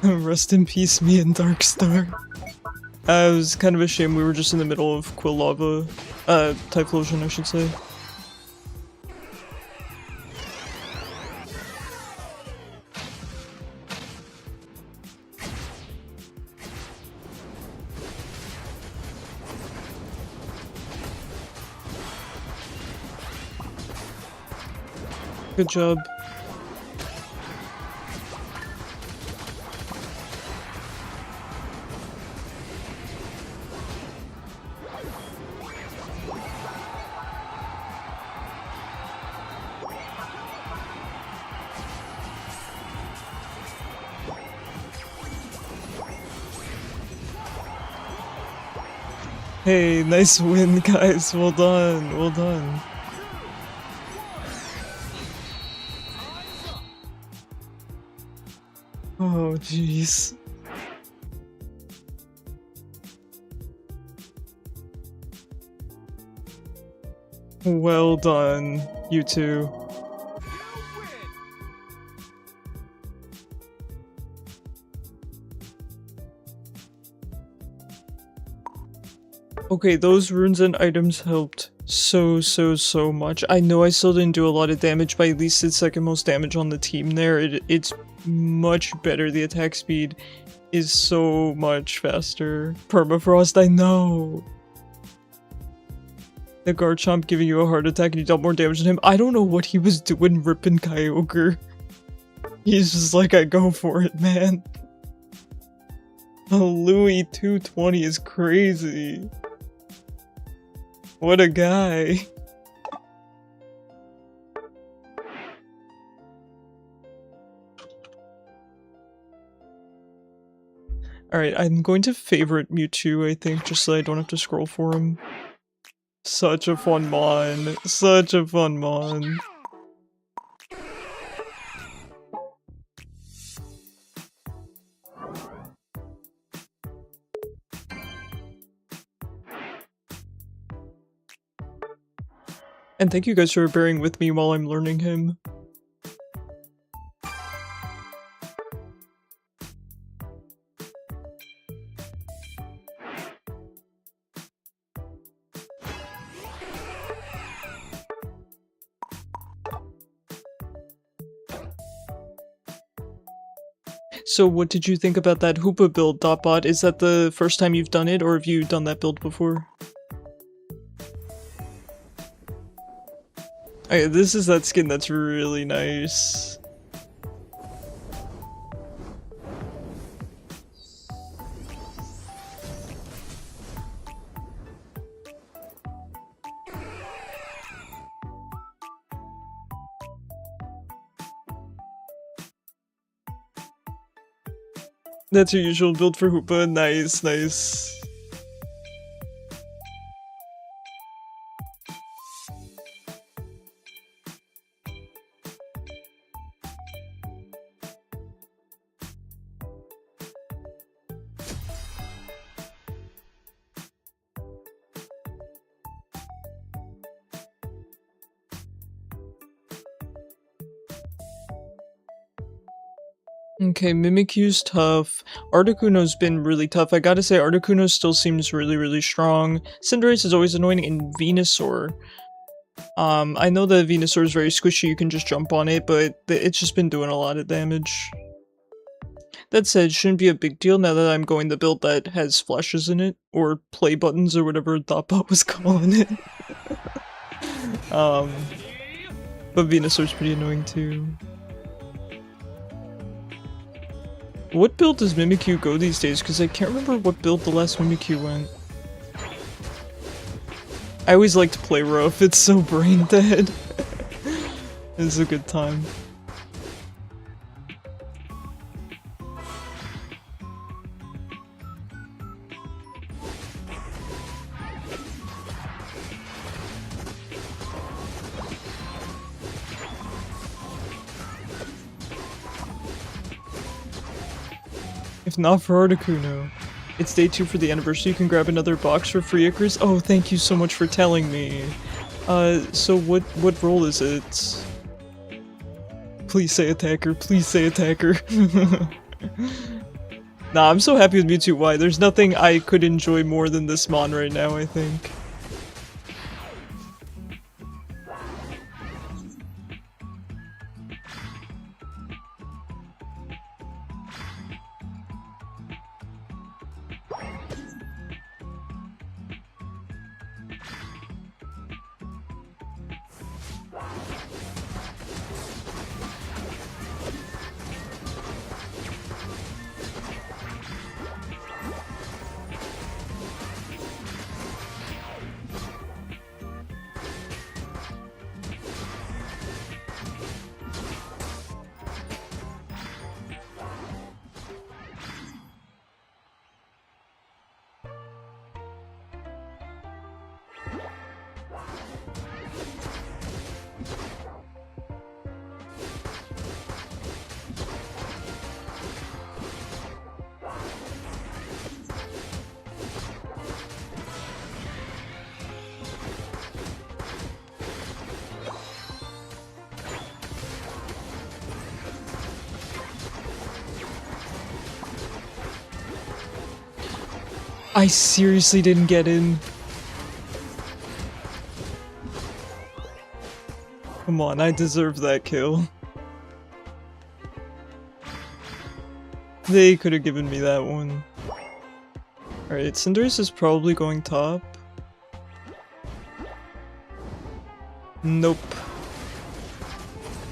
Rest in peace, me and Darkstar. It was kind of a shame we were just in the middle of Quilava. Typhlosion, I should say. Good job. Hey, nice win, guys. Well done. Well done. Oh, jeez. Well done, you two. Okay, those runes and items helped so much. I know I still didn't do a lot of damage, but at least it's second most damage on the team there. It's much better. The attack speed is so much faster. Permafrost, I know. The Garchomp giving you a heart attack and you dealt more damage than him. I don't know what he was doing ripping Kyogre. He's just like, I go for it, man. A Louis 220 is crazy. What a guy. Alright, I'm going to favorite Mewtwo, I think, just so I don't have to scroll for him. Such a fun mon. Such a fun mon. And thank you guys for bearing with me while I'm learning him. So what did you think about that Hoopa build, Dotbot? Is that the first time you've done it, or have you done that build before? Okay, this is that skin that's really nice. That's your usual build for Hoopa. Nice, nice. Okay, Mimikyu's tough. Articuno's been really tough. I gotta say, Articuno still seems really strong. Cinderace is always annoying, and Venusaur. I know that Venusaur is very squishy, you can just jump on it, but it's just been doing a lot of damage. That said, shouldn't be a big deal now that I'm going the build that has flashes in it, or play buttons, or whatever Dotbot was calling it. But Venusaur's pretty annoying too. What build does Mimikyu go these days? Because I can't remember what build the last Mimikyu went. I always like to play rough, it's so brain dead. It's a good time. If not for Articuno. It's day 2 for the anniversary, you can grab another box for free Icarus. Oh, thank you so much for telling me. So what role is it? Please say attacker, please say attacker. Nah, I'm so happy with Mewtwo Y. There's nothing I could enjoy more than this mon right now, I think. I seriously didn't get in. Come on, I deserve that kill. They could have given me that one. Alright, Cinderace is probably going top. Nope.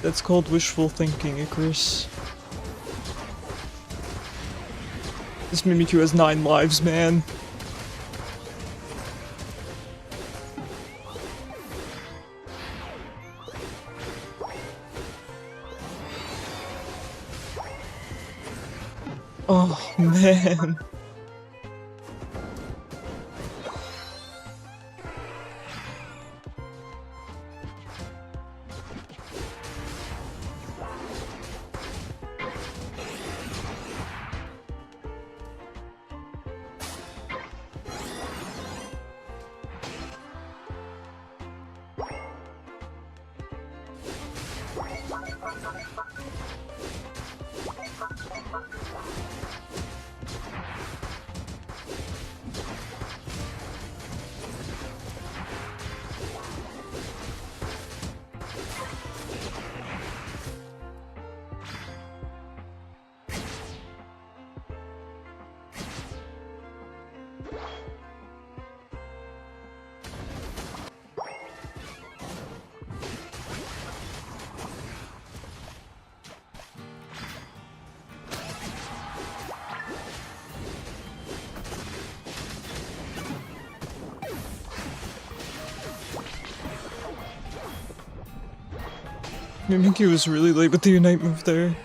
That's called wishful thinking, Icarus. This Mimikyu has 9 lives, man. Oh, man. Mimikyu was really late with the Unite move there.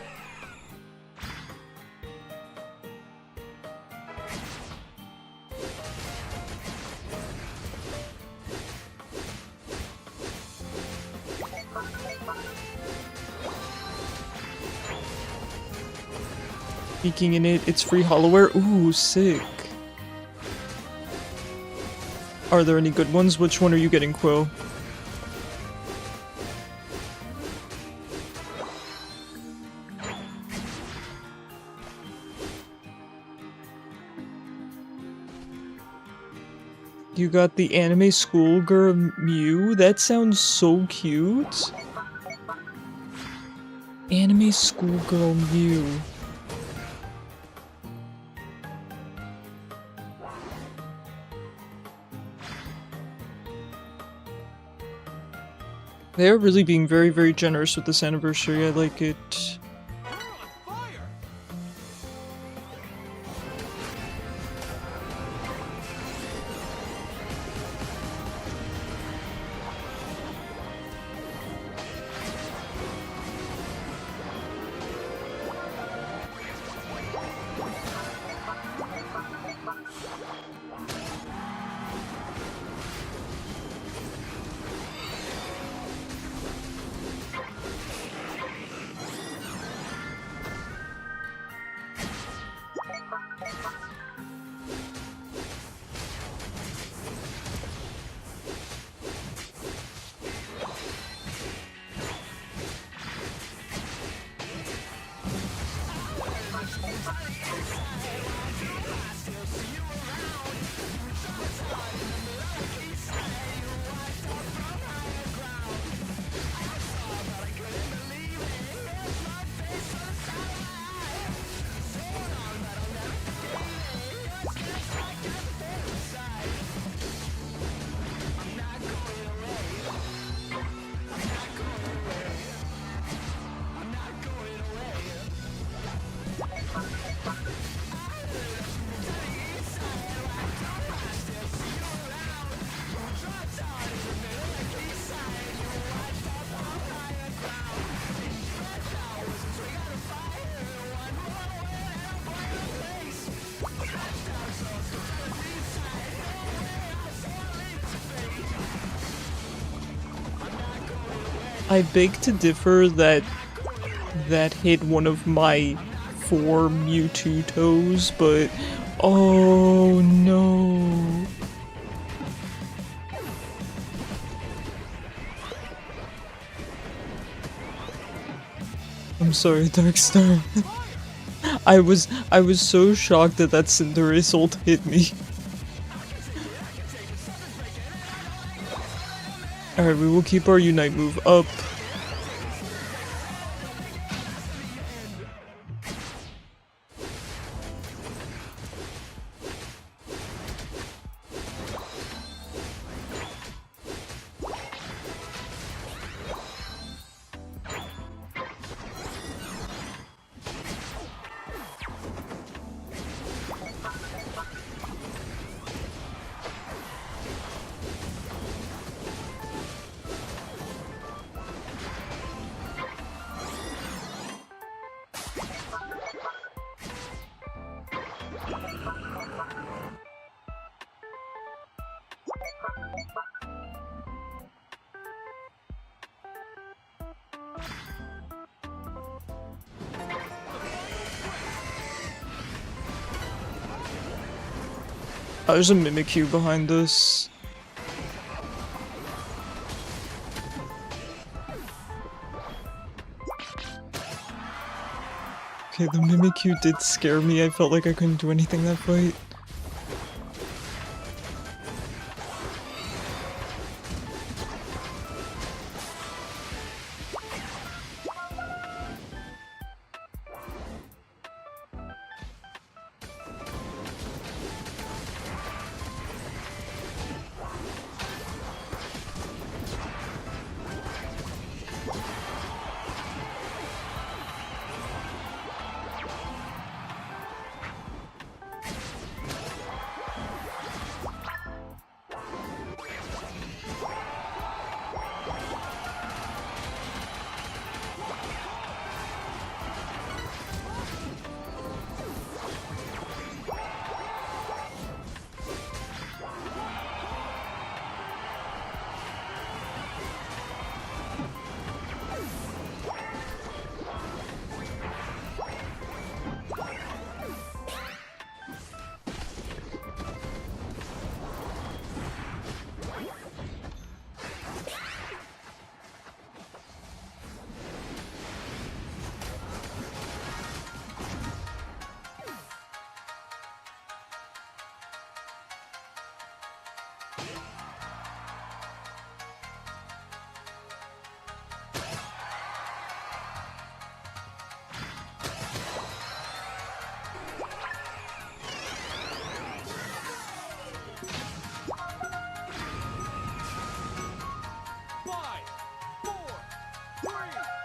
Speaking in it, it's free hollowware. Ooh, sick. Are there any good ones? Which one are you getting, Quill? You got the anime schoolgirl Mew? That sounds so cute. Anime schoolgirl Mew. They are really being very, very generous with this anniversary. I like it. I beg to differ that that hit one of my 4 Mewtwo toes, but oh no. I'm sorry, Darkstar. I was so shocked that that Cinderace ult hit me. Alright, we will keep our Unite move up. Oh, there's a Mimikyu behind us. Okay, the Mimikyu did scare me. I felt like I couldn't do anything that fight.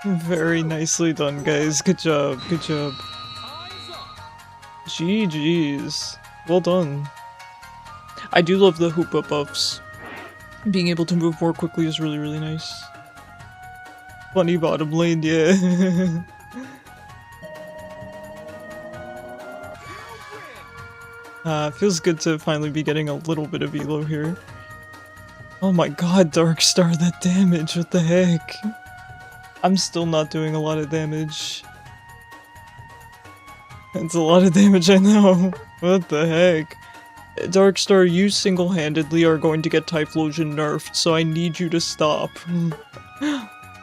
Very nicely done, guys. Good job. Good job. GG's. Well done. I do love the Hoopa buffs. Being able to move more quickly is really, really nice. Funny bottom lane, yeah. Feels good to finally be getting a little bit of elo here. Oh my god, Darkstar, that damage, what the heck? I'm still not doing a lot of damage. It's a lot of damage, I know. What the heck? Darkstar, you single-handedly are going to get Typhlosion nerfed, so I need you to stop.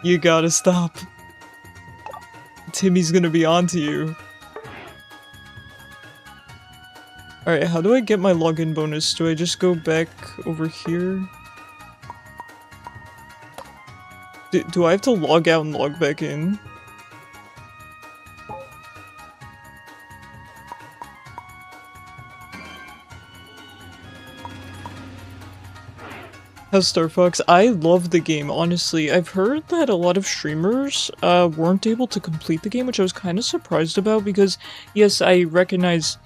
You gotta stop. Timmy's gonna be onto you. Alright, how do I get my login bonus? Do I just go back over here? Do I have to log out and log back in? How's Star Fox? I love the game, honestly. I've heard that a lot of streamers weren't able to complete the game, which I was kind of surprised about because, yes, I recognize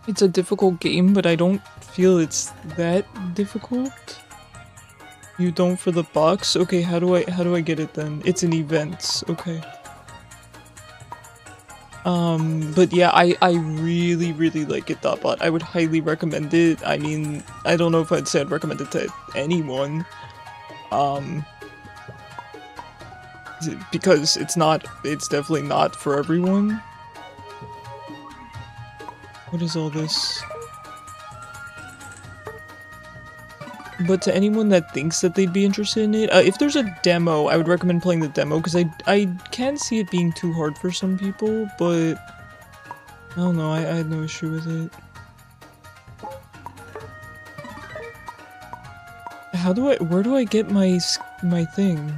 it's a difficult game, but I don't feel it's that difficult. You don't for the box? Okay, how do I get it then? It's an event, okay. But yeah, I really, really like it, Dotbot. I would highly recommend it. I mean, I don't know if I'd say I'd recommend it to anyone. Because it's definitely not for everyone. What is all this? But to anyone that thinks that they'd be interested in it, if there's a demo, I would recommend playing the demo, because I can see it being too hard for some people, but I don't know, I had no issue with it. Where do I get my thing?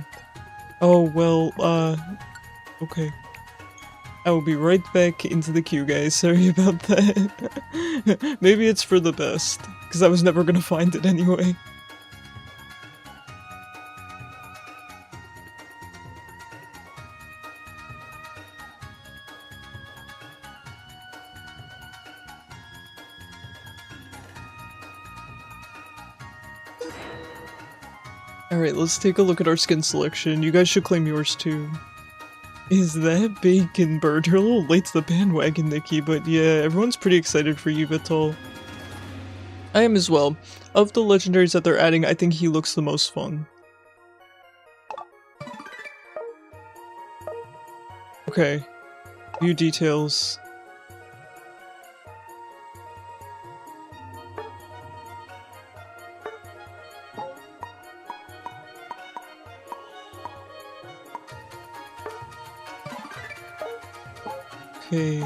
Oh, well, okay. I will be right back into the queue, guys, sorry about that. Maybe it's for the best, because I was never gonna find it anyway. Alright, let's take a look at our skin selection. You guys should claim yours too. Is that Bacon Bird? You're a little late to the bandwagon, Nikki, but yeah, everyone's pretty excited for you, Vital. I am as well. Of the legendaries that they're adding, I think he looks the most fun. Okay. View details. Okay.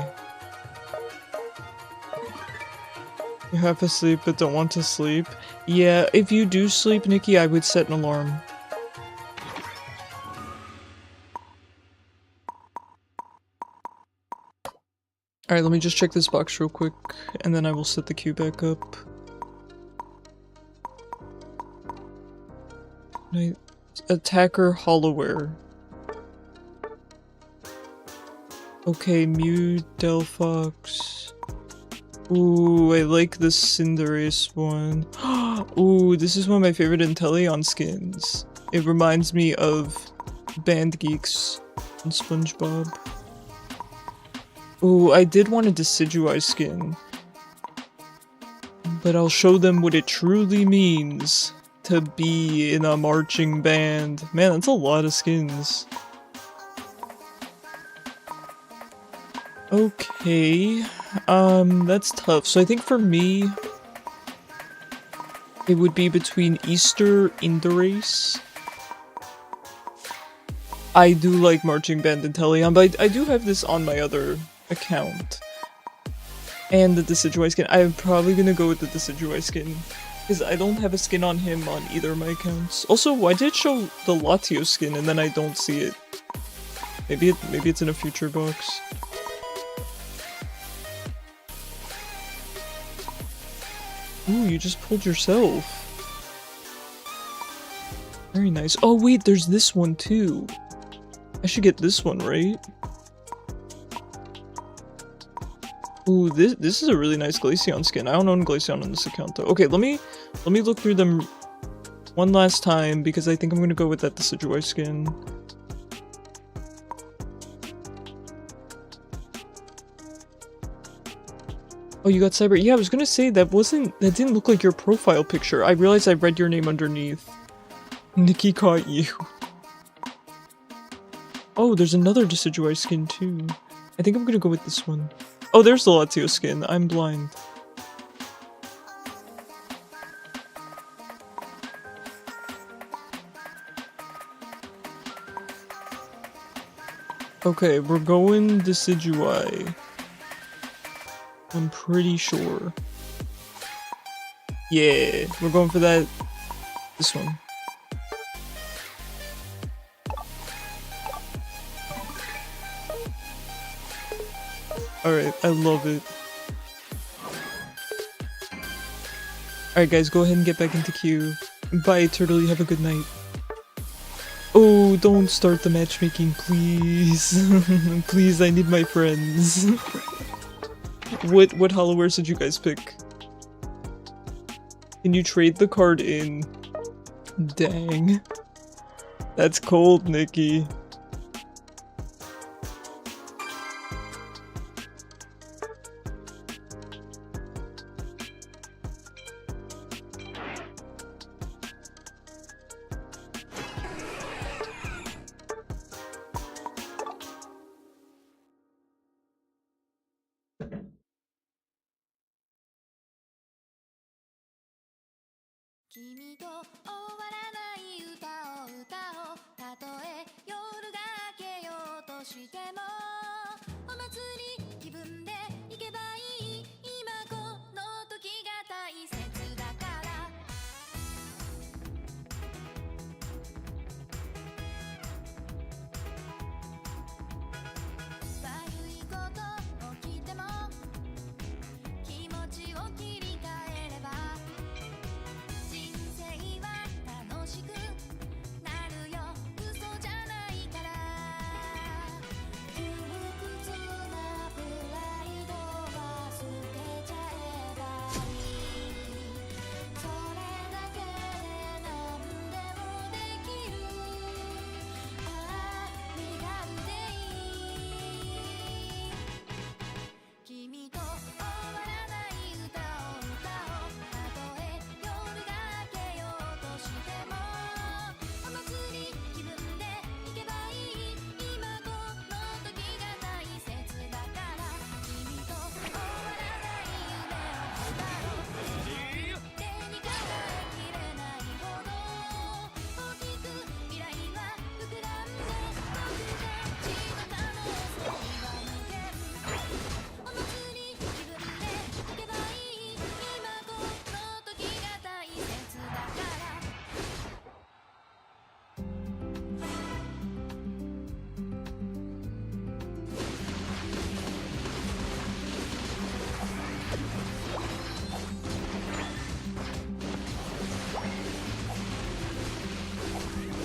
You're half asleep but don't want to sleep. Yeah, if you do sleep, Nikki, I would set an alarm. Alright, let me just check this box real quick, and then I will set the queue back up. Right. Attacker Hollowware. Okay, Mew, Delphox. Ooh, I like the Cinderace one. Ooh, this is one of my favorite Inteleon skins. It reminds me of Band Geeks and SpongeBob. Ooh, I did want a Decidueye skin. But I'll show them what it truly means to be in a marching band. Man, that's a lot of skins. Okay, that's tough. So I think for me, it would be between Easter Indurace. I do like Marching Band and Teleon, but I do have this on my other account. And the Decidueye skin. I'm probably gonna go with the Decidueye skin, because I don't have a skin on him on either of my accounts. Also, why did it show the Latio skin and then I don't see it? Maybe it's in a future box. Ooh, you just pulled yourself. Very nice. Oh wait, there's this one too. I should get this one, right? Ooh, this is a really nice Glaceon skin. I don't own Glaceon on this account though. Okay, let me look through them one last time, because I think I'm gonna go with that Decidueye skin. Oh, you got Cyber. Yeah, I was gonna say that didn't look like your profile picture. I realized I read your name underneath. Nikki caught you. Oh, there's another Decidueye skin too. I think I'm gonna go with this one. Oh, there's the Latio skin. I'm blind. Okay, we're going Decidueye. I'm pretty sure. Yeah, we're going for that. This one. Alright, I love it. Alright guys, go ahead and get back into queue. Bye, Turtle, you have a good night. Oh, don't start the matchmaking, please. Please, I need my friends. What Hollowares did you guys pick? Can you trade the card in? Dang. That's cold, Nikki.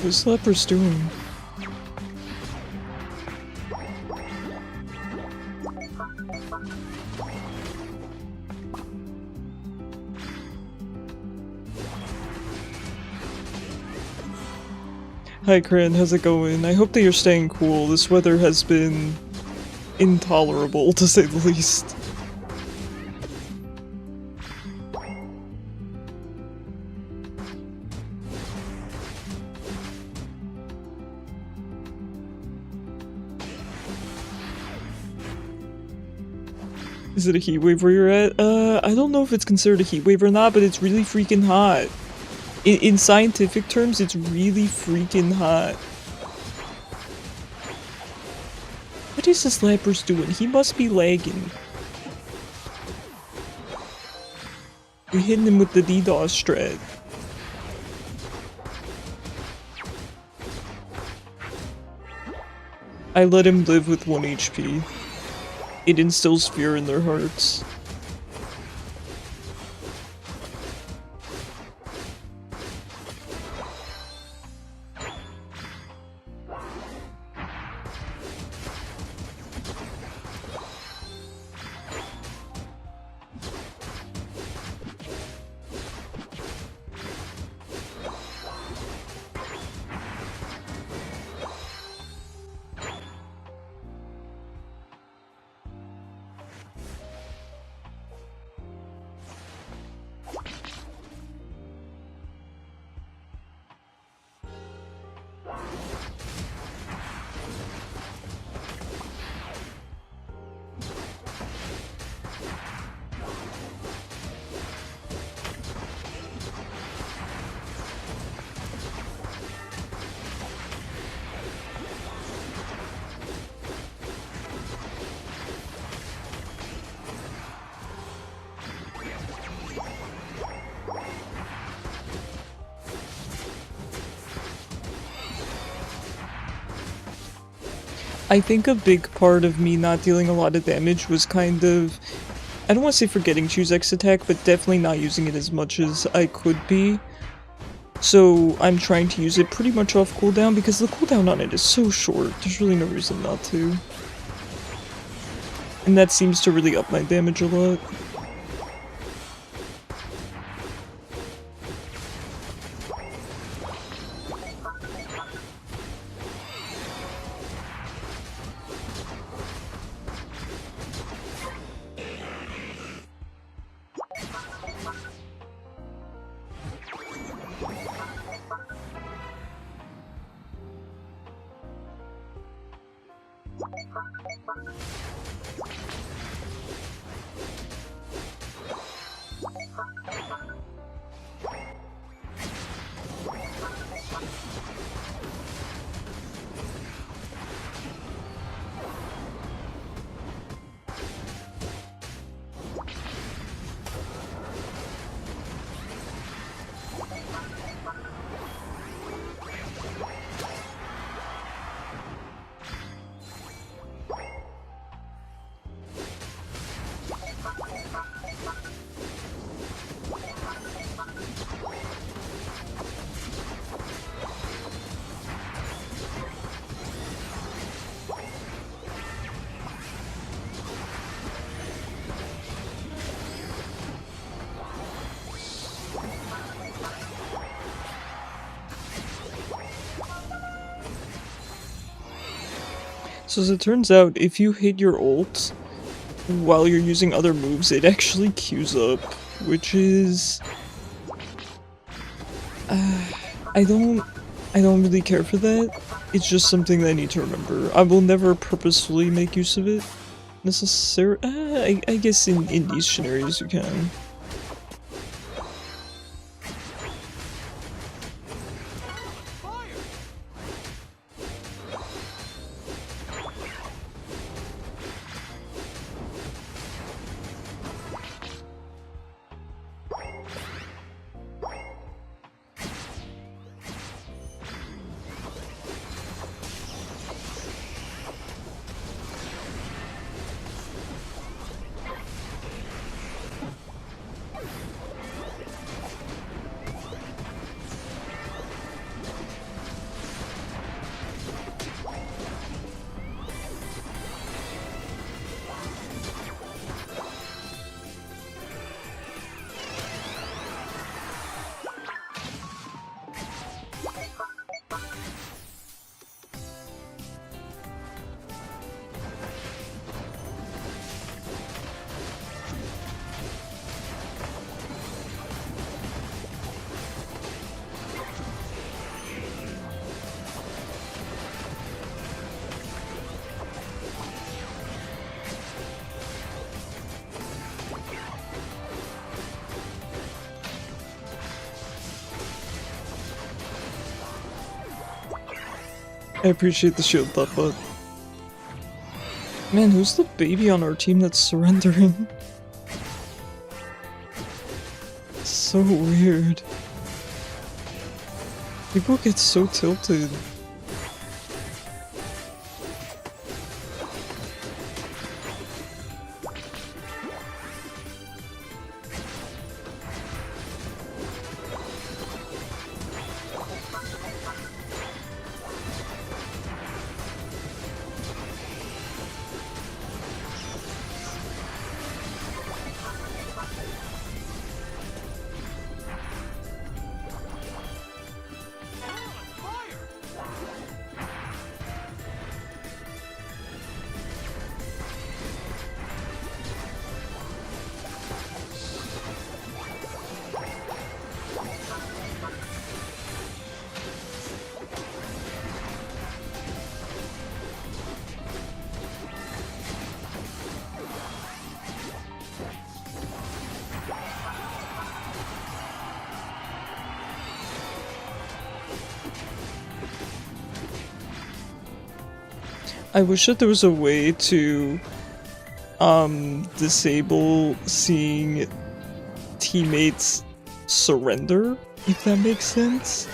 What's Leper's doing? Hi Cran, how's it going? I hope that you're staying cool. This weather has been intolerable, to say the least. Is it a heat wave where you're at? I don't know if it's considered a heat wave or not, but it's really freaking hot. In scientific terms, it's really freaking hot. What is this Lapras doing? He must be lagging. We're hitting him with the DDoS strat. I let him live with 1 HP. It instills fear in their hearts. I think a big part of me not dealing a lot of damage was kind of, I don't want to say forgetting choose X attack, but definitely not using it as much as I could be. So I'm trying to use it pretty much off cooldown because the cooldown on it is so short, there's really no reason not to. And that seems to really up my damage a lot. So as it turns out, if you hit your ult while you're using other moves, it actually queues up, which is... I don't really care for that. It's just something that I need to remember. I will never purposefully make use of it, necessarily. I guess in these scenarios you can. I appreciate the shield buff, but... Man, who's the baby on our team that's surrendering? So weird. People get so tilted. I wish that there was a way to disable seeing teammates surrender, if that makes sense.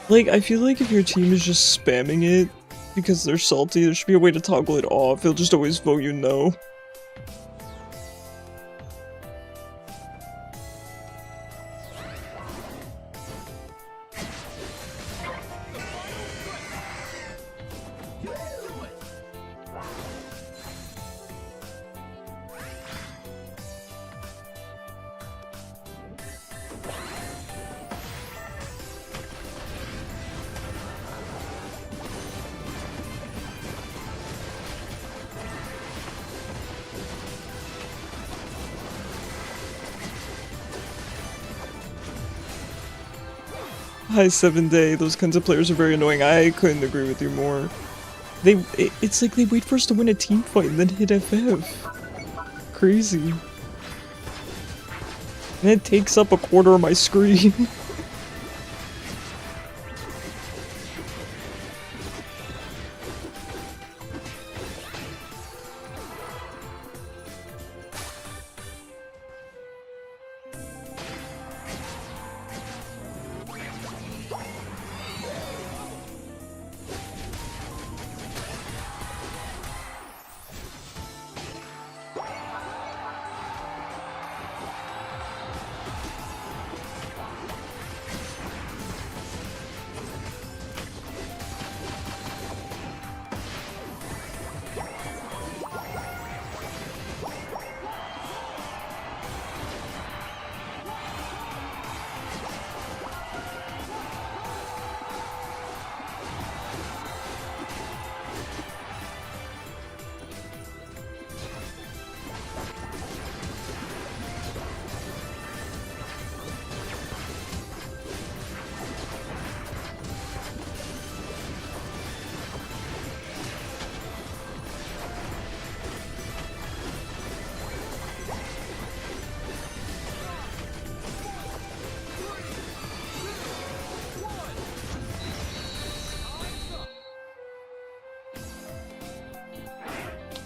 Like, I feel like if your team is just spamming it because they're salty, there should be a way to toggle it off. They'll just always vote you no. Hi 7-Day, those kinds of players are very annoying. I couldn't agree with you more. It's like they wait for us to win a team fight and then hit FF. Crazy. And it takes up a quarter of my screen.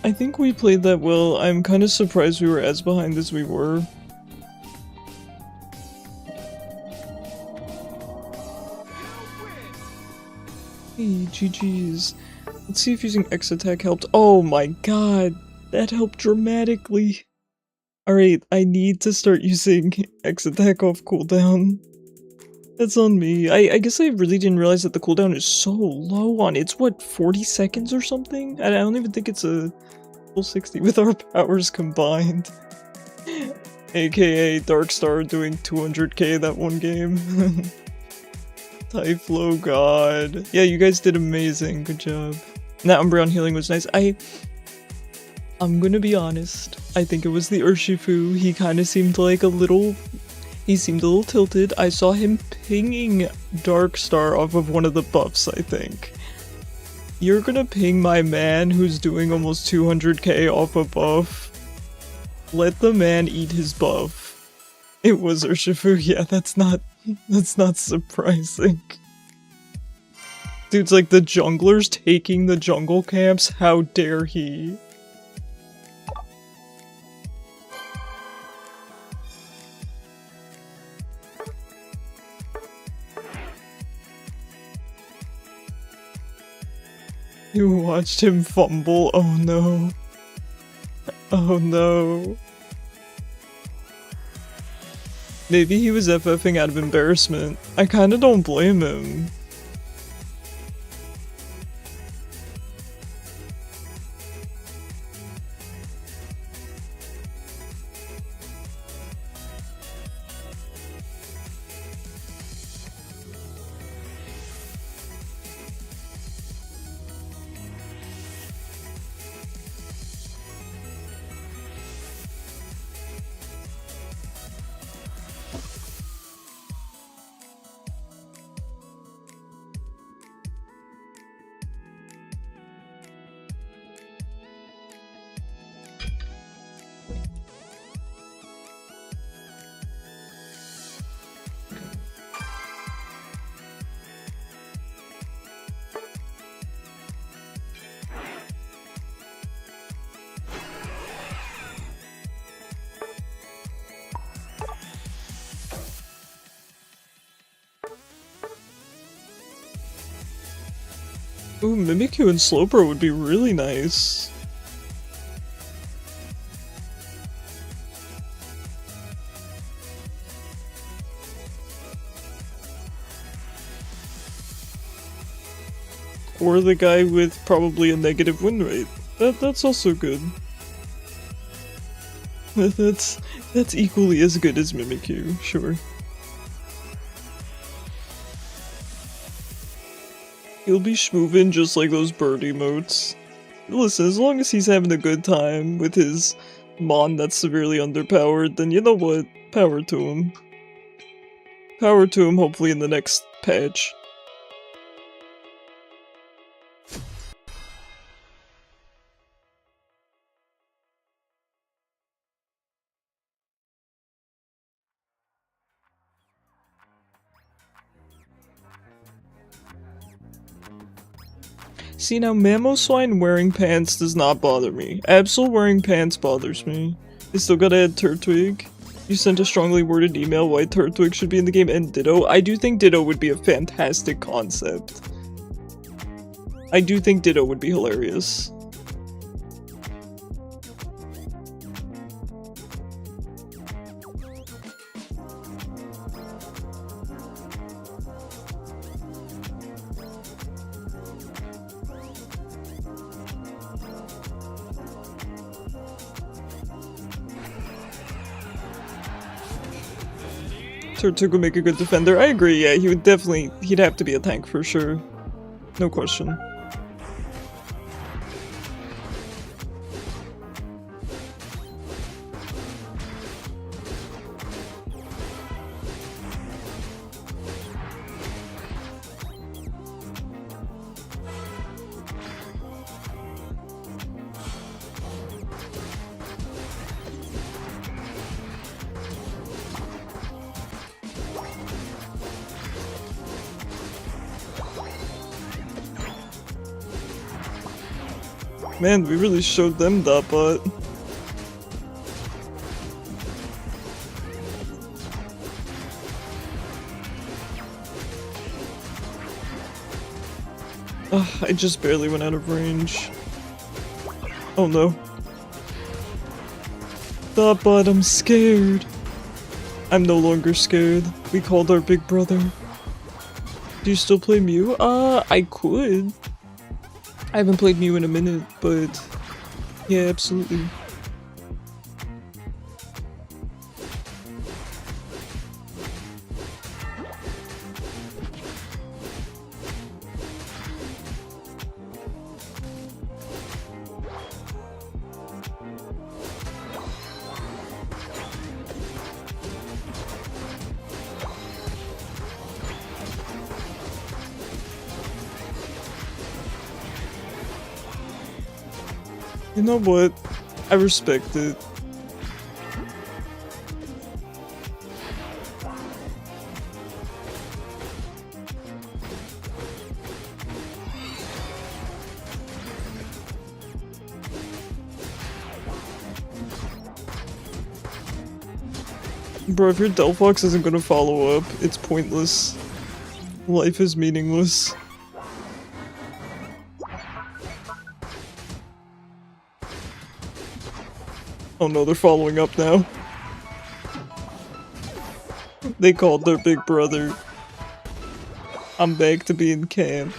I think we played that well. I'm kind of surprised we were as behind as we were. Hey, GG's. Let's see if using X attack helped. Oh my god, that helped dramatically. Alright, I need to start using X attack off cooldown. That's on me. I guess I really didn't realize that the cooldown is so low on it. It's what, 40 seconds or something? I don't even think it's a full 60 with our powers combined. AKA Darkstar doing 200k that one game. Typhlo, god. Yeah, you guys did amazing. Good job. And that Umbreon healing was nice. I'm gonna be honest. I think it was the Urshifu. He kind of seemed like a little... He seemed a little tilted. I saw him pinging Darkstar off of one of the buffs, I think. You're gonna ping my man who's doing almost 200k off a buff? Let the man eat his buff. It was Urshifu, yeah, that's not surprising. Dude's like, the jungler's taking the jungle camps, how dare he? You watched him fumble? Oh no. Oh no. Maybe he was FFing out of embarrassment. I kinda don't blame him. Ooh, Mimikyu and Slowbro would be really nice. Or the guy with probably a negative win rate. That's also good. That's equally as good as Mimikyu, sure. He'll be schmoovin' just like those bird emotes. Listen, as long as he's having a good time with his Mon that's severely underpowered, then you know what? Power to him. Power to him, hopefully in the next patch. See, now Mamoswine wearing pants does not bother me. Absol wearing pants bothers me. You still gotta add Turtwig. You sent a strongly worded email why Turtwig should be in the game, and Ditto. I do think Ditto would be a fantastic concept. I do think Ditto would be hilarious. Turtwig would make a good defender. I agree, yeah, he'd have to be a tank for sure. No question. Man, we really showed them that butt. Ugh, I just barely went out of range. Oh no. That butt, I'm scared. I'm no longer scared. We called our big brother. Do you still play Mew? I could. I haven't played Mew in a minute, but yeah, absolutely. You know what? I respect it. Bro, if your Delphox isn't gonna follow up, it's pointless. Life is meaningless. Oh no, they're following up now. They called their big brother. I'm back to being camped.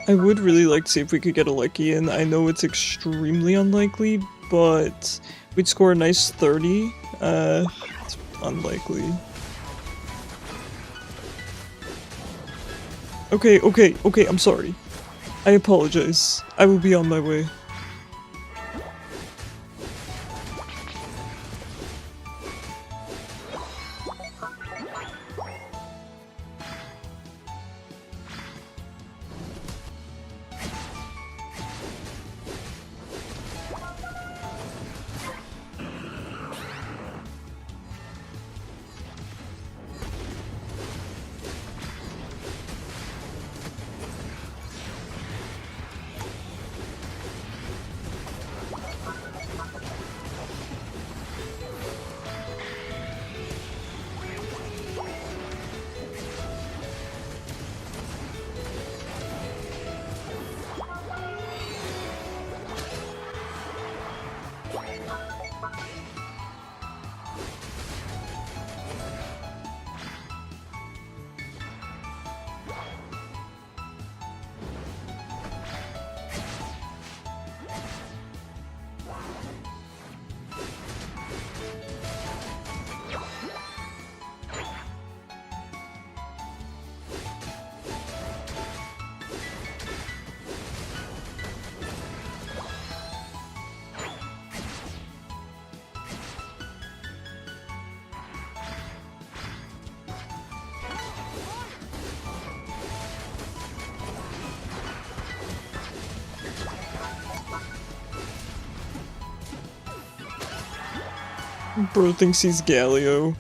I would really like to see if we could get a Lecky in. I know it's extremely unlikely, but we'd score a nice 30. It's unlikely. Okay, I'm sorry. I apologize. I will be on my way. Bro thinks he's Galio.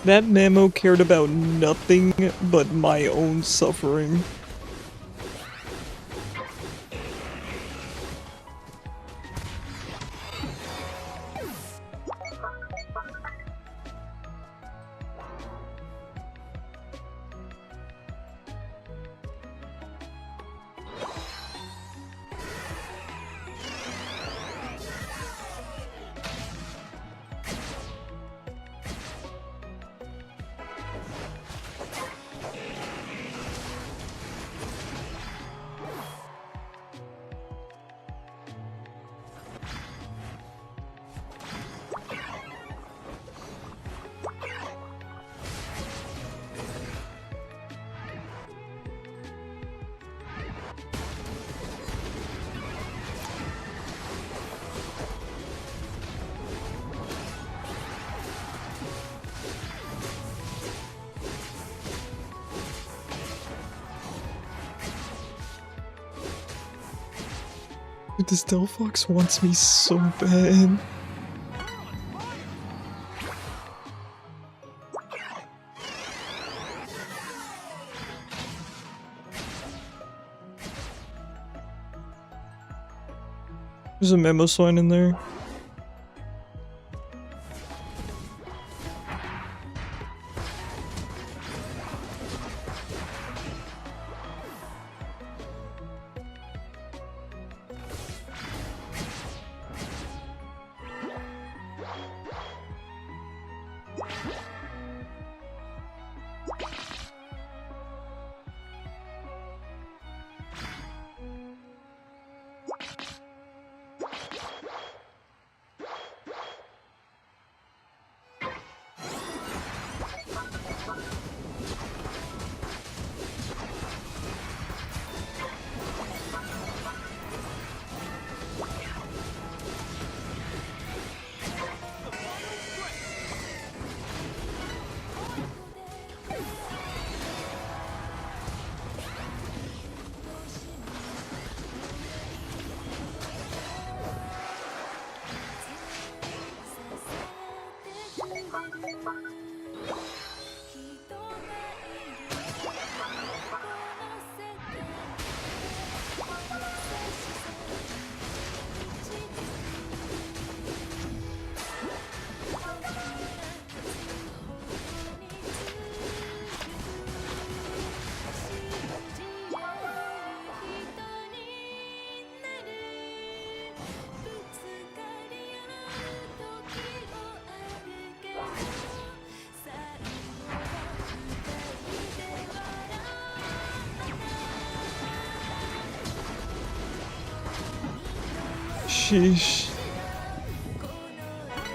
That Mamo cared about nothing but my own suffering. Dude, this Delphox wants me so bad. There's a memo sign in there. Sheesh.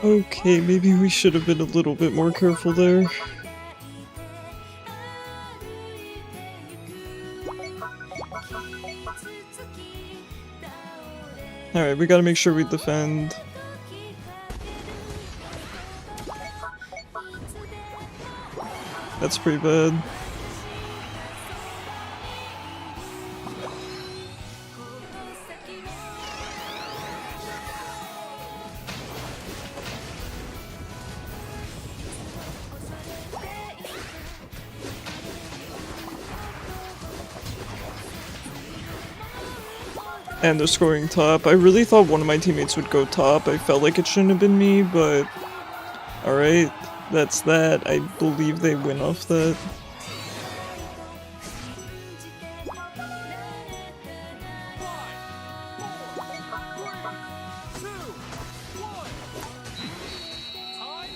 Okay, maybe we should have been a little bit more careful there. Alright, we gotta make sure we defend. That's pretty bad. And they're scoring top. I really thought one of my teammates would go top. I felt like it shouldn't have been me, but alright, that's that. I believe they win off that.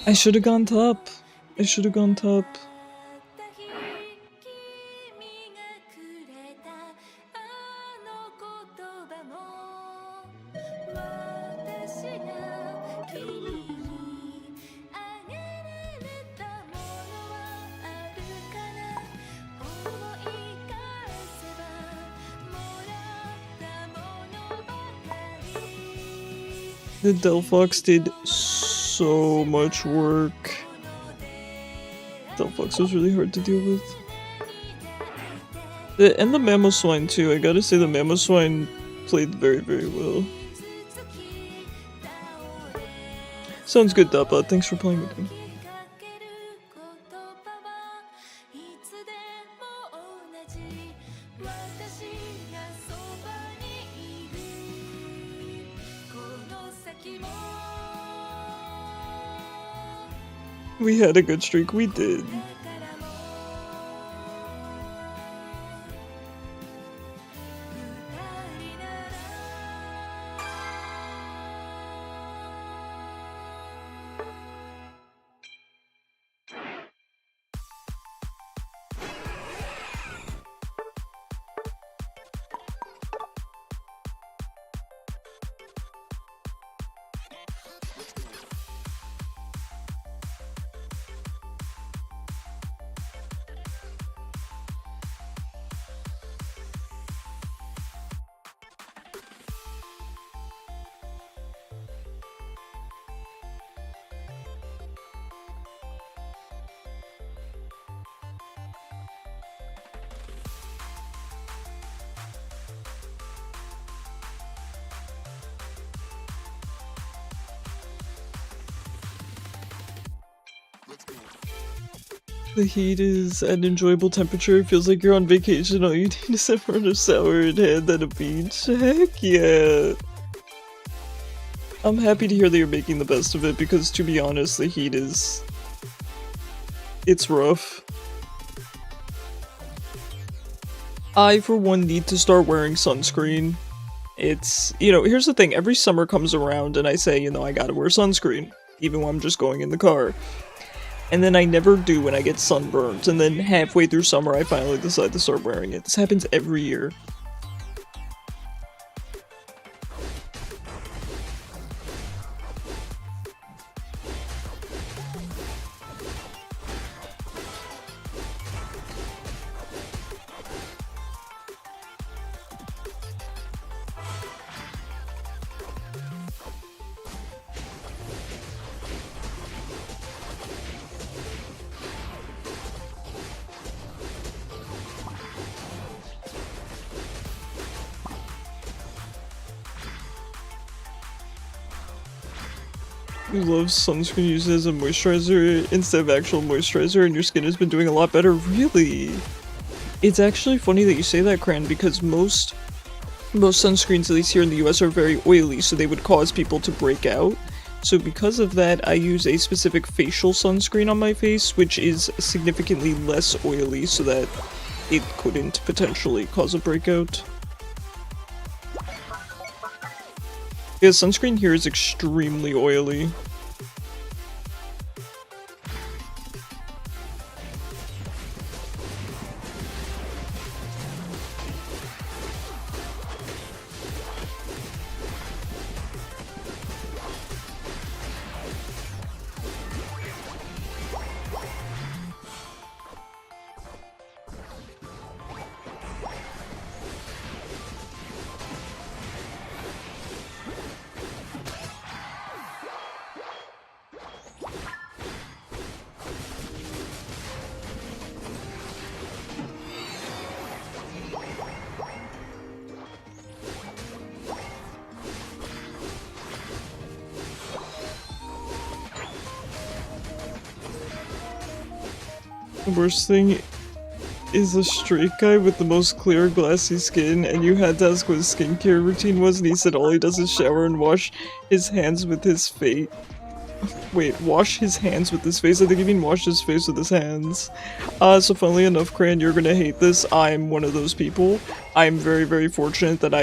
I should have gone top. I should have gone top. The Delphox did so much work. Delphox was really hard to deal with. And the Mamoswine too. I gotta say the Mamoswine played very, very well. Sounds good, Dappa. Thanks for playing with me. We had a good streak, we did. The heat is at an enjoyable temperature. It feels like you're on vacation. All you need is a front shower and hand at a beach. Heck yeah! I'm happy to hear that you're making the best of it because, to be honest, the heat is... it's rough. I, for one, need to start wearing sunscreen. It's, you know, here's the thing. Every summer comes around and I say, you know, I gotta wear sunscreen, even when I'm just going in the car. And then I never do when I get sunburned, and then halfway through summer I finally decide to start wearing it. This happens every year. Who loves sunscreen used as a moisturizer instead of actual moisturizer, and your skin has been doing a lot better? Really? It's actually funny that you say that, Cran, because most sunscreens, at least here in the US, are very oily, so they would cause people to break out. So because of that, I use a specific facial sunscreen on my face, which is significantly less oily, so that it couldn't potentially cause a breakout. Yeah, sunscreen here is extremely oily. The worst thing is a straight guy with the most clear, glassy skin, and you had to ask what his skincare routine was, and he said all he does is shower and wash his hands with his face. Wait, wash his hands with his face? I think you mean wash his face with his hands. So funnily enough, Cran, you're gonna hate this. I'm one of those people. I'm very, very fortunate that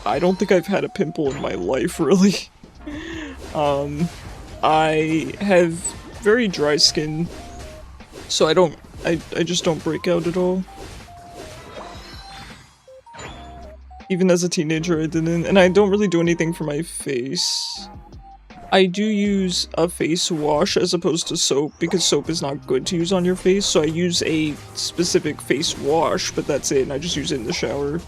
I don't think I've had a pimple in my life, really. I have very dry skin. So I just don't break out at all. Even as a teenager I didn't, and I don't really do anything for my face. I do use a face wash as opposed to soap, because soap is not good to use on your face, so I use a specific face wash, but that's it, and I just use it in the shower.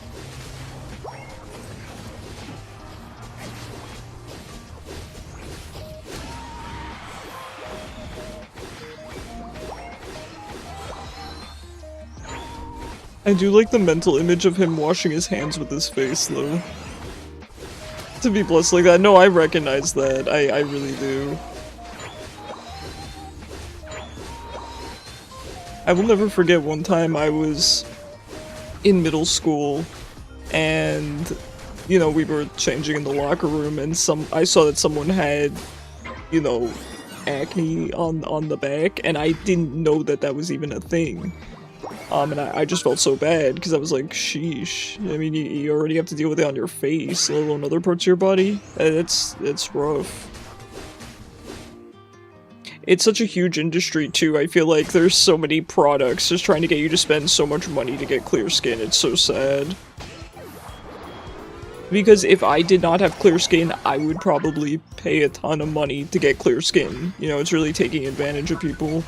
I do like the mental image of him washing his hands with his face, though. To be blessed like that. No, I recognize that. I really do. I will never forget one time I was in middle school, and, you know, we were changing in the locker room, and I saw that someone had, you know, acne on the back, and I didn't know that that was even a thing. And I just felt so bad, because I was like, sheesh. I mean, you already have to deal with it on your face, let alone other parts of your body. It's rough. It's such a huge industry, too. I feel like there's so many products just trying to get you to spend so much money to get clear skin. It's so sad. Because if I did not have clear skin, I would probably pay a ton of money to get clear skin. You know, it's really taking advantage of people.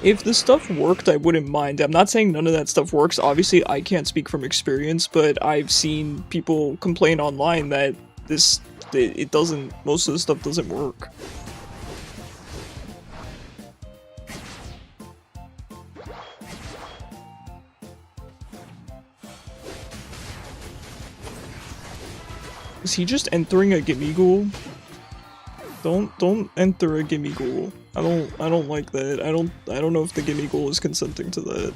If the stuff worked, I wouldn't mind. I'm not saying none of that stuff works. Obviously, I can't speak from experience, but I've seen people complain online that it doesn't, most of the stuff doesn't work. Is he just entering a gimme ghoul? Don't enter a gimme goal. I don't like that. I don't know if the gimme goal is consenting to that.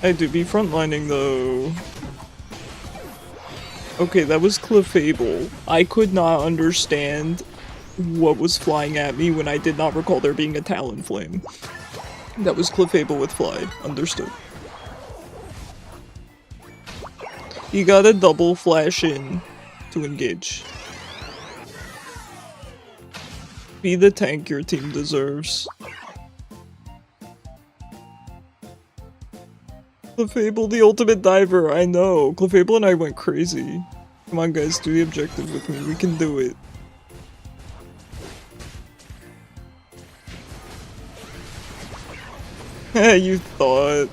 I do be frontlining though. Okay, that was Clefable. I could not understand what was flying at me when I did not recall there being a Talonflame. That was Clefable with Fly. Understood. You gotta double flash in to engage. Be the tank your team deserves. Clefable, the ultimate diver, I know. Clefable and I went crazy. Come on guys, do the objective with me, we can do it. You thought.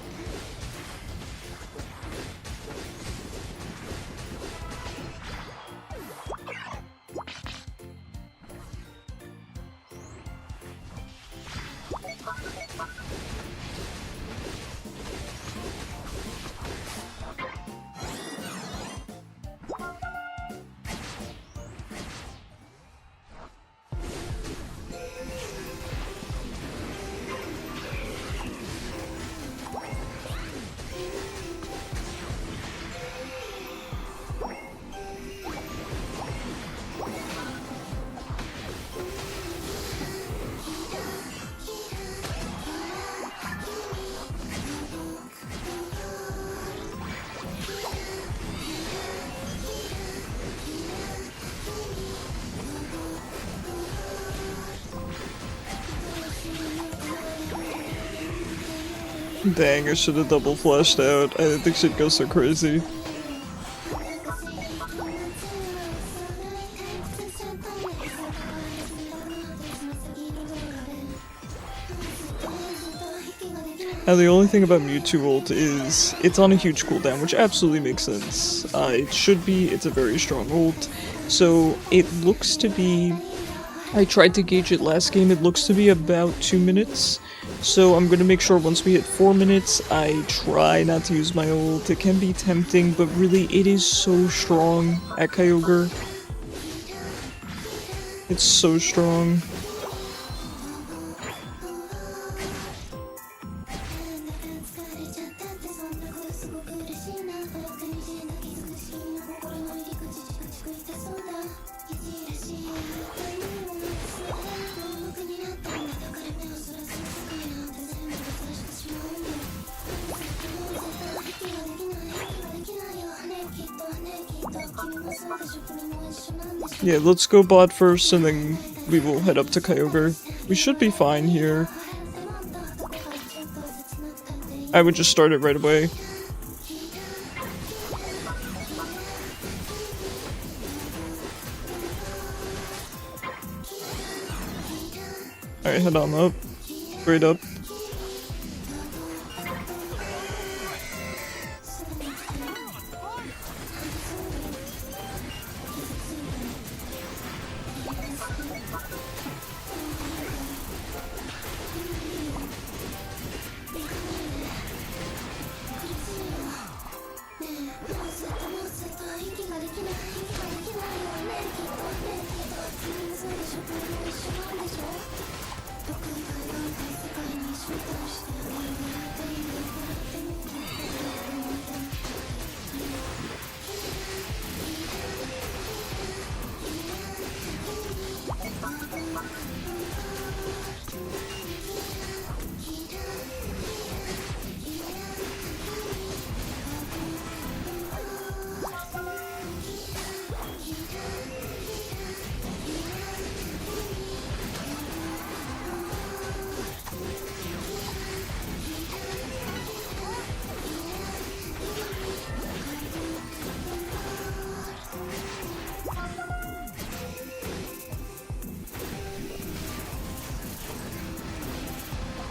Dang, I should have double flashed out. I didn't think she'd go so crazy. Now the only thing about Mewtwo ult is it's on a huge cooldown, which absolutely makes sense. It should be, it's a very strong ult. So it looks to be, I tried to gauge it last game, it looks to be about 2 minutes. So I'm gonna make sure once we hit 4 minutes, I try not to use my ult. It can be tempting, but really it is so strong at Kyogre. It's so strong. Yeah, let's go bot first and then we will head up to Kyogre. We should be fine here. I would just start it right away. Alright, head on up. Straight up.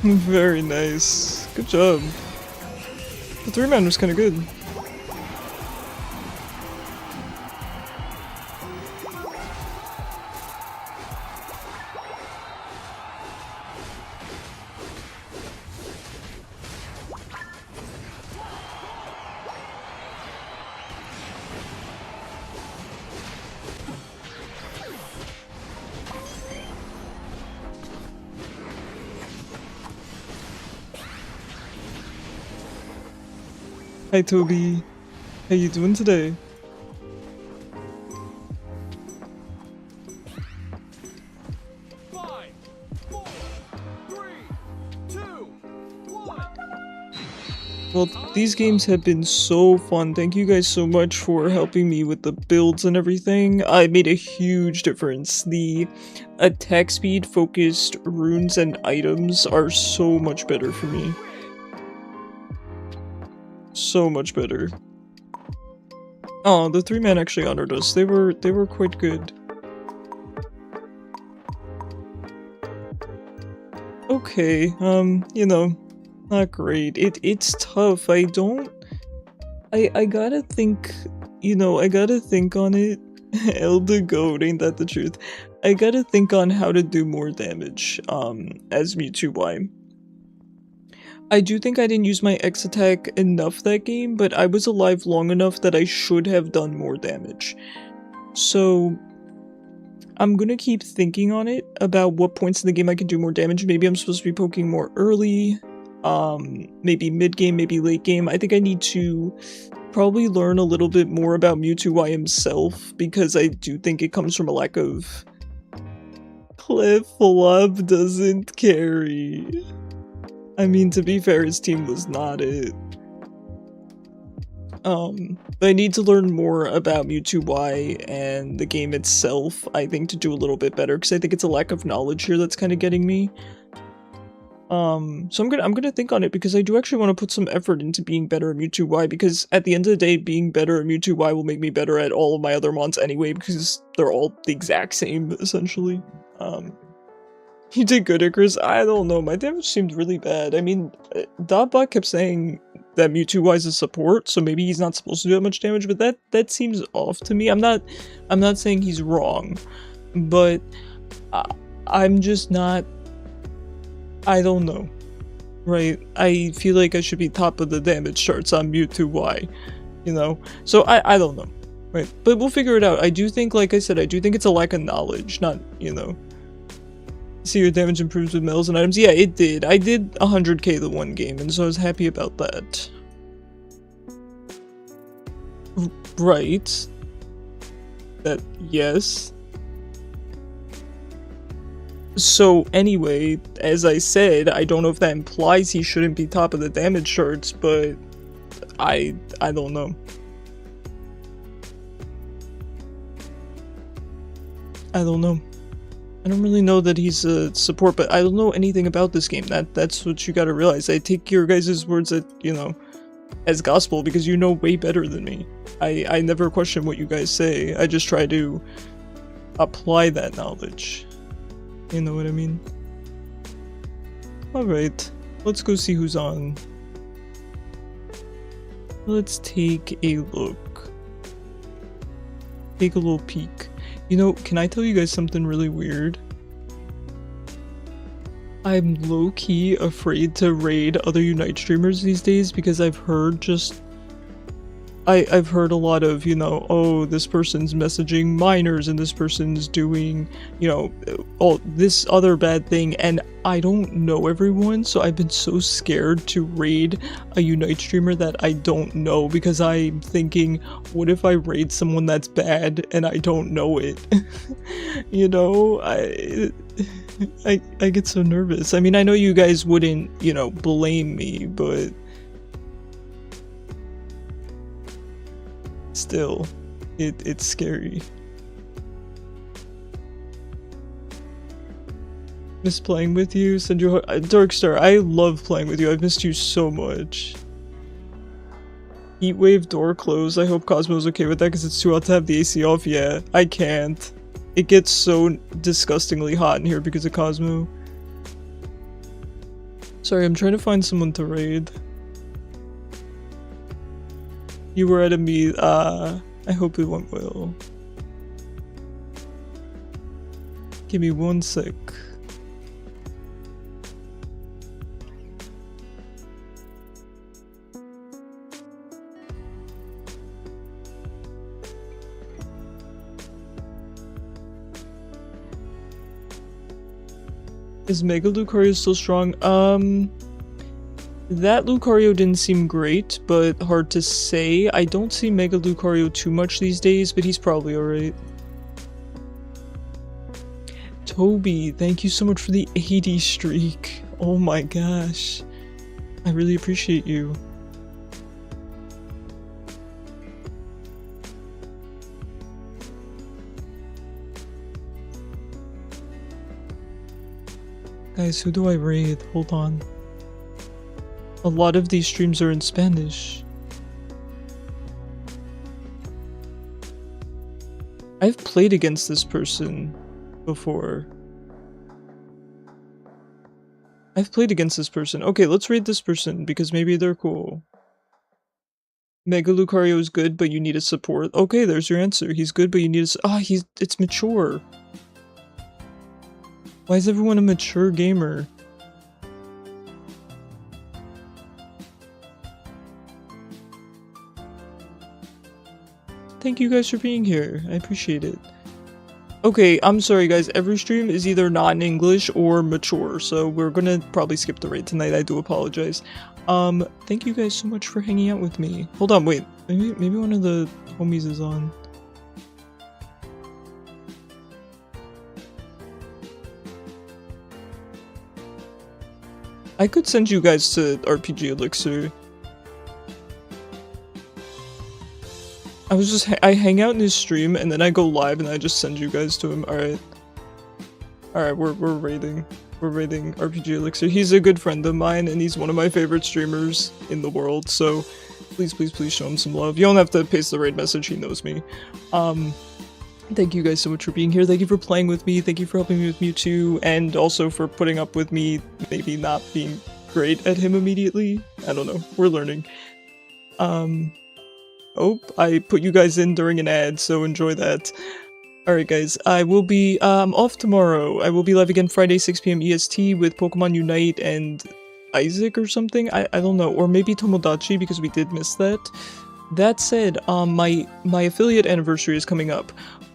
Very nice. Good job. The 3-man was kinda good. Hi Toby. How you doing today? Five, four, three, two, one. Well, these games have been so fun. Thank you guys so much for helping me with the builds and everything. I made a huge difference. The attack speed focused runes and items are so much better for me. So much better. Oh, the 3-man actually honored us. They were quite good. Okay, you know, not great. It's tough. I gotta think, you know, I gotta think on it. Elder Goat, ain't that the truth? I gotta think on how to do more damage, as Mewtwo. I do think I didn't use my X attack enough that game, but I was alive long enough that I should have done more damage. So, I'm gonna keep thinking on it about what points in the game I can do more damage. Maybe I'm supposed to be poking more early, maybe mid-game, maybe late game. I think I need to probably learn a little bit more about Mewtwo himself, because I do think it comes from a lack of... Cleflop doesn't carry. I mean, to be fair, his team was not it. But I need to learn more about Mewtwo and the game itself, I think, to do a little bit better, because I think it's a lack of knowledge here that's kind of getting me. So I'm gonna think on it, because I do actually want to put some effort into being better at Mewtwo, because at the end of the day, being better at Mewtwo will make me better at all of my other mons anyway, because they're all the exact same, essentially. You did good, Icarus. I don't know, my damage seemed really bad. I mean, Dotbot kept saying that Mewtwo is a support, so maybe he's not supposed to do that much damage, but that seems off to me. I'm not saying he's wrong, but I'm just not... I don't know, right? I feel like I should be top of the damage charts on Mewtwo, you know? So I don't know, right? But we'll figure it out. I do think, like I said, I do think it's a lack of knowledge, not, you know... See your damage improves with medals and items. Yeah, it did. I did 100k the one game, and so I was happy about that. Right. That, yes. So anyway, as I said, I don't know if that implies he shouldn't be top of the damage charts, but I don't know. I don't know. I don't really know that he's a support, but I don't know anything about this game. That's what you gotta realize. I take your guys' words at, you know, as gospel, because you know way better than me. I never question what you guys say. I just try to apply that knowledge. You know what I mean? Alright, let's go see who's on. Let's take a look. Take a little peek. You know, can I tell you guys something really weird? I'm low-key afraid to raid other Unite streamers these days, because I've heard just... I've heard a lot of, you know, oh, this person's messaging minors and this person's doing, you know, all this other bad thing, and I don't know everyone, so I've been so scared to raid a Unite streamer that I don't know, because I'm thinking, what if I raid someone that's bad and I don't know it? You know, I get so nervous. I mean, I know you guys wouldn't, you know, blame me, but still, it's scary. Miss playing with you. Send you Darkstar. I love playing with you. I've missed you so much. Heatwave door closed. I hope Cosmo's okay with that, because it's too hot to have the AC off. Yeah, I can't. It gets so disgustingly hot in here because of Cosmo. Sorry, I'm trying to find someone to raid. You were at a meet. I hope it went well. Give me 1 sec. Is Mega Lucario still strong? That Lucario didn't seem great, but hard to say. I don't see Mega Lucario too much these days, but he's probably alright. Toby, thank you so much for the 80 streak. Oh my gosh. I really appreciate you. Guys, who do I raid? Hold on. A lot of these streams are in Spanish. I've played against this person before. Okay, let's raid this person because maybe they're cool. Mega Lucario is good, but you need a support. Okay, there's your answer. He's good, but you need a it's mature. Why is everyone a mature gamer? Thank you guys for being here. I appreciate it. Okay, I'm sorry guys. Every stream is either not in English or mature, so we're gonna probably skip the raid tonight. I do apologize. Thank you guys so much for hanging out with me. Hold on, wait. Maybe one of the homies is on. I could send you guys to RPG Elixir. I hang out in his stream and then I go live and I just send you guys to him. Alright. Alright, we're raiding. We're raiding RPG Elixir. He's a good friend of mine and he's one of my favorite streamers in the world, so please, please, please show him some love. You don't have to paste the raid message, he knows me. Thank you guys so much for being here. Thank you for playing with me. Thank you for helping me with Mewtwo, and also for putting up with me maybe not being great at him immediately. I don't know. We're learning. Oh, I put you guys in during an ad, so enjoy that. Alright guys, I will be off tomorrow. I will be live again Friday 6 PM EST with Pokemon Unite and Isaac or something? I don't know. Or maybe Tomodachi because we did miss that. That said, my affiliate anniversary is coming up.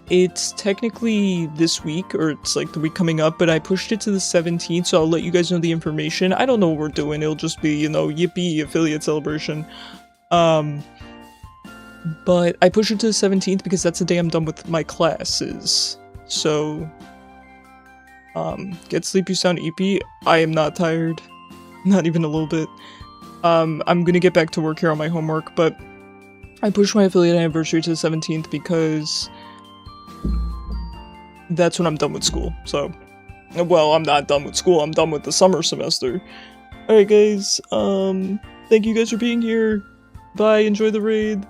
It's technically this week, or it's like the week coming up, but I pushed it to the 17th, so I'll let you guys know the information. I don't know what we're doing. It'll just be, you know, yippee affiliate celebration. But I pushed it to the 17th because that's the day I'm done with my classes. So, get sleep, you sound EP. I am not tired. Not even a little bit. I'm gonna get back to work here on my homework, but I pushed my affiliate anniversary to the 17th because that's when I'm done with school. So, well, I'm not done with school, I'm done with the summer semester. Alright guys, thank you guys for being here. Bye, enjoy the raid.